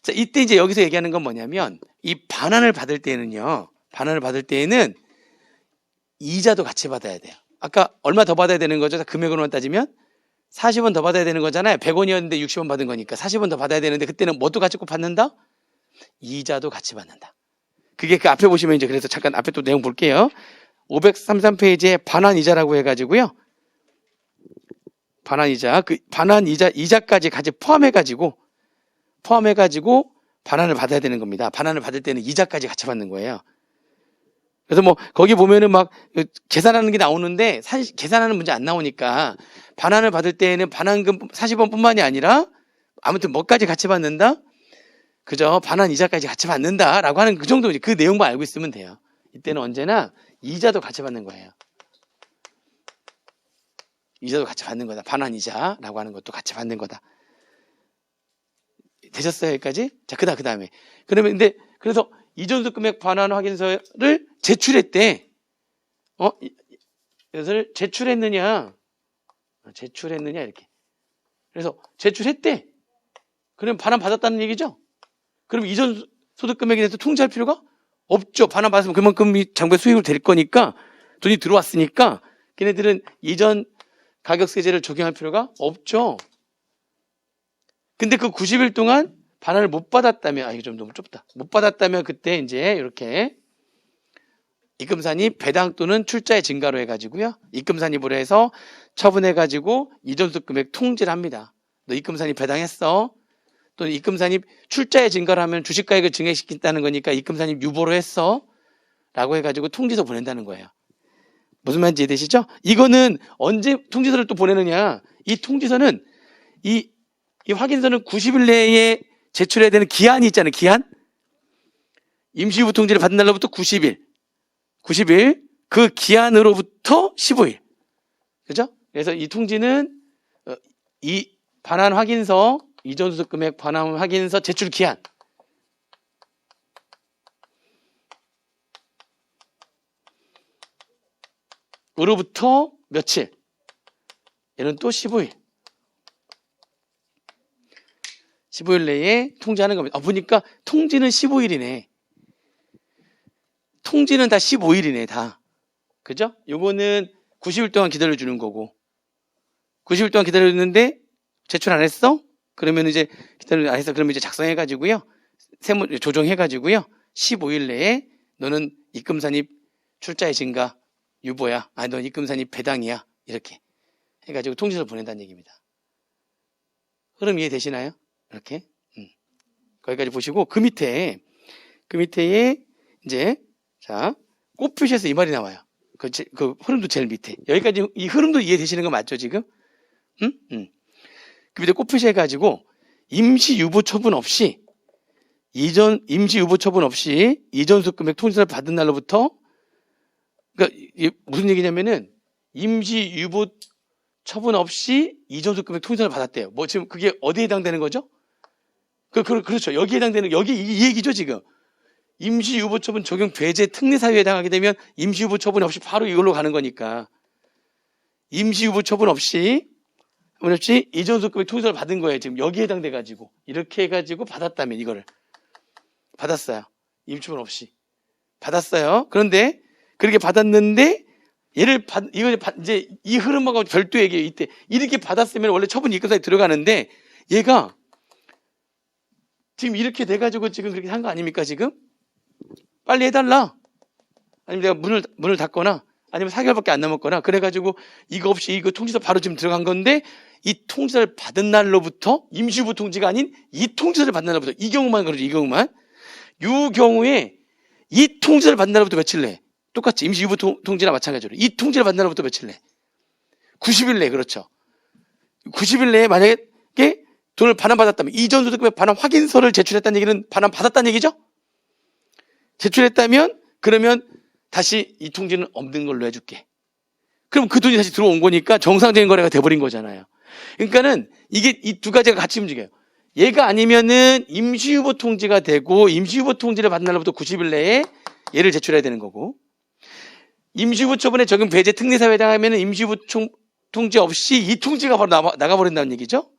자, 이때 이제 여기서 얘기하는 건 뭐냐면, 이 반환을 받을 때는요, 반환을 받을 때에는 이자도 같이 받아야 돼요. 아까 얼마 더 받아야 되는 거죠? 금액으로만 따지면 40원 더 받아야 되는 거잖아요. 100원이었는데 60원 받은 거니까 40원 더 받아야 되는데, 그때는 뭐도 같이 꼭 받는다? 이자도 같이 받는다. 그게 그 앞에 보시면 이제, 그래서 잠깐 앞에 또 내용 볼게요. 533페이지에 반환이자라고 해가지고요. 반환이자, 이자까지 같이 포함해가지고 반환을 받아야 되는 겁니다. 반환을 받을 때는 이자까지 같이 받는 거예요. 그래서 뭐, 거기 보면은 막 계산하는 게 나오는데, 사실 계산하는 문제 안 나오니까, 반환을 받을 때에는 반환금 40원 뿐만이 아니라, 아무튼 뭐까지 같이 받는다? 그죠? 반환 이자까지 같이 받는다라고 하는 그 정도, 그 내용만 알고 있으면 돼요. 이때는 언제나 이자도 같이 받는 거예요. 이자도 같이 받는 거다. 반환 이자라고 하는 것도 같이 받는 거다. 되셨어요, 여기까지? 자, 그 다음에. 그러면, 그래서 이전소득 금액 반환 확인서를 제출했대. 이것을 제출했느냐, 이렇게. 그래서 제출했대. 그럼 반환 받았다는 얘기죠? 그럼 이전 소득 금액에 대해서 통지할 필요가 없죠. 반환 받았으면 그만큼 장부에 수익을 될 거니까, 돈이 들어왔으니까 걔네들은 이전 가격세제를 적용할 필요가 없죠. 근데 그 90일 동안 반환을 못 받았다면, 이게 좀 너무 좁다. 못 받았다면 그때 이제 이렇게 입금산입 배당 또는 출자의 증가로 해가지고요. 입금산입으로 해서 처분해가지고 이전소득 금액 통지를 합니다. 너 입금산입 배당했어? 또는 입금산입 출자의 증가를 하면 주식가액을 증액시킨다는 거니까 입금산입 유보로 했어? 라고 해가지고 통지서 보낸다는 거예요. 무슨 말인지 이해되시죠? 이거는 언제 통지서를 또 보내느냐? 이 통지서는 이 확인서는 90일 내에 제출해야 되는 기한이 있잖아요. 기한. 임시유보 통지를 받은 날로부터 90일. 그 기한으로부터 15일. 그죠? 그래서 이 통지는 이 반환 확인서, 이전소득 금액 반환 확인서 제출 기한. 으로부터 며칠? 얘는 또 15일. 15일 내에 통지하는 겁니다. 보니까 통지는 15일이네. 통지는 다 15일이네, 다. 그죠? 요거는 90일 동안 기다려주는 거고. 90일 동안 기다려주는데 제출 안 했어? 그러면 이제 기다려 안 했어. 그러면 이제 작성해가지고요. 세무 조정해가지고요. 15일 내에 너는 입금산입 출자의 증가 유보야. 넌 입금산입 배당이야. 이렇게 해가지고 통지서를 보낸다는 얘기입니다. 흐름 이해되시나요? 이렇게. 거기까지 보시고, 그 밑에에 이제, 자, 꽃 표시에서 이 말이 나와요. 그 흐름도 제일 밑에. 여기까지, 이 흐름도 이해되시는 거 맞죠, 지금? 그 밑에 꽃 표시해가지고, 임시 유보 처분 없이, 임시 유보 처분 없이, 이전소득 금액 통지서를 받은 날로부터, 그러니까, 이게 무슨 얘기냐면은, 임시 유보 처분 없이 이전소득 금액 통지서를 받았대요. 뭐, 지금 그게 어디에 해당되는 거죠? 그렇죠. 여기에 해당되는, 여기 이 얘기죠, 지금. 임시유보처분 적용 배제 특례사유에 해당하게 되면 임시유보처분 없이 바로 이걸로 가는 거니까. 임시유보처분 없이 이전소득 금액 통지서를 받은 거예요. 지금 여기에 해당돼가지고. 이렇게 해가지고 받았다면 이거를. 받았어요. 임시유보처분 없이. 받았어요. 그런데 그렇게 받았는데 이제 이 흐름하고 별도 얘기예요. 이때. 이렇게 받았으면 원래 처분 입금사에 들어가는데 얘가 지금 이렇게 돼가지고 지금 그렇게 한 거 아닙니까, 지금? 빨리 해달라. 아니면 내가 문을 닫거나, 아니면 4개월밖에 안 남았거나 그래가지고 이거 없이 이거 통지서 바로 지금 들어간 건데 이 통지서를 받은 날로부터 임시후보 통지가 아닌 이 통지서를 받은 날로부터 이 경우만 그러죠. 이 경우만. 이 경우에 이 통지서를 받은 날로부터 며칠 내? 똑같이 임시후보 통지나 마찬가지로 이 통지를 받은 날로부터 며칠 내? 90일 내. 그렇죠. 90일 내에 만약에 돈을 반환받았다면 이전 소득금의 반환 확인서를 제출했다는 얘기는 반환받았다는 얘기죠? 제출했다면 그러면 다시 이 통지는 없는 걸로 해줄게. 그럼 그 돈이 다시 들어온 거니까 정상적인 거래가 돼버린 거잖아요. 그러니까는 이게 이 두 가지가 같이 움직여요. 얘가 아니면은 임시후보 통지가 되고 임시후보 통지를 받은 날로부터 90일 내에 얘를 제출해야 되는 거고 임시후보 처분에 적용 배제 특례사회에 해당하면은 임시후보 통지 없이 이 통지가 바로 나가버린다는 얘기죠.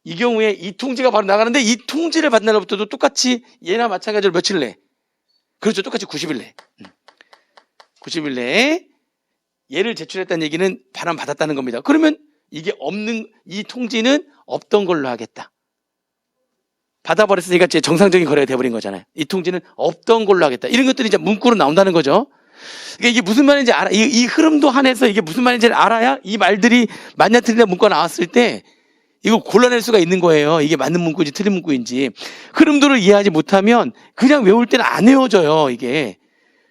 이 경우에 이 통지가 바로 나가는데 이 통지를 받은 날로부터도 똑같이 얘나 마찬가지로 며칠 내? 그렇죠. 똑같이 90일 내. 90일 내에 얘를 제출했다는 얘기는 반환받았다는 겁니다. 그러면 이게 없는, 이 통지는 없던 걸로 하겠다. 받아버렸으니까 이제 정상적인 거래가 돼버린 거잖아요. 이 통지는 없던 걸로 하겠다. 이런 것들이 이제 문구로 나온다는 거죠. 그러니까 이게 무슨 말인지 알아. 이 흐름도 한해서 이게 무슨 말인지를 알아야 이 말들이 만약 틀린 문구가 나왔을 때 이거 골라낼 수가 있는 거예요. 이게 맞는 문구인지 틀린 문구인지. 흐름도를 이해하지 못하면 그냥 외울 때는 안 외워져요. 이게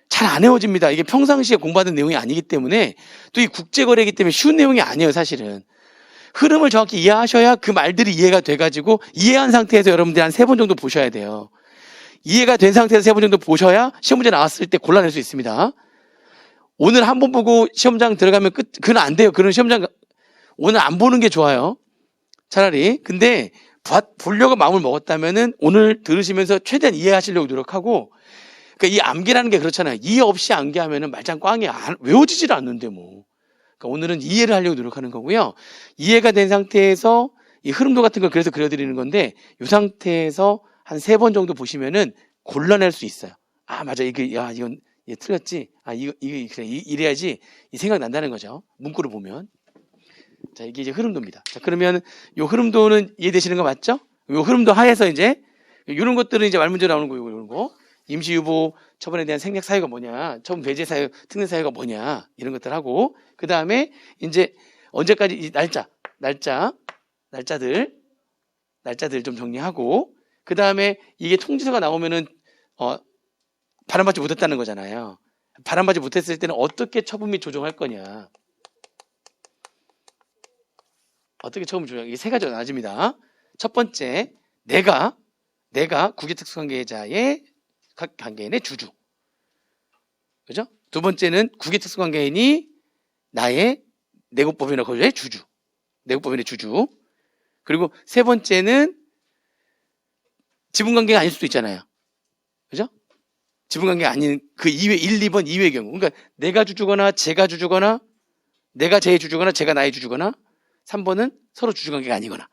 잘 안 외워집니다. 이게 평상시에 공부하는 내용이 아니기 때문에 또 이 국제거래이기 때문에 쉬운 내용이 아니에요. 사실은 흐름을 정확히 이해하셔야 그 말들이 이해가 돼가지고 이해한 상태에서 여러분들이 한 3번 정도 보셔야 돼요. 이해가 된 상태에서 3번 정도 보셔야 시험 문제 나왔을 때 골라낼 수 있습니다. 오늘 한 번 보고 시험장 들어가면 그건 안 돼요. 그런 시험장 오늘 안 보는 게 좋아요. 차라리. 근데 보려고 마음을 먹었다면은 오늘 들으시면서 최대한 이해하시려고 노력하고, 그러니까 이 암기라는 게 그렇잖아요. 이해 없이 암기하면은 말짱 꽝이 외워지질 않는데 뭐. 그러니까 오늘은 이해를 하려고 노력하는 거고요. 이해가 된 상태에서 이 흐름도 같은 걸 그래서 그려드리는 건데 이 상태에서 한 3번 정도 보시면은 골라낼 수 있어요. 아, 맞아. 이건 얘 틀렸지. 아, 그래. 이래야지. 이 생각 난다는 거죠. 문구를 보면. 자, 이게 이제 흐름도입니다. 자, 그러면 요 흐름도는 이해되시는 거 맞죠? 요 흐름도 하에서 이제 이런 것들은 이제 말문제 나오는 거고, 이런 거. 임시유보 처분에 대한 생략 사유가 뭐냐, 처분 배제 사유, 특례 사유가 뭐냐, 이런 것들 하고, 그 다음에 이제 언제까지 이 날짜들 좀 정리하고, 그 다음에 이게 통지서가 나오면은 반환받지 못했다는 거잖아요. 반환받지 못했을 때는 어떻게 처분 및 조정할 거냐. 어떻게 처분 조정? 이게 3가지가 나눠집니다. 첫 번째, 내가 국외특수관계자의 관계인의 주주. 그죠? 두 번째는 국외특수관계인이 나의 내국법인이나 거주자의 주주. 내국법인의 주주. 그리고 세 번째는 지분관계가 아닐 수도 있잖아요. 그죠? 지분관계가 아닌 그 1, 2번 이외의 경우. 그러니까 내가 주주거나 제가 주주거나 내가 제 주주거나 제가 나의 주주거나 3번은 서로 주주관계가 아니거나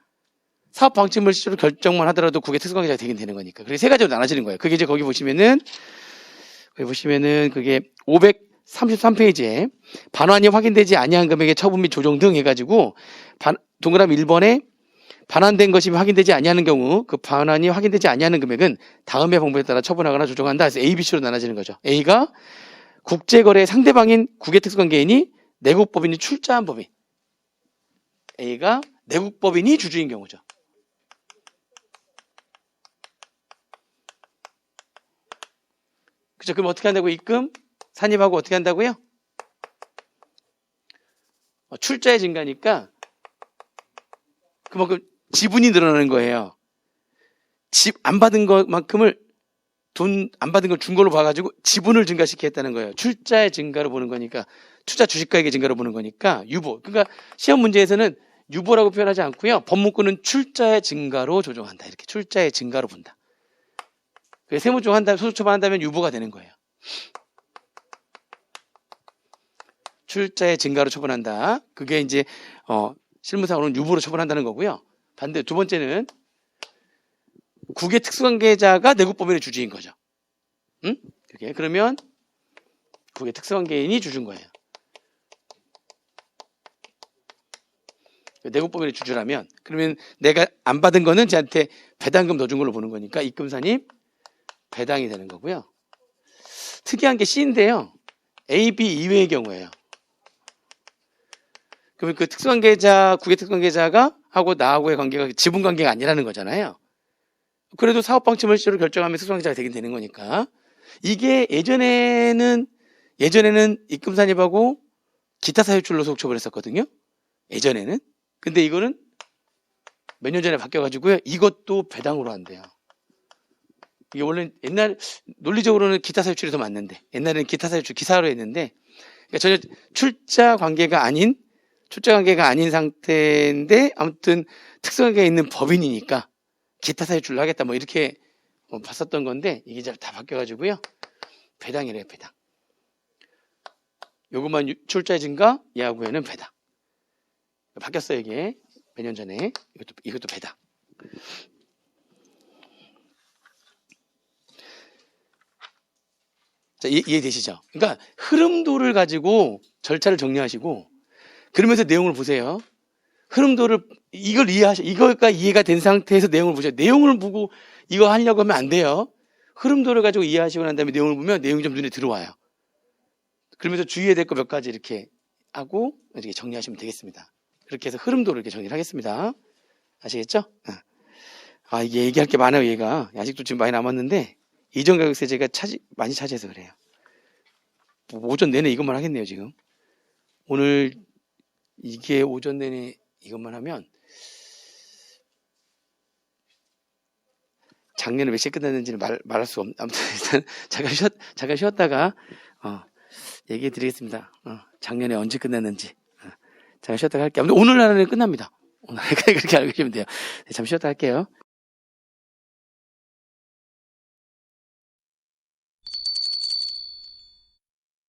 사업 방침을 실제로 결정만 하더라도 국외 특수관계자가 되긴 되는 거니까. 그게 3가지로 나눠지는 거예요. 그게 이제 거기 보시면은 그게 533페이지에 반환이 확인되지 아니한 금액의 처분 및 조정 등 해가지고 동그라미 1번에 반환된 것이 확인되지 아니하는 경우 그 반환이 확인되지 아니하는 금액은 다음의 방법에 따라 처분하거나 조정한다. 그래서 A, B, C로 나눠지는 거죠. A가 국제거래 상대방인 국외특수관계인이 내국법인이 출자한 법인. A가 내국법인이 주주인 경우죠. 그죠? 그럼 어떻게 한다고? 입금 산입하고 어떻게 한다고요? 출자의 증가니까 그만큼 지분이 늘어나는 거예요. 안 받은 것만큼을 돈 안 받은 걸 준 걸로 봐가지고 지분을 증가시키겠다는 거예요. 출자의 증가로 보는 거니까, 투자 주식가액의 증가로 보는 거니까 유보. 그러니까 시험 문제에서는 유보라고 표현하지 않고요. 법문구는 출자의 증가로 조정한다. 이렇게 출자의 증가로 본다. 세무조정 한다면, 소득 처분한다면 유보가 되는 거예요. 출자의 증가로 처분한다. 그게 이제 실무상으로는 유보로 처분한다는 거고요. 반대 두 번째는 국외 특수관계자가 내국법인의 주주인 거죠. 응? 그게 그러면 국외 특수관계인이 주주인 거예요. 내국법인의 주주라면 그러면 내가 안 받은 거는 쟤한테 배당금 넣어준 걸로 보는 거니까 입금 산입 배당이 되는 거고요. 특이한 게 C인데요. A, B 이외의 경우에요. 그러면 그 특수관계자, 국외 특수관계자가 하고 나하고의 관계가 지분 관계가 아니라는 거잖아요. 그래도 사업 방침을 실제로 결정하면 특수관계자가 되긴 되는 거니까. 이게 예전에는 입금 산입하고 기타 사유출로 속초를 했었거든요. 예전에는. 근데 이거는 몇 년 전에 바뀌어가지고요. 이것도 배당으로 한대요. 이게 원래 옛날 논리적으로는 기타 사유출이 더 맞는데 옛날에는 기타 사유출 기사로 했는데 그러니까 전혀 출자 관계가 아닌 상태인데 아무튼 특수관계가 있는 법인이니까 기타 사유출로 하겠다 뭐 이렇게 봤었던 건데 이게 잘 다 바뀌어가지고요. 배당이래요. 배당. 요것만 출자의 증가, 예하구에는 배당. 바뀌었어요. 이게 몇 년 전에. 이것도 배당. 자, 이해되시죠? 그러니까 흐름도를 가지고 절차를 정리하시고 그러면서 내용을 보세요. 흐름도를 이거가 이해가 된 상태에서 내용을 보세요. 내용을 보고 이거 하려고 하면 안 돼요. 흐름도를 가지고 이해하시고 난 다음에 내용을 보면 내용이 좀 눈에 들어와요. 그러면서 주의해야 될 거 몇 가지 이렇게 하고 이렇게 정리하시면 되겠습니다. 그렇게 해서 흐름도를 이렇게 정리를 하겠습니다. 아시겠죠? 이게 얘기할 게 많아요. 얘가 아직도 지금 많이 남았는데 이전가격세제가 많이 차지해서 그래요. 오전 내내 이것만 하겠네요. 지금 오늘 이게 오전 내내 이것만 하면 작년에 몇 시에 끝났는지는 말할 수가 없는. 아무튼 일단 잠깐 쉬었다가 얘기해 드리겠습니다. 작년에 언제 끝났는지 잠깐 쉬었다가 할게요. 아무튼 오늘 안에 끝납니다. 오늘 그렇게 알고 계시면 돼요. 네, 잠시 쉬었다 할게요.